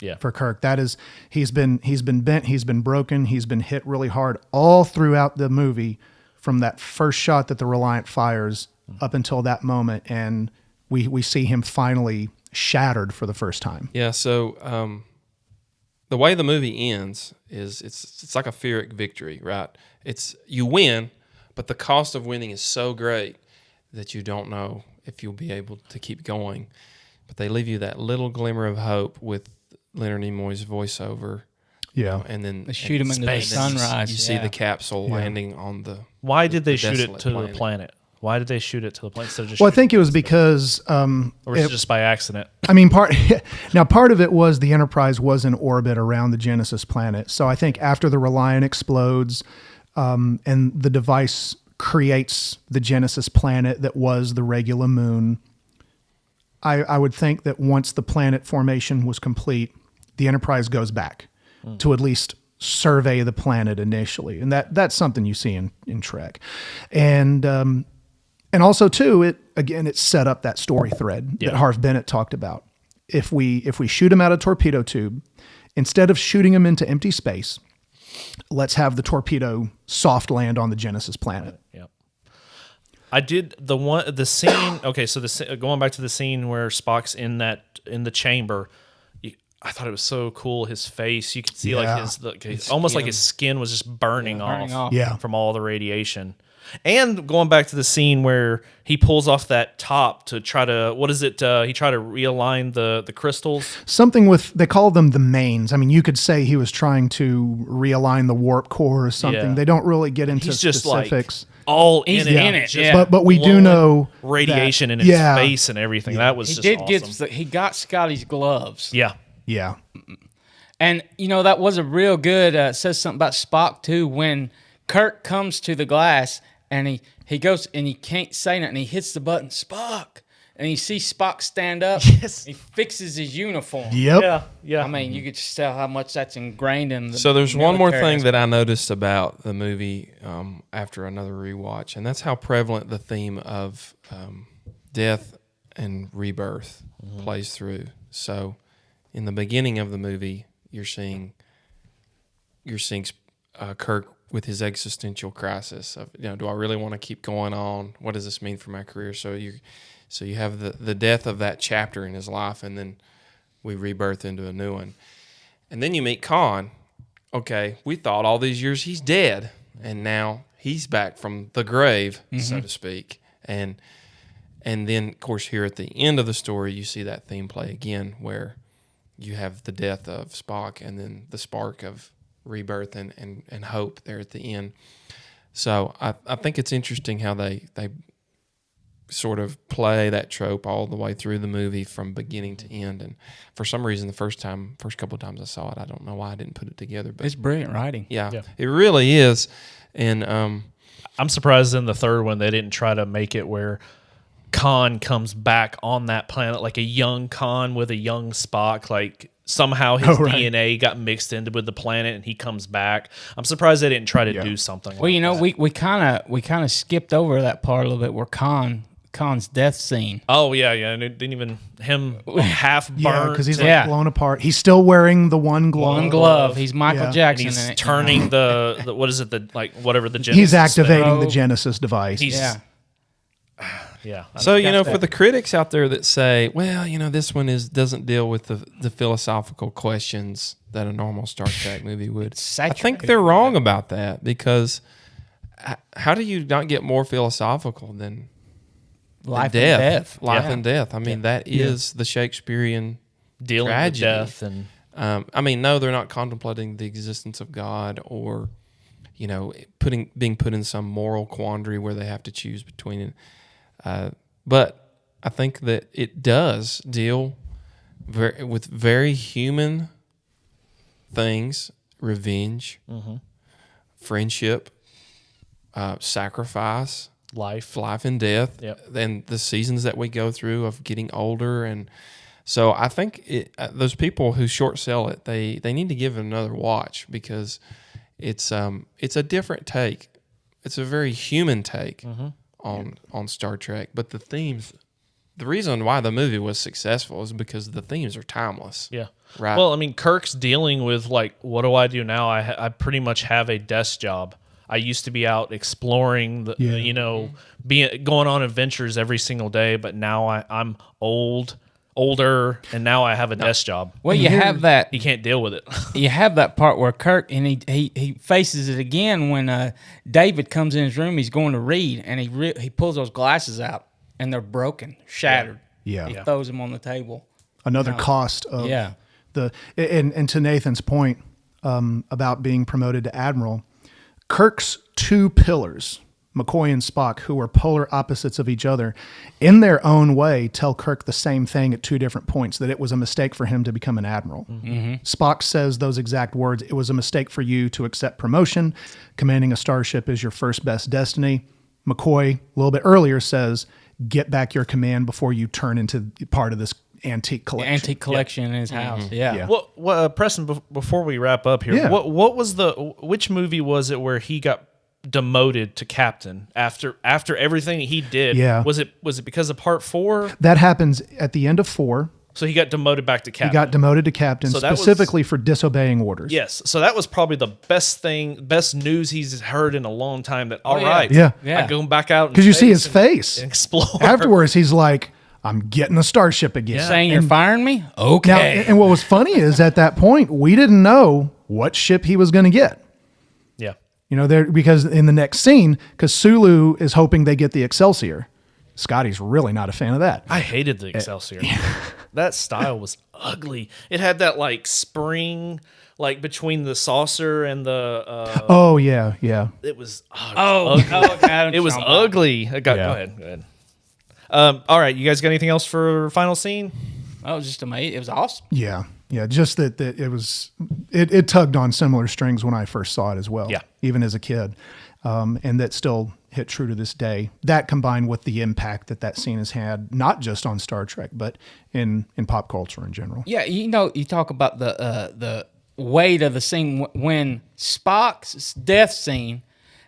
Yeah. For Kirk, that is, he's been bent, he's been broken, he's been hit really hard all throughout the movie, from that first shot that the Reliant fires up until that moment, and we see him finally shattered for the first time. Yeah, so the way the movie ends is it's like a Pyrrhic victory, right? It's you win, but the cost of winning is so great that you don't know if you'll be able to keep going. But they leave you that little glimmer of hope with Leonard Nimoy's voiceover. Yeah. And then They shoot him into the space, and sunrise. You see the capsule landing on the. Why did they shoot it desolate to planet. the planet? Why did they shoot it to the planet instead of just Well, I shooting think it was because or was it just by accident? I mean, part of it was the Enterprise was in orbit around the Genesis planet. So I think after the Reliant explodes, and the device creates the Genesis planet that was the Regula moon, I would think that once the planet formation was complete, the Enterprise goes back to at least survey the planet initially, and that's something you see in Trek, and also too, it set up that story thread that Harv Bennett talked about. If we shoot him out of torpedo tube, instead of shooting him into empty space, let's have the torpedo soft land on the Genesis planet. Yeah. I did the scene. Okay, so going back to the scene where Spock's in the chamber. I thought it was so cool. His face, you could see like his almost like his skin was just burning off. Yeah. From all the radiation. And going back to the scene where he pulls off that top to try to, what is it? He tried to realign the crystals. Something they call them the mains. I mean, you could say he was trying to realign the warp core or something. Yeah. They don't really get into He's just specifics. like all in He's it. in it, just yeah. But we do blowing know radiation that- in his face and everything. That was He just did awesome. he got Scotty's gloves. Yeah. Yeah. And, that was a real good, says something about Spock, too, when Kirk comes to the glass and he goes and he can't say nothing. He hits the button, Spock. And you see Spock stand up. Yes. He fixes his uniform. Yep. Yeah. I mean, you could just tell how much that's ingrained in the So there's one more military thing that I noticed about the movie after another rewatch, and that's how prevalent the theme of death and rebirth plays through. So in the beginning of the movie, you're seeing Kirk with his existential crisis of, do I really want to keep going on? What does this mean for my career? So you have the death of that chapter in his life, and then we rebirth into a new one. And then you meet Khan. Okay, we thought all these years he's dead, and now he's back from the grave, so to speak. And then, of course, here at the end of the story, you see that theme play again, where you have the death of Spock and then the spark of rebirth and hope there at the end. So I think it's interesting how they sort of play that trope all the way through the movie from beginning to end. And for some reason, the first couple of times I saw it, I don't know why I didn't put it together. But It's brilliant writing. yeah, it really is. And I'm surprised in the third one they didn't try to make it where Khan comes back on that planet, like a young Khan with a young Spock, like somehow his DNA got mixed into with the planet and he comes back. I'm surprised they didn't try to do something Well, like that. we kind of skipped over that part a little bit where Khan's death scene. Oh yeah, and it didn't even him half burnt. Yeah, because he's Yeah. like blown apart. He's still wearing the one glove. One glove. He's Michael Yeah. and Jackson. he's in it. turning the what is it, the like whatever the Genesis He's activating the Probe. Genesis device. He's Yeah. yeah. so, for the critics out there that say, well, this one doesn't deal with the philosophical questions that a normal Star Trek movie would. I think saturated. they're wrong about that, because how do you not get more philosophical than Life death? and death. Life Yeah. and death. I mean, that is the Shakespearean dealing tragedy. with death and No, they're not contemplating the existence of God or, being put in some moral quandary where they have to choose between it. But I think that it does deal with very human things: revenge, friendship, sacrifice, life. life and death, Yep. and the seasons that we go through of getting older. And So I think those people who short sell it, they need to give it another watch because it's a different take. It's a very human take on Star Trek. But the themes, the reason why the movie was successful is because the themes are timeless. Yeah. Right. Well, I mean, Kirk's dealing with, like, what do I do now? I pretty much have a desk job. I used to be out exploring, going on adventures every single day, but now I'm older, and now I have a desk job. Well, you have that. He can't deal with it. You have that part where Kirk, and he faces it again when David comes in his room. He's going to read, and he pulls those glasses out, and they're broken, shattered. Yeah. He throws them on the table. Another cost of Yeah. And to Nathan's point about being promoted to admiral, Kirk's two pillars, McCoy and Spock, who are polar opposites of each other, in their own way tell Kirk the same thing at two different points, that it was a mistake for him to become an admiral. Mm-hmm. Spock says those exact words: "It was a mistake for you to accept promotion. Commanding a starship is your first best destiny." McCoy, a little bit earlier, says, "Get back your command before you turn into part of this antique collection." Antique collection in his house. Mm-hmm. Yeah. What Preston, before we wrap up here, Yeah. what was which movie was it where he got demoted to captain after everything he did? Yeah. Was it because of part 4? That happens at the end of 4. So he got demoted back to captain. He got demoted to captain So that was- specifically for disobeying orders. Yes. So that was probably the best news he's heard in a long time. That all yeah. right, Yeah. Yeah. I go back out Because you see his face. and explore. Afterwards, he's like, "I'm getting a starship again." Saying you're firing me? Now, Okay. and what was funny is at that point, we didn't know what ship he was going to get. Yeah. Because in the next scene, because Sulu is hoping they get the Excelsior. Scotty's really not a fan of that. I hated the Excelsior. That style was ugly. It had that like spring, like between the saucer and the. Oh yeah. It was. It was ugly. Go ahead. All right, you guys got anything else for final scene? That was just amazing. It was awesome. Yeah. Just that it was. It tugged on similar strings when I first saw it as well. Yeah. Even as a kid, and that still hit true to this day. That combined with the impact that scene has had, not just on Star Trek, but in pop culture in general. Yeah, you talk about the weight of the scene when Spock's death scene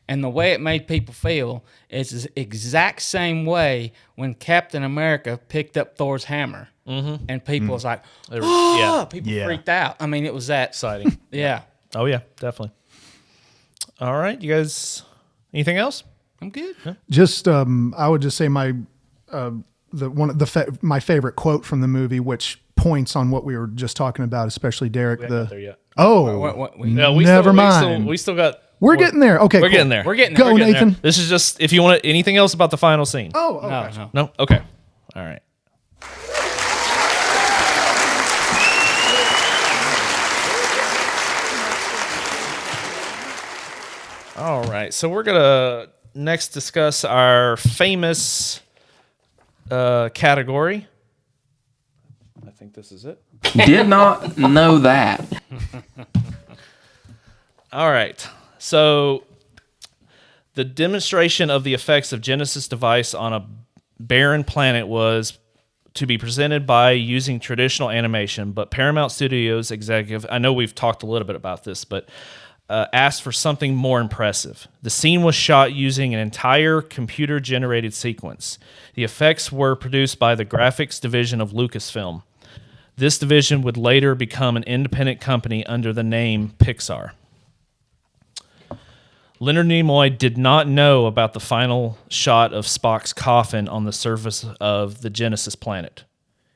and the way it made people feel is the exact same way when Captain America picked up Thor's hammer. Mm-hmm. And people was like, people freaked out. I mean, it was that Exciting. Yeah. Oh yeah, definitely. All right, you guys. Anything else? I'm good. Just I would just say my my favorite quote from the movie, which points on what we were just talking about, especially Derek. We haven't got there yet. Never mind. We still got. We're getting there. Okay, We're cool. getting there. We're getting Go, there. We're getting Nathan. This is just if you want anything else about the final scene. Oh, there. gotcha. No. No. Okay. All right. All right. So we're gonna next discuss our famous category. I think this is it. Did not know that. All right. So the demonstration of the effects of Genesis device on a barren planet was to be presented by using traditional animation, but Paramount Studios executive, I know we've talked a little bit about this, but asked for something more impressive. The scene was shot using an entire computer-generated sequence. The effects were produced by the graphics division of Lucasfilm. This division would later become an independent company under the name Pixar. Leonard Nimoy did not know about the final shot of Spock's coffin on the surface of the Genesis planet.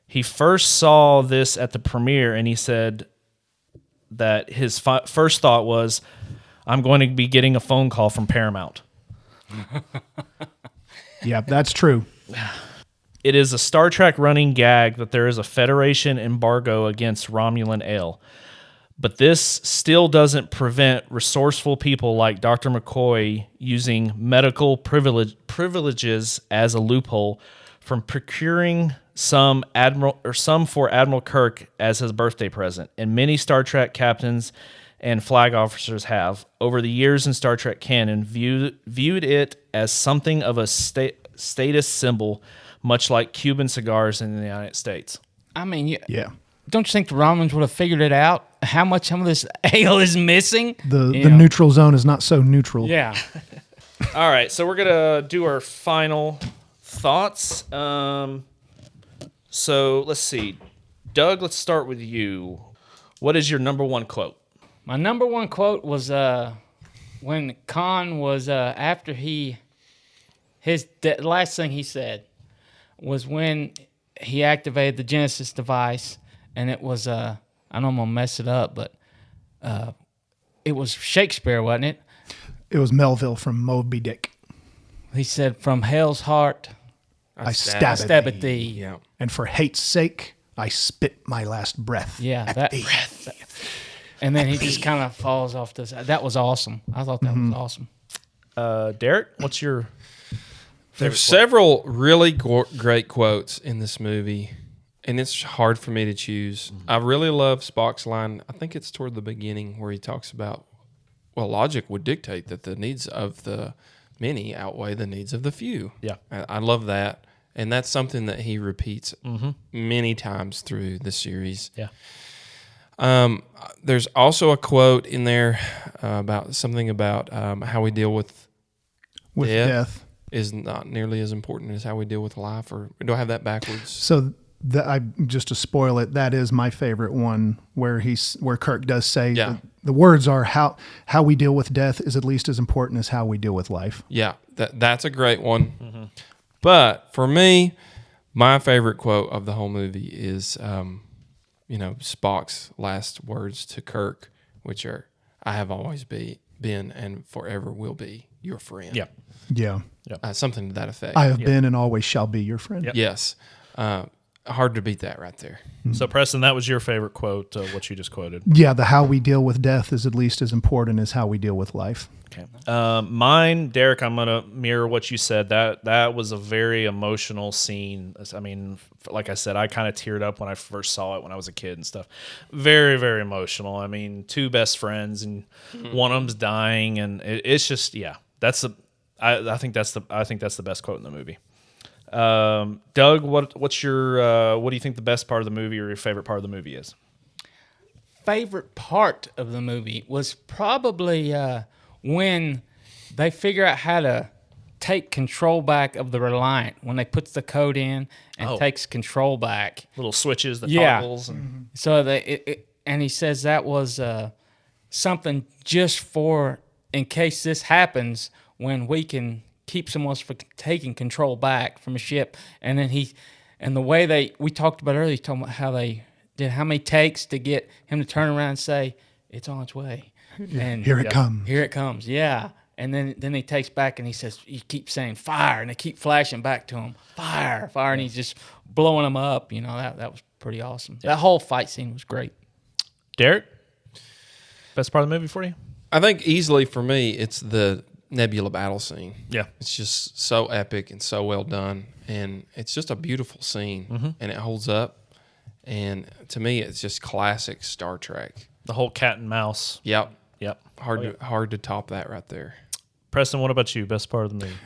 He first saw this at the premiere, and he said that his first thought was, I'm going to be getting a phone call from Paramount. Yeah, that's true. It is a Star Trek running gag that there is a Federation embargo against Romulan ale. But this still doesn't prevent resourceful people like Dr. McCoy using medical privileges as a loophole from procuring some for Admiral Kirk as his birthday present. And many Star Trek captains and flag officers have, over the years in Star Trek canon, viewed it as something of a status symbol, much like Cuban cigars in the United States. I mean, Yeah. don't you think the Romans would have figured it out? How much some of this ale is missing? The neutral zone is not so neutral. Yeah. All right, so we're gonna do our final thoughts. So let's see, Doug. Let's start with you. What is your number one quote? My number one quote was when Khan was after the last thing he said was when he activated the Genesis device, and it was I know I'm gonna mess it up, but it was Shakespeare, wasn't it? It was Melville from Moby Dick. He said, "From hell's heart, I stab at thee." Yeah. And for hate's sake, I spit my last breath. Yeah, at that thee. and then he just kind of falls off this. That was awesome. I thought that was awesome. Derek, what's your? There's several really great quotes in this movie, and it's hard for me to choose. I really love Spock's line. I think it's toward the beginning where he talks about, well, logic would dictate that the needs of the many outweigh the needs of the few. Yeah. I love that, and that's something that he repeats many times through the series. Yeah. There's also a quote in there about something about how we deal with death. is not nearly as important as how we deal with life, or do I have that backwards? So just to spoil it, that is my favorite one where Kirk does say the words are how we deal with death is at least as important as how we deal with life. Yeah, that's a great one. But for me, my favorite quote of the whole movie is, Spock's last words to Kirk, which are, "I have always been and forever will be your friend." Yeah. Yeah. Something to that effect. I have been and always shall be your friend. Yep. Yes. Hard to beat that right there. So Preston, that was your favorite quote, what you just quoted. Yeah, the how we deal with death is at least as important as how we deal with life. Okay. Mine, Derek, I'm going to mirror what you said. That was a very emotional scene. I mean, like I said, I kind of teared up when I first saw it when I was a kid and stuff. Very, very emotional. I mean, two best friends and one of them's dying, and it's just, I think that's the best quote in the movie. Doug, what do you think the best part of the movie or your favorite part of the movie is? Favorite part of the movie was probably when they figure out how to take control back of the Reliant, when they puts the code in and takes control back. Little switches, the Yeah. toggles. And, So and he says that was something just for in case this happens, when we can keep someone from taking control back from a ship. And then the way we talked about earlier, talking about how they did how many takes to get him to turn around and say, "It's on its way." And Here it comes. Here it comes. Yeah. And then he takes back and he says, "You keep saying fire," and they keep flashing back to him, "Fire, fire," and he's just blowing them up. That was pretty awesome. That whole fight scene was great. Derek, best part of the movie for you? I think easily for me, it's the Nebula battle scene. Yeah. It's just so epic and so well done, and it's just a beautiful scene, and it holds up. And to me, it's just classic Star Trek. The whole cat and mouse. Yep. Hard to top that right there. Preston, what about you? Best part of the movie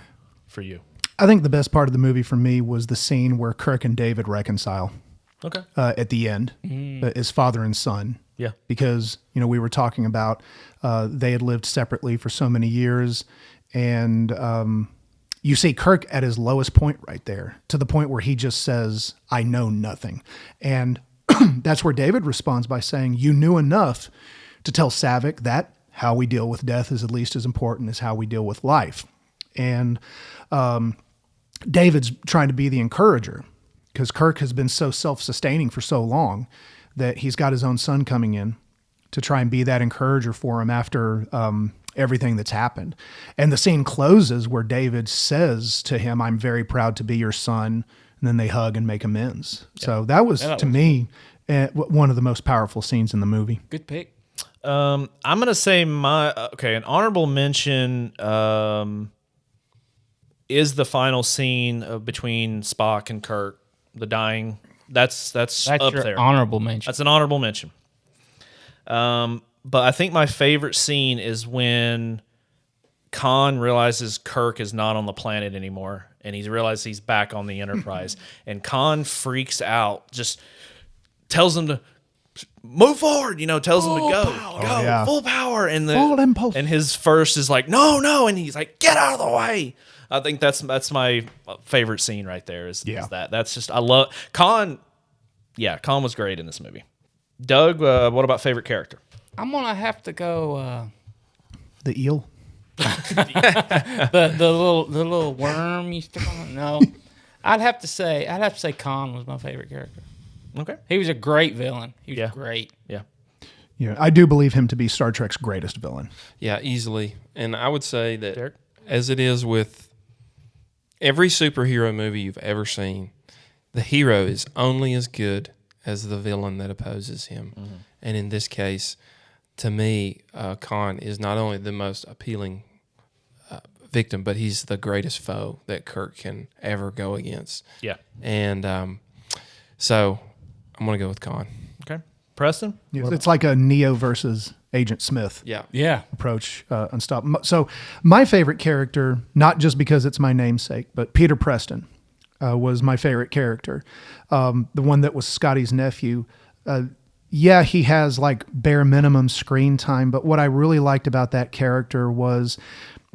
for you? I think the best part of the movie for me was the scene where Kirk and David reconcile. Okay. At the end, as father and son. Yeah. Because, we were talking about they had lived separately for so many years. And you see Kirk at his lowest point right there, to the point where he just says, "I know nothing." And that's where David responds by saying, "You knew enough to tell Savick that how we deal with death is at least as important as how we deal with life." And David's trying to be the encourager, because Kirk has been so self-sustaining for so long that he's got his own son coming in to try and be that encourager for him after everything that's happened. And the scene closes where David says to him, "I'm very proud to be your son." And then they hug and make amends. Yeah. So that was, to me, one of the most powerful scenes in the movie. Good pick. I'm going to say an honorable mention is the final scene between Spock and Kirk, the dying. That's up your there. Honorable mention. That's an honorable mention. But I think my favorite scene is when Khan realizes Kirk is not on the planet anymore, and he realizes he's back on the Enterprise. And Khan freaks out, just tells him to move forward, tells him to go, yeah. full power. And Full impulse. and his first is like, no. And he's like, get out of the way. I think that's my favorite scene right there is that. That's just, I love Khan. Yeah. Khan was great in this movie. Doug, what about favorite character? I'm going to have to go The eel. the little worm you stick on. No. I'd have to say Khan was my favorite character. Okay. He was a great villain. He was great. Yeah. Yeah, I do believe him to be Star Trek's greatest villain. Yeah, easily. And I would say that Derek? as it is with every superhero movie you've ever seen, the hero is only as good as the villain that opposes him. Mm-hmm. And in this case, to me, Khan is not only the most appealing victim, but he's the greatest foe that Kirk can ever go against. Yeah. And so I'm going to go with Khan. Okay. Preston? Yes, it's like a Neo versus Agent Smith Yeah. approach. So my favorite character, not just because it's my namesake, but Peter Preston was my favorite character. The one that was Scotty's nephew. Yeah, he has like bare minimum screen time, but what I really liked about that character was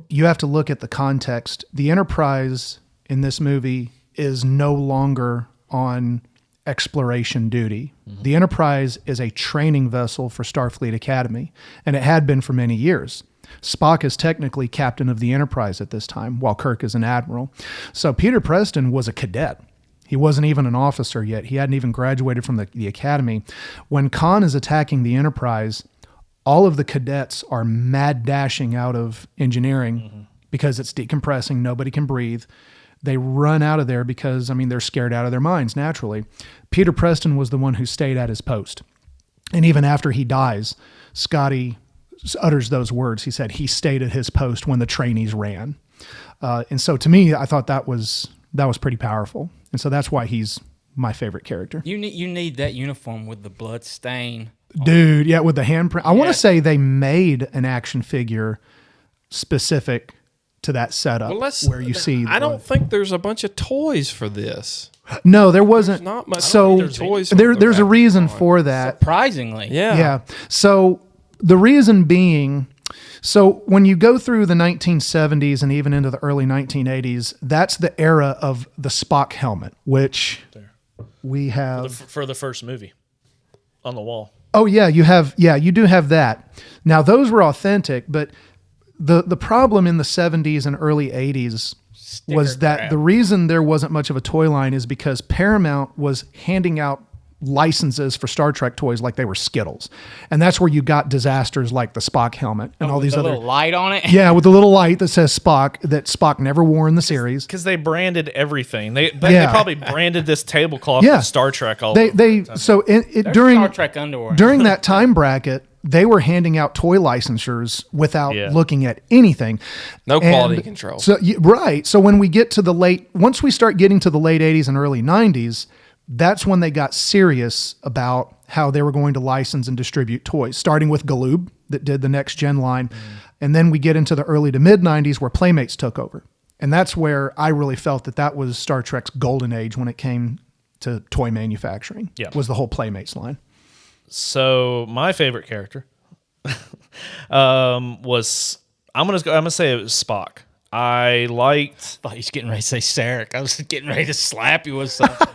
you have to look at the context. The Enterprise in this movie is no longer on exploration duty. Mm-hmm. The Enterprise is a training vessel for Starfleet Academy, and it had been for many years. Spock is technically captain of the Enterprise at this time, while Kirk is an admiral. So Peter Preston was a cadet. He wasn't even an officer yet. He hadn't even graduated from the academy. When Khan is attacking the Enterprise, all of the cadets are mad dashing out of engineering because it's decompressing. Nobody can breathe. They run out of there because, they're scared out of their minds, naturally. Peter Preston was the one who stayed at his post. And even after he dies, Scotty utters those words. He said he stayed at his post when the trainees ran. And so to me, I thought that was pretty powerful. And so that's why he's my favorite character. You need that uniform with the blood stain. Dude, yeah, with the handprint. I want to say they made an action figure specific to that setup where you see. I don't think there's a bunch of toys for this. No, there wasn't. There's not much. So toys. There's a reason for that. Surprisingly. Yeah. So the reason being, when you go through the 1970s and even into the early 1980s, that's the era of the Spock helmet, which we have for the first movie on the wall. Oh yeah, you do have that. Now those were authentic, but the problem in the 70s and early 80s was that the reason there wasn't much of a toy line is because Paramount was handing out licenses for Star Trek toys like they were Skittles. And that's where you got disasters like the Spock helmet and all these other little light on it. Yeah, with the little light that says Spock that Spock never wore in the series. Because they branded everything. They probably branded this tablecloth with Star Trek all over. During Star Trek underwear. During that time bracket, they were handing out toy licensures without looking at anything. No quality control. So right. So when we get to once we start getting to the late 80s and early 90s, that's when they got serious about how they were going to license and distribute toys, starting with Galoob that did the next gen line. And then we get into the early to mid 90s where Playmates took over. And that's where I really felt that was Star Trek's golden age when it came to toy manufacturing, was the whole Playmates line. So my favorite character was, I'm gonna say it was Spock. I liked. I thought he was getting ready to say Sarek. I was getting ready to slap you with something.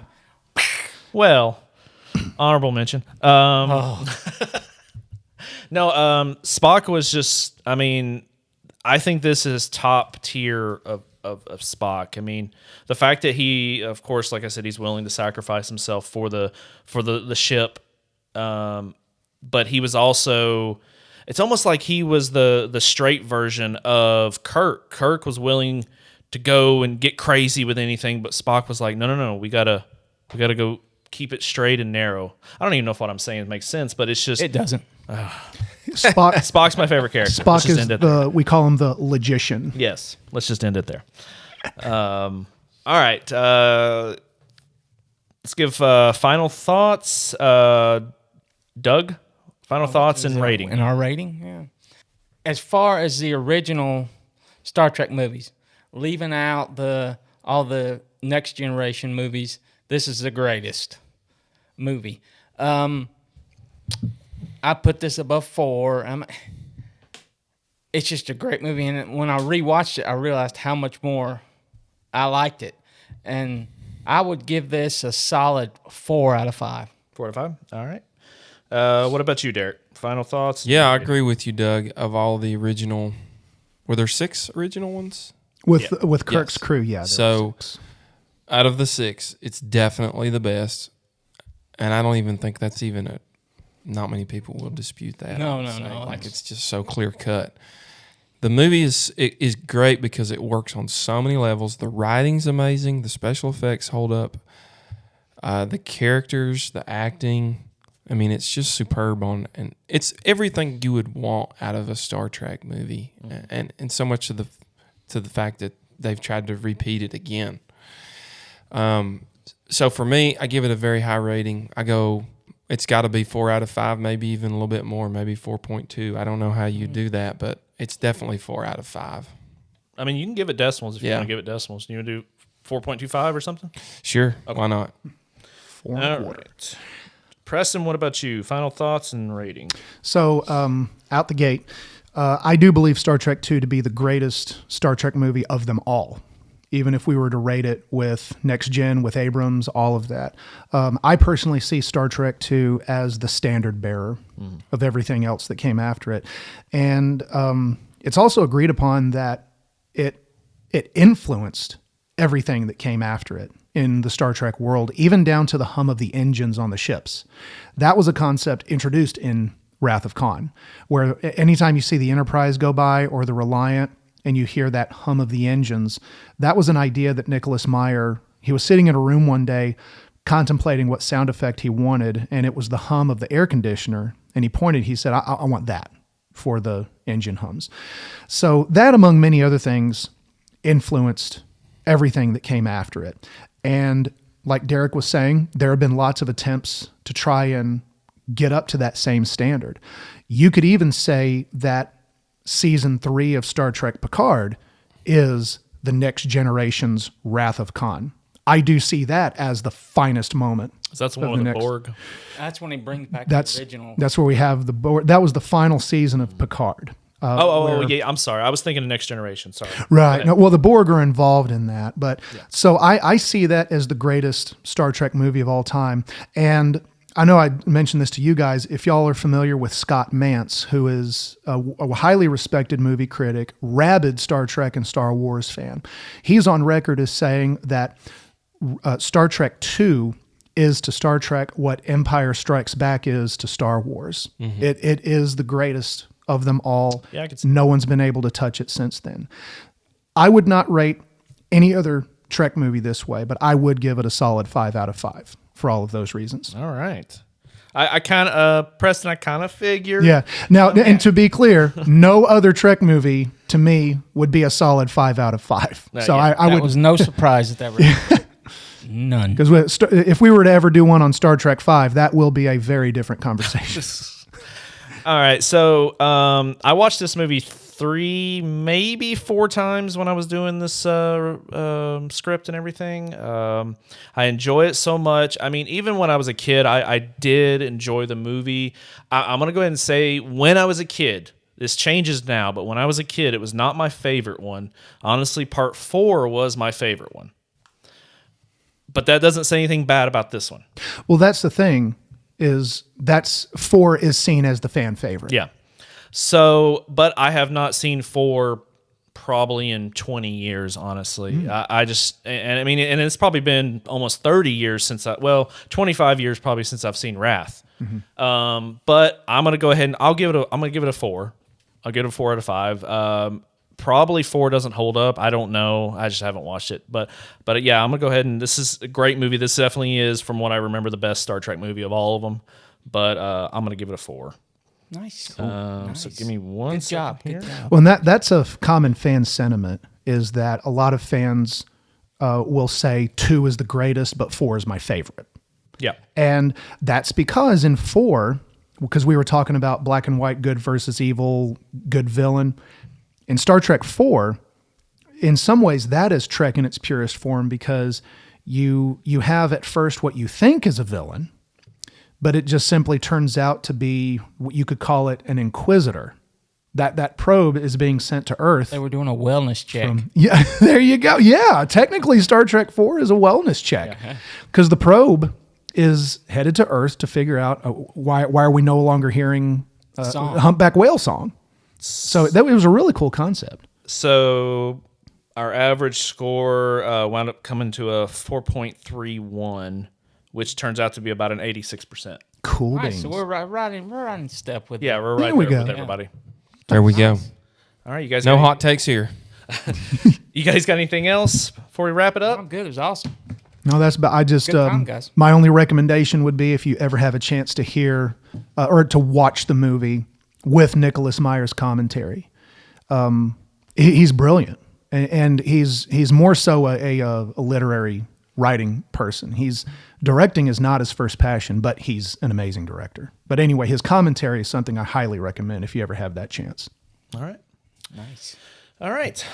Well, honorable mention. No, Spock was just, I think this is top tier of Spock. The fact that he, of course, like I said, he's willing to sacrifice himself for the ship. But he was also, it's almost like he was the straight version of Kirk. Kirk was willing to go and get crazy with anything, but Spock was like, no, we gotta go keep it straight and narrow. I don't even know if what I'm saying makes sense, but it's just... It doesn't. Spock's my favorite character. Spock is we call him the logician. Yes. Let's just end it there. All right. Let's give final thoughts. Doug, final thoughts and rating. And our rating? Yeah. As far as the original Star Trek movies, leaving out all the Next Generation movies, this is the greatest movie. I put this above 4. It's just a great movie, and when I rewatched it, I realized how much more I liked it, and I would give this a solid 4 out of 5. 4 out of 5. All right. What about you, Derek? Final thoughts? Yeah, I agree with you, Doug. Of all the original, were there 6 original ones? With Kirk's Yes. crew, yeah. there So, were 6. out of the 6, it's definitely the best, and I don't even think that's even not many people will dispute that. No, I would no, say. no. Like, it's just so clear cut. The movie is great because it works on so many levels. The writing's amazing. The special effects hold up. The characters, the acting. I mean, it's just superb and it's everything you would want out of a Star Trek movie, and so much to the fact that they've tried to repeat it again. So for me, I give it a very high rating. It's got to be 4 out of 5, maybe even a little bit more, maybe 4.2. I don't know how you do that, but it's definitely 4 out of 5. I mean, you can give it decimals if you Yeah. want to give it decimals. You want to do 4.25 or something? Sure, why not? 4.25. All right. Preston, what about you? Final thoughts and rating. So, out the gate, I do believe Star Trek II to be the greatest Star Trek movie of them all. Even if we were to rate it with Next Gen, with Abrams, all of that. I personally see Star Trek II as the standard bearer of everything else that came after it. And it's also agreed upon that it influenced everything that came after it in the Star Trek world, even down to the hum of the engines on the ships. That was a concept introduced in Wrath of Khan, where anytime you see the Enterprise go by or the Reliant and you hear that hum of the engines, that was an idea that Nicholas Meyer, he was sitting in a room one day contemplating what sound effect he wanted, and it was the hum of the air conditioner, and he said, I want that for the engine hums. So that, among many other things, influenced everything that came after it. And like Derek was saying, there have been lots of attempts to try and get up to that same standard. You could even say that season 3 of Star Trek Picard is the next generation's Wrath of Khan. I do see that as the finest moment. So that's the of one with the next- Borg. That's when he brings back That's the original. that's where we have the Borg. That was the final season of Picard. Oh, where- yeah. I'm sorry. I was thinking of Next Generation. Sorry. Right. No, well, the Borg are involved in that. But so I see that as the greatest Star Trek movie of all time. And I know I mentioned this to you guys. If y'all are familiar with Scott Mantz, who is a highly respected movie critic, rabid Star Trek and Star Wars fan, he's on record as saying that Star Trek II is to Star Trek what Empire Strikes Back is to Star Wars. It is the greatest of them all. Yeah, I could see No one's been able to touch it since then. I would not rate any other Trek movie this way, but I would give it a solid 5 out of 5 for all of those reasons. All right. I kind of, Preston, I kind of figured. Yeah. Now, and to be clear, no other Trek movie to me would be a solid 5 out of 5. So yeah. I that would, was no surprise that was none. because if we were to ever do one on Star Trek 5, that will be a very different conversation. All right. So I watched this movie 3, maybe 4 times when I was doing this script and everything. I enjoy it so much. I mean, even when I was a kid, I did enjoy the movie. I'm going to go ahead and say when I was a kid, this changes now, but when I was a kid, it was not my favorite one. Honestly, part 4 was my favorite one. But that doesn't say anything bad about this one. Well, that's the thing, is that's 4 is seen as the fan favorite. Yeah. So, but I have not seen 4 probably in 20 years, honestly. I just, and I mean, and it's probably been almost 30 years since 25 years probably since I've seen Wrath. But I'm going to go ahead and I'm going to give it a 4. I'll give it a 4 out of 5. Probably 4 doesn't hold up. I don't know. I just haven't watched it. But yeah, I'm going to go ahead and this is a great movie. This definitely is, from what I remember, the best Star Trek movie of all of them. But I'm going to give it a 4. Nice. So give me one Good job. second Good here. job. Well, and that's a common fan sentiment, is that a lot of fans will say 2 is the greatest, but 4 is my favorite. Yeah. And that's because in 4, because we were talking about black and white, good versus evil, good villain. In Star Trek 4, in some ways that is Trek in its purest form, because you have at first what you think is a villain, but it just simply turns out to be, you could call it an inquisitor. That probe is being sent to Earth. They were doing a wellness check. Yeah, there you go. Yeah, technically Star Trek 4 is a wellness check because the probe is headed to Earth to figure out why are we no longer hearing humpback whale song. So that was a really cool concept. So our average score wound up coming to a 4.31, which turns out to be about an 86%. Cool All right, beans. so we're right in step with Yeah, we're right There we there go. with everybody. There we go. All right, you guys. No got hot takes here. You guys got anything else before we wrap it up? I'm good. It was awesome. No, that's. But I just. Good time, guys. My only recommendation would be if you ever have a chance to hear or to watch the movie with Nicholas Meyer's commentary. He's brilliant, and he's more so a literary writing person. Directing is not his first passion, but he's an amazing director. But anyway, his commentary is something I highly recommend if you ever have that chance. All right. Nice. All right.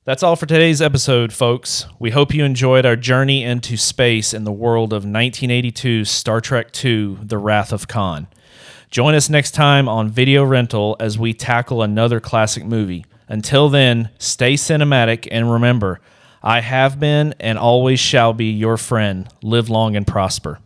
That's all for today's episode, folks. We hope you enjoyed our journey into space in the world of 1982's Star Trek II, The Wrath of Khan. Join us next time on Video Rental as we tackle another classic movie. Until then, stay cinematic and remember, I have been and always shall be your friend. Live long and prosper.